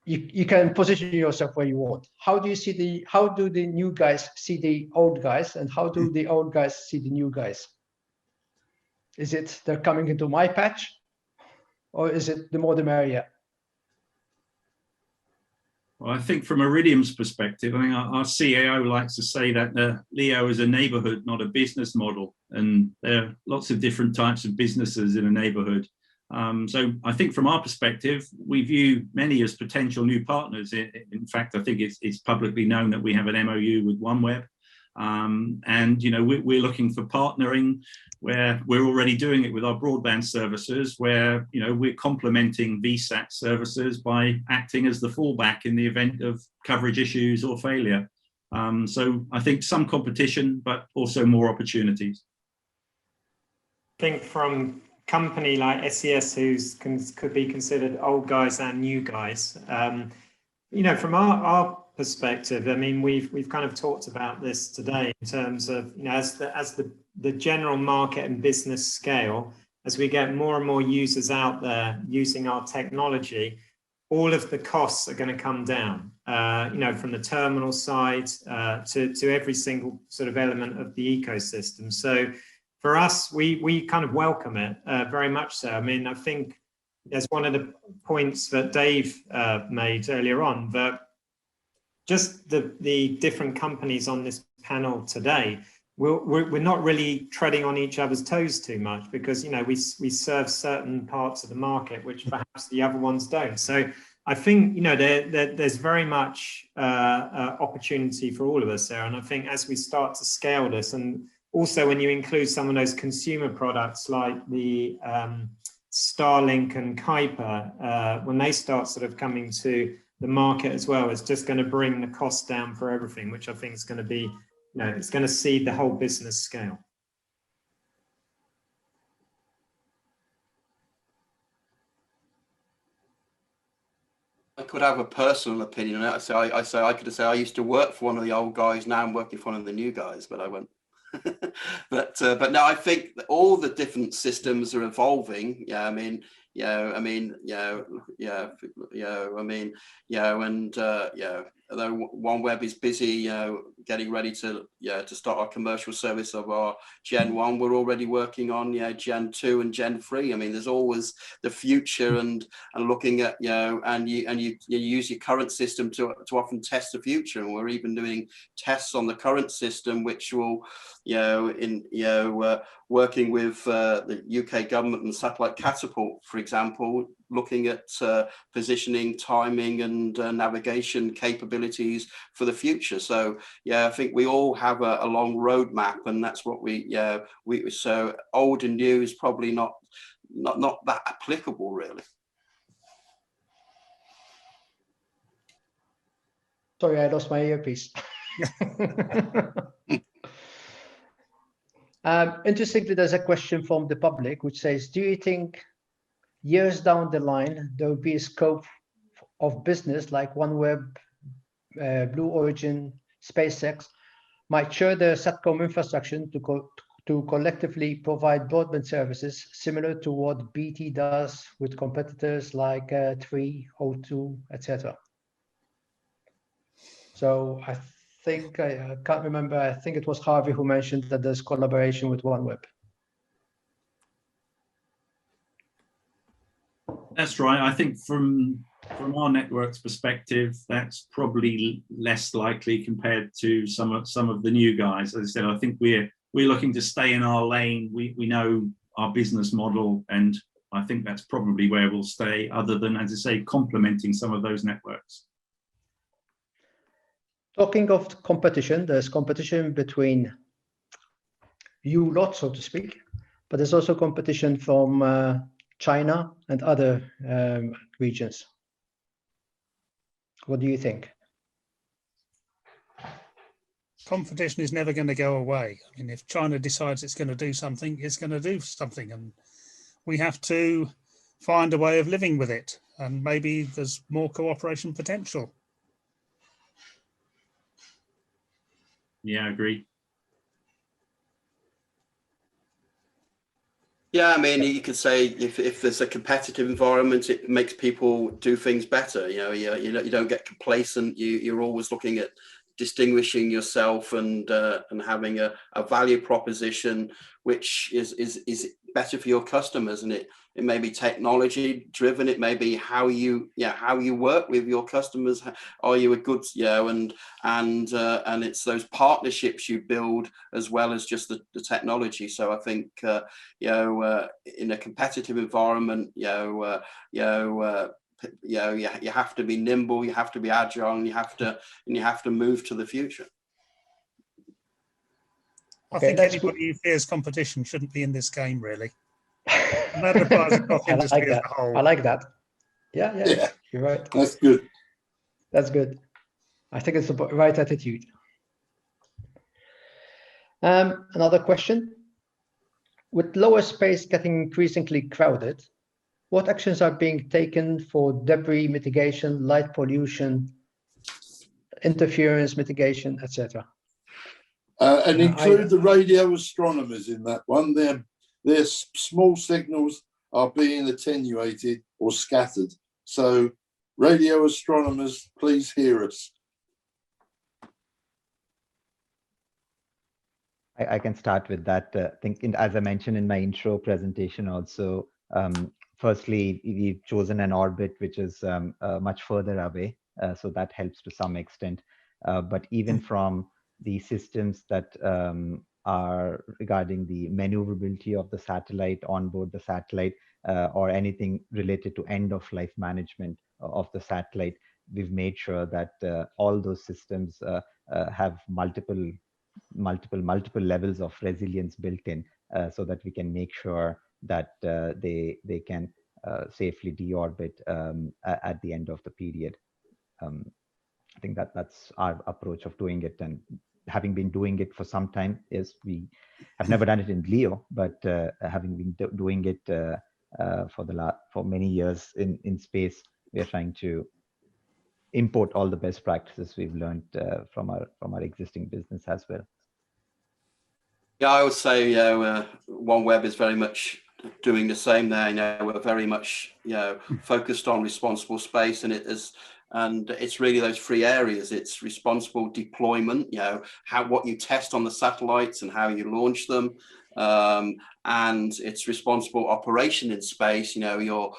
you can position yourself where you want. How do the new guys see the old guys, and how do the old guys see the new guys? Is it they're coming into my patch, or is it the more the merrier? Well, I think from Iridium's perspective, I mean, our CAO likes to say that LEO is a neighborhood, not a business model. And there are lots of different types of businesses in a neighborhood. So I think from our perspective, we view many as potential new partners. In fact, I think it's publicly known that we have an MOU with OneWeb. And, you know, we're looking for partnering where we're already doing it with our broadband services, where, you know, we're complementing VSAT services by acting as the fallback in the event of coverage issues or failure. So I think some competition, but also more opportunities. I think from company like SES, could be considered old guys and new guys, you know, from our perspective, I mean, we've kind of talked about this today in terms of, you know, as the general market and business scale, as we get more and more users out there using our technology, all of the costs are going to come down, you know, from the terminal side to every single sort of element of the ecosystem. So for us, we kind of welcome it very much so. I mean, I think there's one of the points that Dave made earlier on, that just the different companies on this panel today, we're not really treading on each other's toes too much, because, you know, we serve certain parts of the market which perhaps the other ones don't. So I think, you know, there's very much opportunity for all of us there. And I think as we start to scale this, and also when you include some of those consumer products like the Starlink and Kuiper, when they start sort of coming to the market as well, it's just going to bring the cost down for everything, which I think is going to be, you know, it's going to see the whole business scale. I could have a personal opinion on it. I could say I used to work for one of the old guys. Now I'm working for one of the new guys, but I won't. but no, I think that all the different systems are evolving. Yeah, I mean, although OneWeb is busy, getting ready to start our commercial service of our Gen 1, we're already working on Gen 2 and Gen 3. I mean, there's always the future, and looking at and you use your current system to often test the future, and we're even doing tests on the current system, which will working with the UK government and Satellite Catapult, for example, looking at positioning, timing, and navigation capabilities for the future. So I think we all have a long roadmap, and that's what so old and new is probably not that applicable, really. Sorry, I lost my earpiece. Interestingly, there's a question from the public which says, do you think years down the line there will be a scope of business like OneWeb, Blue Origin, SpaceX might share their Satcom infrastructure to collectively provide broadband services similar to what BT does with competitors like 3, O2, etc.? So I think, I can't remember, I think it was Harvey who mentioned that there's collaboration with OneWeb. That's right. I think from our network's perspective, that's probably less likely compared to some of the new guys. As I said, I think we're looking to stay in our lane. We know our business model, and I think that's probably where we'll stay, other than, as I say, complementing some of those networks. Talking of competition, there's competition between you lot, so to speak, but there's also competition from China and other regions. What do you think? Competition is never going to go away. I mean, if China decides it's going to do something, it's going to do something, and we have to find a way of living with it. And maybe there's more cooperation potential. Yeah, I agree. Yeah, I mean, you could say if there's a competitive environment, it makes people do things better. You don't get complacent. You're always looking at distinguishing yourself and having a value proposition which is better for your customers. And it may be technology driven. It may be how you work with your customers. Are you a good and it's those partnerships you build as well as just the technology. So I think in a competitive environment, you have to be nimble, you have to be agile, and you have to move to the future. I think anybody who fears competition shouldn't be in this game, really. And that applies across industry as a whole. I like that. Yeah, you're right. That's good. That's good. I think it's the right attitude. Another question. With lower space getting increasingly crowded, what actions are being taken for debris mitigation, light pollution, interference mitigation, etc.? And include the radio astronomers in that one. Their small signals are being attenuated or scattered. So radio astronomers, please hear us. I can start with that. As I mentioned in my intro presentation also, firstly, we've chosen an orbit which is much further away, so that helps to some extent. But even from the systems that are regarding the maneuverability of the satellite on board the satellite, or anything related to end-of-life management of the satellite, we've made sure that all those systems have multiple levels of resilience built in, so that we can make sure that they can safely deorbit at the end of the period. I think that's our approach of doing it, and having been doing it for some time. Is we have never done it in LEO, but having been doing it for many years in space, we are trying to import all the best practices we've learned from our existing business as well. Yeah, I would say OneWeb is very much doing the same there. We're very much focused on responsible space, and it's really those three areas. It's responsible deployment, what you test on the satellites and how you launch them, and it's responsible operation in space. What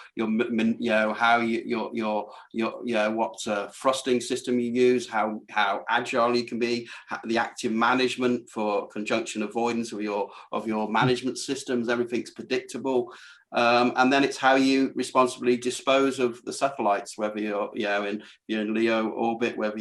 thrusting system you use, how agile you can be, the active management for conjunction avoidance of your management systems. Everything's predictable. And then it's how you responsibly dispose of the satellites, whether you're in LEO orbit, whether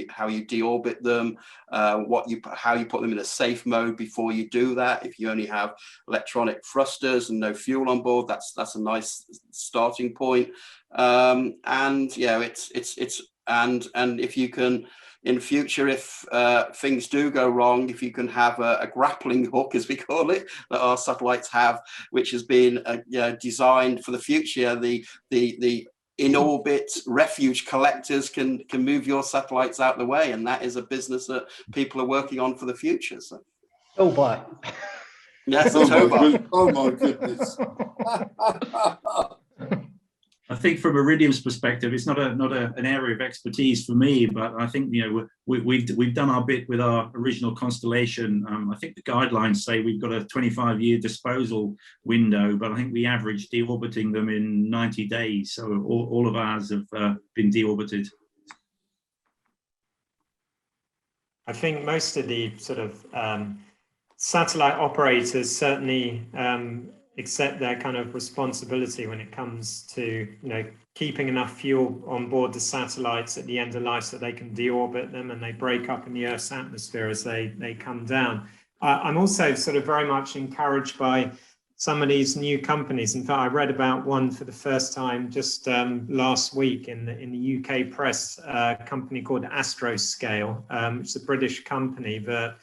how you deorbit them, how you put them in a safe mode before you do that. If you only have electronic thrusters and no fuel on board, that's a nice starting point. And if you can, in future, if things do go wrong, if you can have a grappling hook, as we call it, that our satellites have, which has been designed for the future, the in-orbit refuge collectors can move your satellites out of the way, and that is a business that people are working on for the future. So. Oh, boy. Yes, oh my goodness. I think from Iridium's perspective, it's not an area of expertise for me, but I think we've done our bit with our original constellation. I think the guidelines say we've got a 25-year disposal window, but I think we averaged deorbiting them in 90 days. So all of ours have been deorbited. I think most of the sort of satellite operators certainly accept their kind of responsibility when it comes to keeping enough fuel on board the satellites at the end of life so they can deorbit them and they break up in the Earth's atmosphere as they come down. I'm also sort of very much encouraged by some of these new companies. In fact, I read about one for the first time just last week in the UK press, a company called Astroscale, which is a British company, but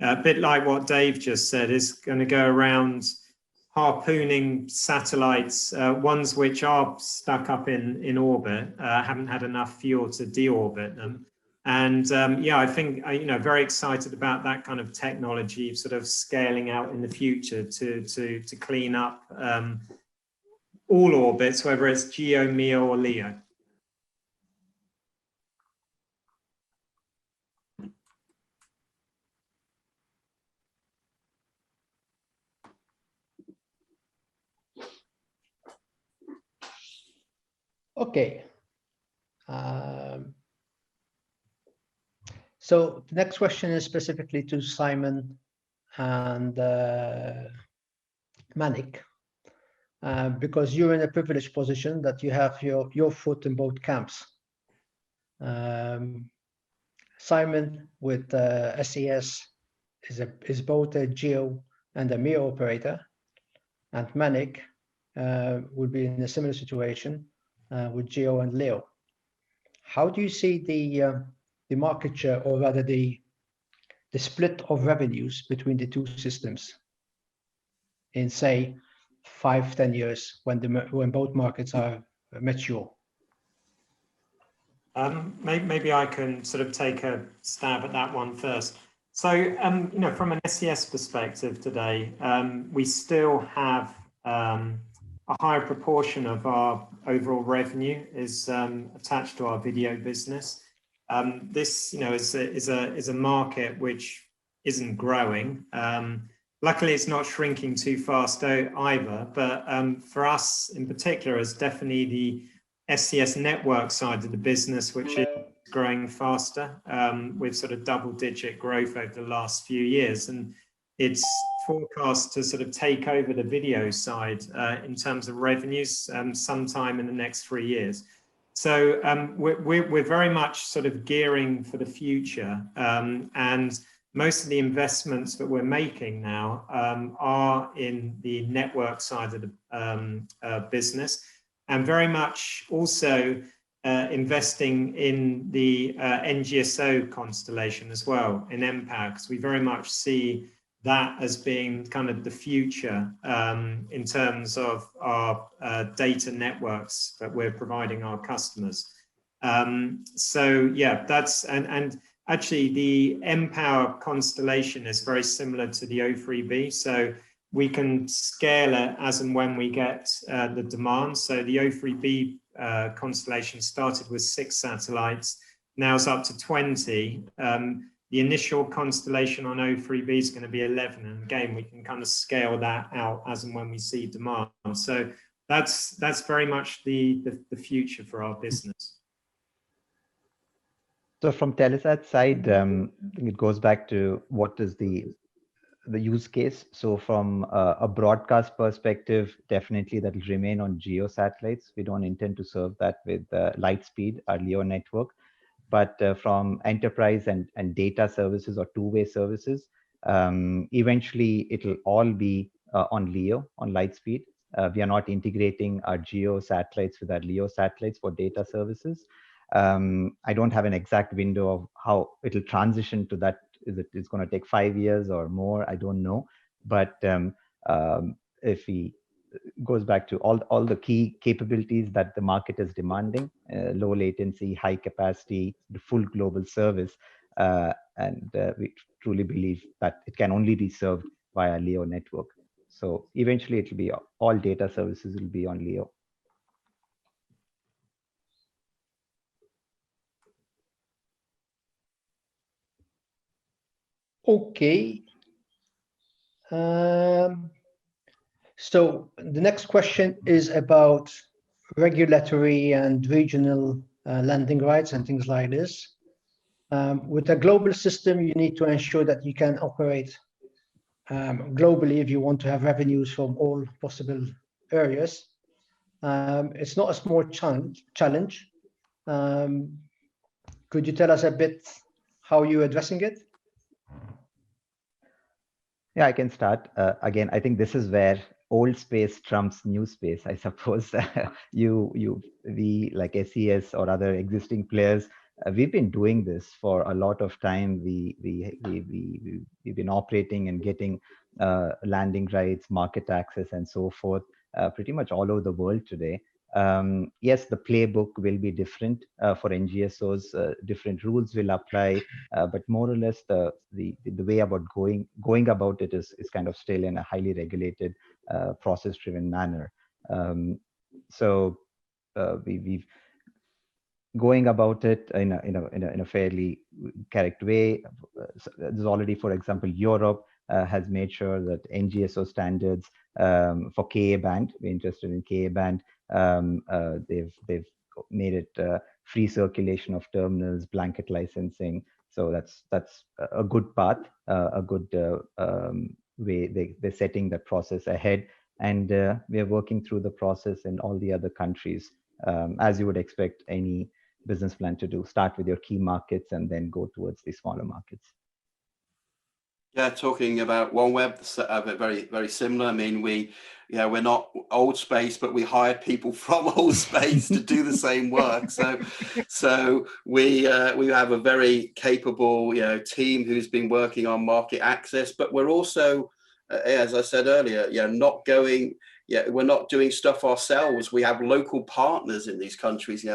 a bit like what Dave just said, is going to go around harpooning satellites, ones which are stuck up in orbit, haven't had enough fuel to deorbit them, And yeah, I think, very excited about that kind of technology sort of scaling out in the future to clean up all orbits, whether it's GEO, MEO, or LEO. Okay. So the next question is specifically to Simon and Manik, because you're in a privileged position that you have your foot in both camps. Simon with SES is both a GEO and a MEO operator, and Manik would be in a similar situation with GEO and LEO. How do you see the market share, or rather the split of revenues between the two systems in, say, 5-10 years when both markets are mature? Maybe I can sort of take a stab at that one first. So, from an SES perspective today, we still have a higher proportion of our overall revenue is attached to our video business. This, is a market which isn't growing. Luckily, it's not shrinking too fast either. But for us in particular, it's definitely the SES network side of the business, which is growing faster with sort of double-digit growth over the last few years. And it's forecast to sort of take over the video side in terms of revenues sometime in the next 3 years. So we're very much sort of gearing for the future, and most of the investments that we're making now are in the network side of the business, and very much also investing in the NGSO constellation as well, in mPOWER, because we very much see that as being kind of the future in terms of our data networks that we're providing our customers. So yeah, that's, and actually the mPOWER constellation is very similar to the O3B. So we can scale it as and when we get the demand. So the O3B constellation started with 6 satellites, now it's up to 20. The initial constellation on O3B is going to be 11, and again, we can kind of scale that out as and when we see demand. So that's very much the future for our business. So from Telesat's side, it goes back to what is the use case. So from a broadcast perspective, definitely that will remain on GEO satellites. We don't intend to serve that with Lightspeed, our LEO network. But from enterprise and data services or two-way services, eventually it'll all be on LEO, on Lightspeed. We are not integrating our GEO satellites with our LEO satellites for data services. I don't have an exact window of how it'll transition to that. It's going to take 5 years or more? I don't know. But if we goes back to all the key capabilities that the market is demanding, low latency, high capacity, the full global service, and we truly believe that it can only be served via LEO network. So eventually it will be all data services will be on LEO. Okay. So the next question is about regulatory and regional landing rights and things like this. With a global system, you need to ensure that you can operate globally if you want to have revenues from all possible areas. It's not a small challenge. Could you tell us a bit how you're addressing it? Yeah, I can start. Again, I think this is where old space trumps new space, I suppose. We like SES or other existing players, we've been doing this for a lot of time. We've been operating and getting landing rights, market access, and so forth, pretty much all over the world today. Yes, the playbook will be different for NGSOs. Different rules will apply, but more or less the way about going about it is kind of still in a highly regulated, process-driven manner. So we've going about it in a fairly correct way. There's already, for example, Europe has made sure that NGSO standards for KA band, we're interested in KA band, they've made it free circulation of terminals, blanket licensing. So that's a good path, a good way. They're setting that process ahead, and we are working through the process in all the other countries, as you would expect any business plan to do. Start with your key markets and then go towards the smaller markets. Yeah, talking about OneWeb, very, very similar. I mean, we're not old space, but we hired people from old space to do the same work. So we have a very capable, team who's been working on market access, but we're also, as I said earlier, we're not doing stuff ourselves. We have local partners in these countries.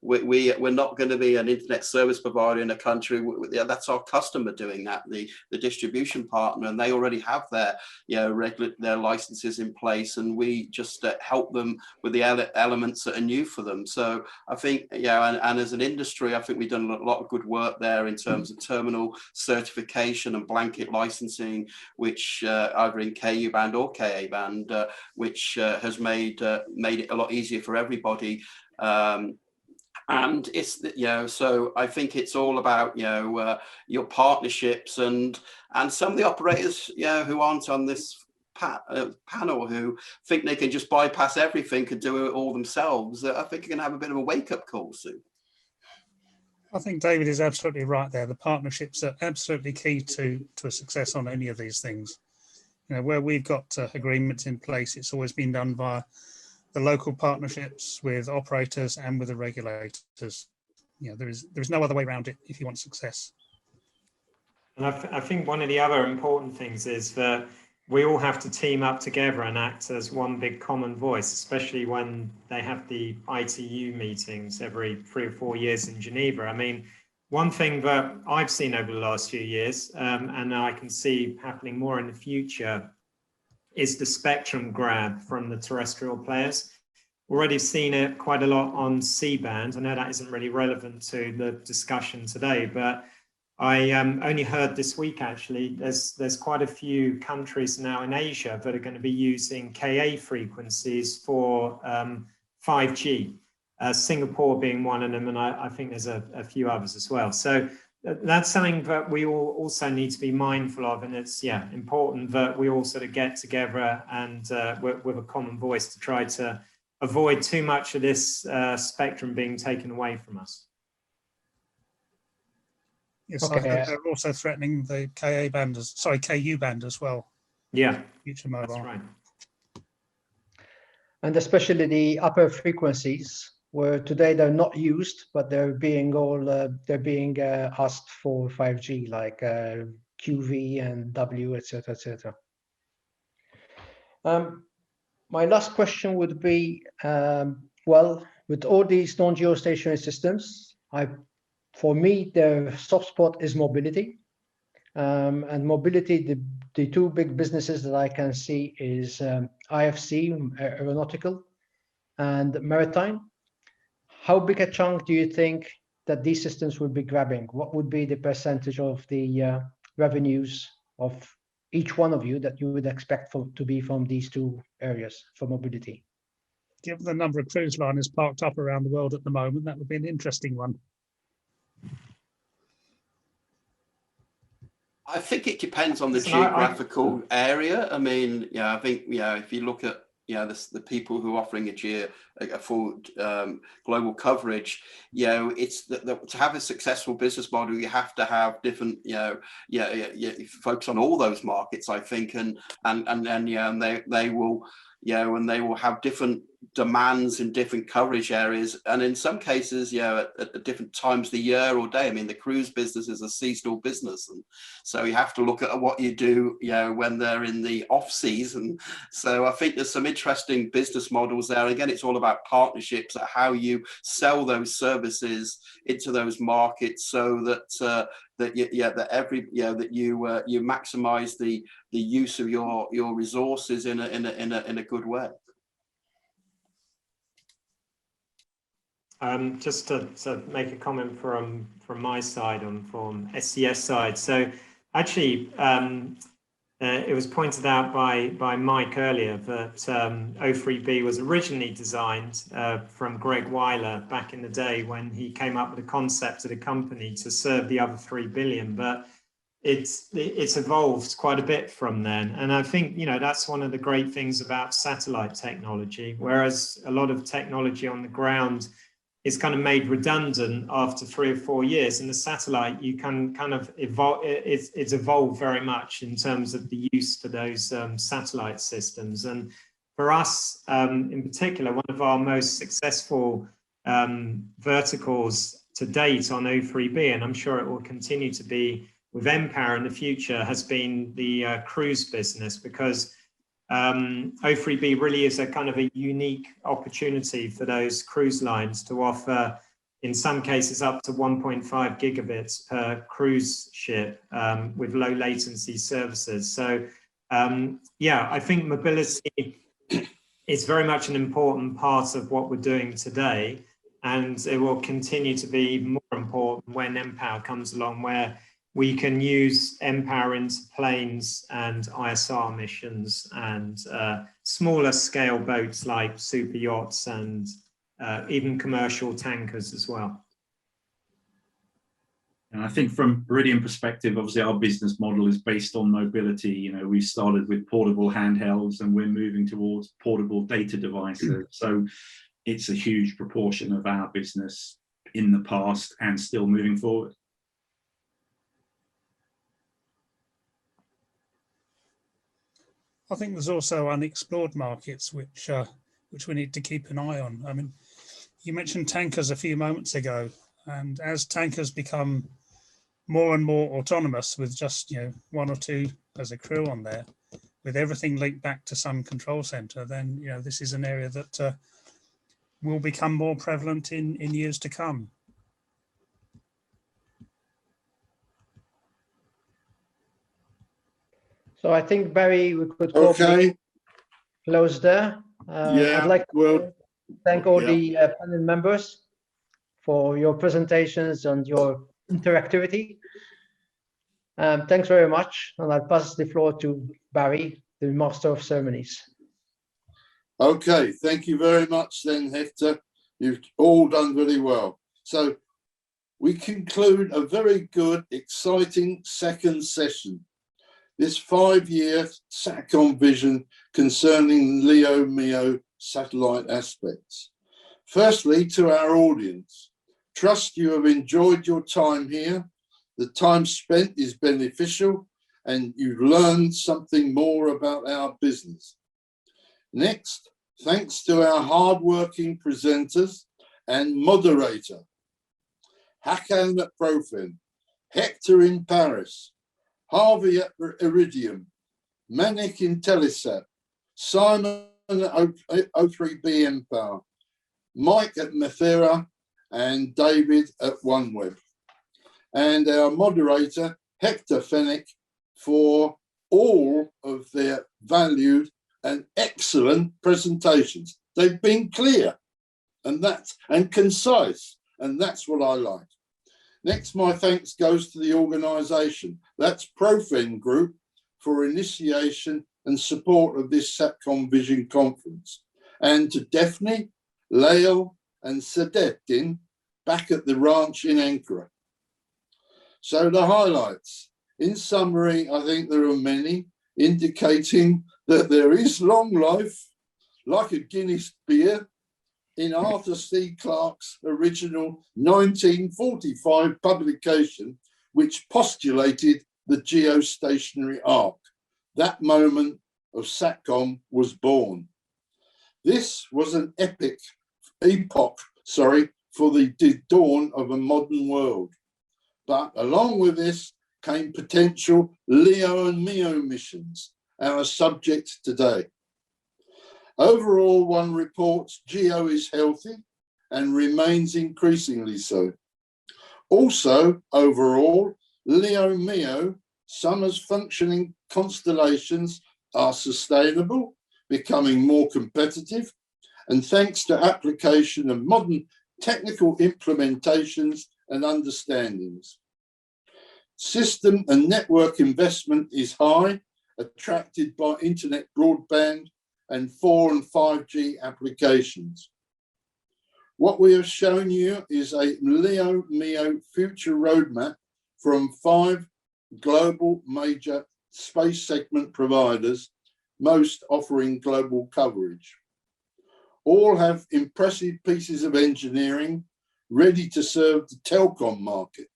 We're not going to be an internet service provider in a country. That's our customer doing that, the distribution partner, and they already have their their licenses in place, and we just help them with the elements that are new for them. So I think, and as an industry, I think we've done a lot of good work there in terms of terminal certification and blanket licensing, which either in KU band or KA band, which has made it a lot easier for everybody. And it's, so I think it's all about, your partnerships and some of the operators, who aren't on this panel, who think they can just bypass everything and do it all themselves. I think you're going to have a bit of a wake-up call soon. I think David is absolutely right there. The partnerships are absolutely key to a success on any of these things. Where we've got agreements in place, it's always been done via the local partnerships with operators and with the regulators. There is no other way around it if you want success. And I think one of the other important things is that we all have to team up together and act as one big common voice, especially when they have the ITU meetings every 3 or 4 years in Geneva. I mean, one thing that I've seen over the last few years, and I can see happening more in the future, is the spectrum grab from the terrestrial players. Already seen it quite a lot on C-band. I know that isn't really relevant to the discussion today, but I only heard this week, actually, there's quite a few countries now in Asia that are going to be using KA frequencies for 5G. Singapore being one of them, and I think there's a few others as well. So that's something that we all also need to be mindful of, and it's important that we all sort of get together and with a common voice to try to avoid too much of this spectrum being taken away from us. Yes, Okay. they're also threatening the KU band as well. Yeah, Future mobile. that's right. And especially the upper frequencies, where today they're not used, but they're being asked for 5G, like QV and W, etc., etc. My last question would be, well, with all these non-geostationary systems, for me, the soft spot is mobility. And mobility, the two big businesses that I can see is IFC, aeronautical, and maritime. How big a chunk do you think that these systems will be grabbing? What would be the percentage of the revenues of each one of you that you would expect to be from these two areas for mobility? Given the number of cruise liners parked up around the world at the moment, that would be an interesting one. I think it depends on the geographical area. I mean, I think, if you look at, the people who are offering a full global coverage, it's to have a successful business model, you have to have different, focus on all those markets, I think, and they will, and they will have different demands in different coverage areas, and in some cases, at different times of the year or day. I mean, the cruise business is a seasonal business, and so you have to look at what you do, when they're in the off season. So I think there's some interesting business models there. Again, it's all about partnerships, at how you sell those services into those markets, so that that you maximize the use of your resources in a good way. Just to make a comment from my side from SES side. So actually, it was pointed out by Mike earlier that O3B was originally designed from Greg Weiler back in the day, when he came up with the concept of the company to serve the other 3 billion. But it's evolved quite a bit from then. And I think, that's one of the great things about satellite technology, whereas a lot of technology on the ground is kind of made redundant after 3 or 4 years. In the satellite, you can kind of evolve, it's evolved very much in terms of the use for those satellite systems. And for us, in particular, one of our most successful verticals to date on O3B, and I'm sure it will continue to be with mPOWER in the future, has been the cruise business, because O3B really is a kind of a unique opportunity for those cruise lines to offer, in some cases, up to 1.5 gigabits per cruise ship with low latency services. So I think mobility is very much an important part of what we're doing today, and it will continue to be more important when mPOWER comes along, where we can use mPOWER into planes and ISR missions and smaller scale boats like super yachts and even commercial tankers as well. And I think from Iridium perspective, obviously our business model is based on mobility. We started with portable handhelds, and we're moving towards portable data devices. So it's a huge proportion of our business in the past and still moving forward. I think there's also unexplored markets which we need to keep an eye on. I mean, you mentioned tankers a few moments ago, and as tankers become more and more autonomous with just 1 or 2 as a crew on there, with everything linked back to some control center, then this is an area that will become more prevalent in years to come. So I think, Barry, we could probably close there. I'd like to thank all the panel members for your presentations and your interactivity. Thanks very much. And I'll pass the floor to Barry, the Master of Ceremonies. Okay, thank you very much then, Hector. You've all done very well. So we conclude a very good, exciting second session. This 5-year Satcom vision concerning LEO MEO satellite aspects. Firstly, to our audience, trust you have enjoyed your time here. The time spent is beneficial and you've learned something more about our business. Next, thanks to our hardworking presenters and moderator, Hakan at Profen, Hector in Paris, Harvey at Iridium, Manik in Telesat, Simon at O3B mPOWER, Mike at Methera, and David at OneWeb. And our moderator, Hector Fennick, for all of their valued and excellent presentations. They've been clear and concise, and that's what I like. Next, my thanks goes to the organisation. That's Profen Group for initiation and support of this Satcom Vision Conference. And to Daphne, Lael and Sadettin back at the ranch in Ankara. So the highlights. In summary, I think there are many, indicating that there is long life, like a Guinness beer, in Arthur C. Clarke's original 1945 publication, which postulated the geostationary arc. That moment of Satcom was born. This was an epoch for the dawn of a modern world. But along with this came potential LEO and MEO missions, our subject today. Overall, one reports GEO is healthy and remains increasingly so. Also, overall, LEO and MEO, some as functioning constellations, are sustainable, becoming more competitive, and thanks to application of modern technical implementations and understandings. System and network investment is high, attracted by internet broadband and 4 and 5G applications. What we have shown you is a LEO-MEO future roadmap from 5 global major space segment providers, most offering global coverage. All have impressive pieces of engineering ready to serve the telecom market.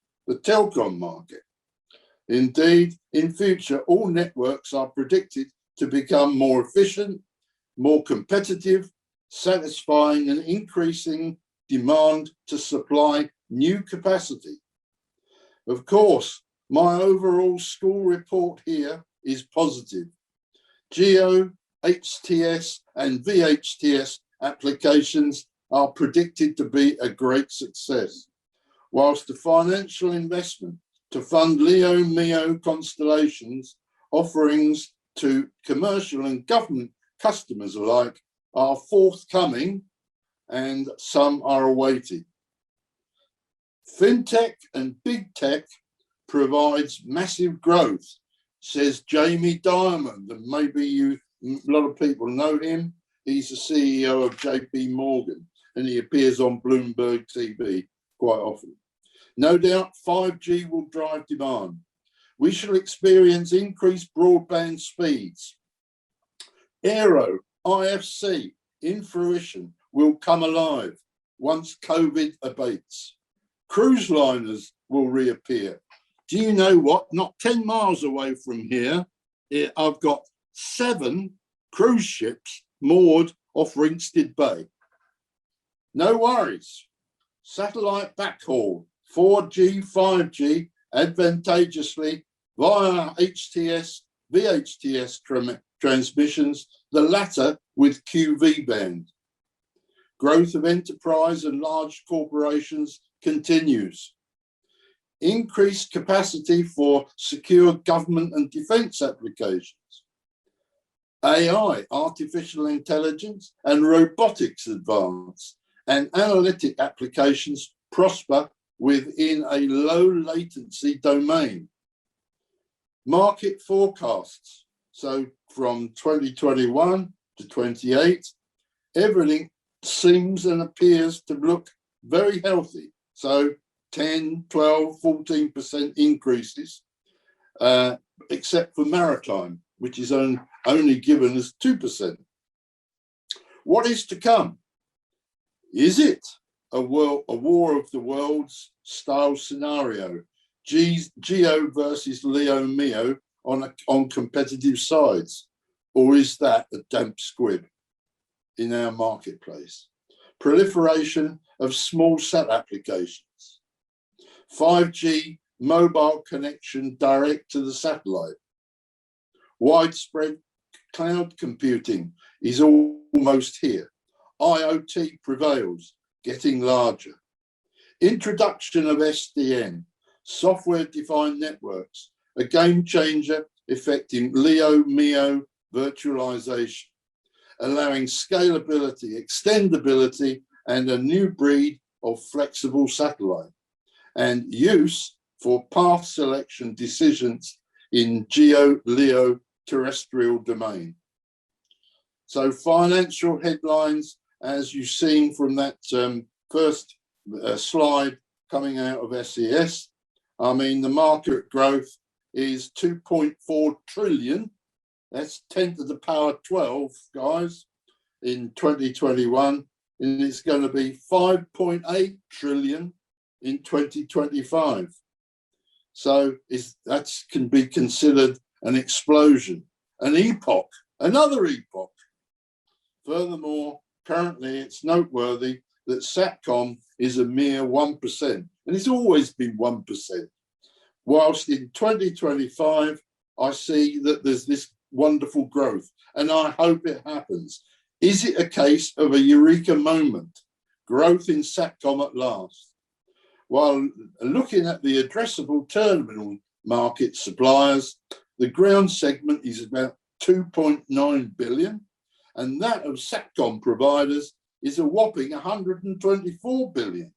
Indeed, in future, all networks are predicted to become more efficient, more competitive, satisfying an increasing demand to supply new capacity. Of course, my overall school report here is positive. GEO, HTS and VHTS applications are predicted to be a great success, whilst the financial investment to fund LEO-MEO constellations offerings to commercial and government customers alike are forthcoming and some are awaited. FinTech and Big Tech provides massive growth, says Jamie Diamond, and maybe a lot of people know him. He's the CEO of JP Morgan and he appears on Bloomberg TV quite often. No doubt 5G will drive demand. We shall experience increased broadband speeds. Aero, IFC, in fruition, will come alive once COVID abates. Cruise liners will reappear. Do you know what? Not 10 miles away from here, I've got 7 cruise ships moored off Ringstead Bay. No worries. Satellite backhaul, 4G, 5G, advantageously via HTS, VHTS transmissions, the latter with QV band. Growth of enterprise and large corporations continues. Increased capacity for secure government and defence applications. AI, artificial intelligence and robotics advance, and analytic applications prosper within a low latency domain. Market forecasts, so from 2021 to 28, everything seems and appears to look very healthy. So 10, 12, 14% increases, except for maritime, which is only given as 2%. What is to come? Is it a war of the worlds style scenario? GEO versus LEO-MEO on competitive sides, or is that a damp squib in our marketplace? Proliferation of small sat applications, 5G mobile connection direct to the satellite, widespread cloud computing is almost here. IoT prevails, getting larger. Introduction of SDN, software-defined networks, a game changer affecting LEO-MEO virtualization, allowing scalability, extendability, and a new breed of flexible satellite, and use for path selection decisions in GEO-LEO terrestrial domain. So financial headlines, as you've seen from that first slide coming out of SES, I mean, the market growth is 2.4 trillion. That's 10 to the power 12, guys, in 2021. And it's going to be 5.8 trillion in 2025. So that can be considered an explosion, an epoch, another epoch. Furthermore, currently it's noteworthy that Satcom is a mere 1%, and it's always been 1%. Whilst in 2025, I see that there's this wonderful growth, and I hope it happens. Is it a case of a eureka moment? Growth in Satcom at last? While looking at the addressable terminal market suppliers, the ground segment is about 2.9 billion, and that of Satcom providers is a whopping 124 billion.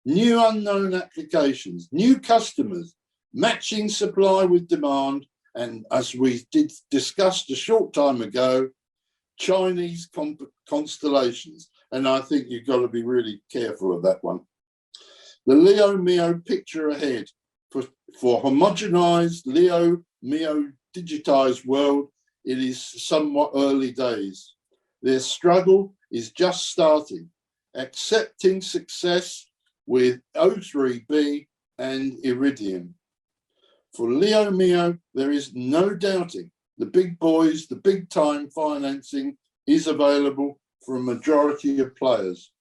New unknown applications, new customers, matching supply with demand, and as we discussed a short time ago, Chinese constellations. And I think you've got to be really careful of that one. The LEO-MEO picture ahead for homogenized LEO-MEO digitized world, it is somewhat early days. Their struggle is just starting, accepting success with O3B and Iridium. For LEO-MEO, there is no doubting the big boys, the big time financing is available for a majority of players.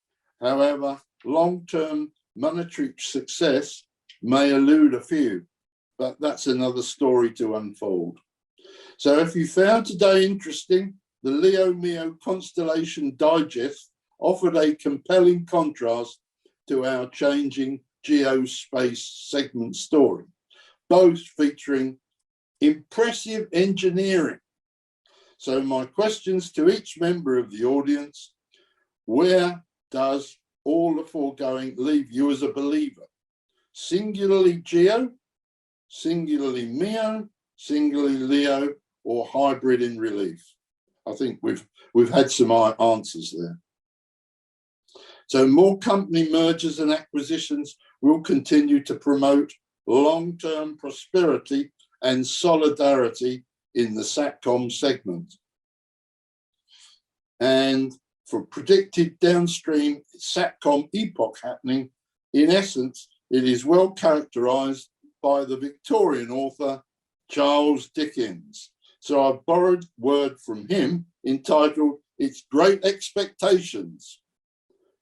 However, long-term monetary success may elude a few, but that's another story to unfold. So if you found today interesting, the LEO-MEO Constellation Digest offered a compelling contrast to our changing geospace segment story, both featuring impressive engineering. So my questions to each member of the audience: where does all the foregoing leave you as a believer? Singularly geo, singularly MEO, singularly LEO, or hybrid in relief? I think we've had some answers there. So more company mergers and acquisitions will continue to promote long-term prosperity and solidarity in the Satcom segment. And for predicted downstream Satcom epoch happening, in essence, it is well characterized by the Victorian author Charles Dickens. So I've borrowed word from him entitled "It's Great Expectations"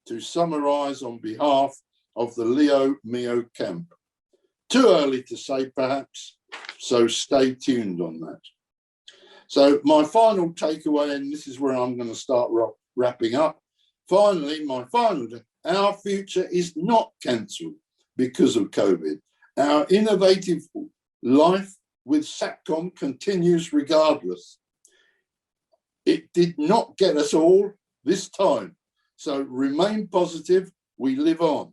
to summarize on behalf of the LEO-MEO camp. Too early to say perhaps, so stay tuned on that. So my final takeaway, and this is where I'm going to start wrapping up. Finally, our future is not cancelled because of COVID. Our innovative life with Satcom continues regardless. It did not get us all this time. So remain positive, we live on.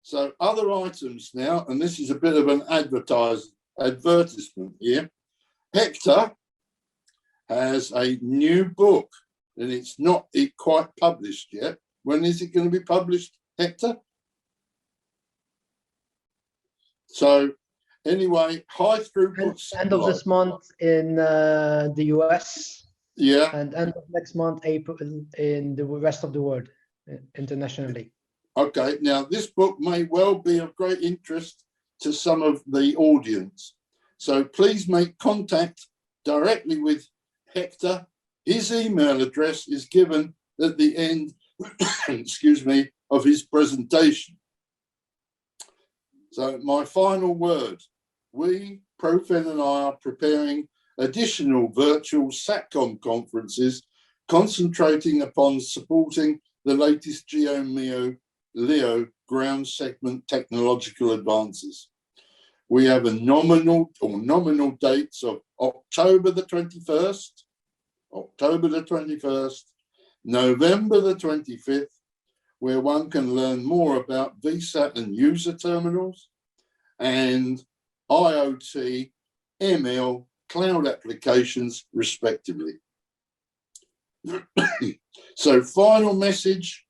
So other items now, and this is a bit of an advertisement here. Hector has a new book, and it's not quite published yet. When is it going to be published, Hector? So anyway, high throughput. End of this month in the US. Yeah. And end of next month, April, in the rest of the world, internationally. Okay, now this book may well be of great interest to some of the audience. So please make contact directly with Hector. His email address is given at the end, excuse me, of his presentation. So my final word, we, Profen and I, are preparing additional virtual Satcom conferences concentrating upon supporting the latest GEO-MEO LEO ground segment technological advances. We have a nominal dates of October the 21st, November the 25th, where one can learn more about VSAT and user terminals, and IoT, ML, cloud applications, respectively. So final message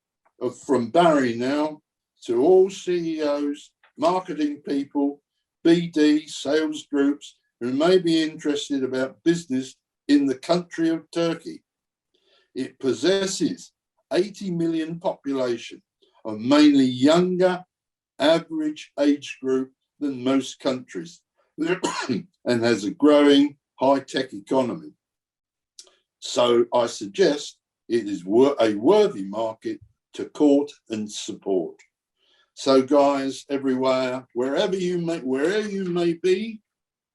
from Barry now to all CEOs, marketing people, BD, sales groups who may be interested about business in the country of Turkey. It possesses 80 million population of mainly younger average age group than most countries and has a growing high-tech economy. So I suggest it is a worthy market to court and support. So guys, everywhere, wherever you may be,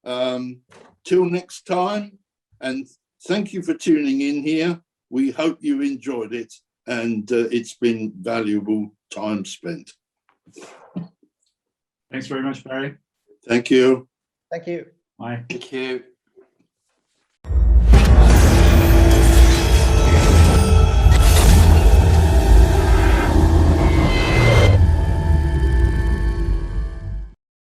till next time, and thank you for tuning in here. We hope you enjoyed it, and it's been valuable time spent. Thanks very much, Barry. Thank you. Thank you. Bye. Thank you.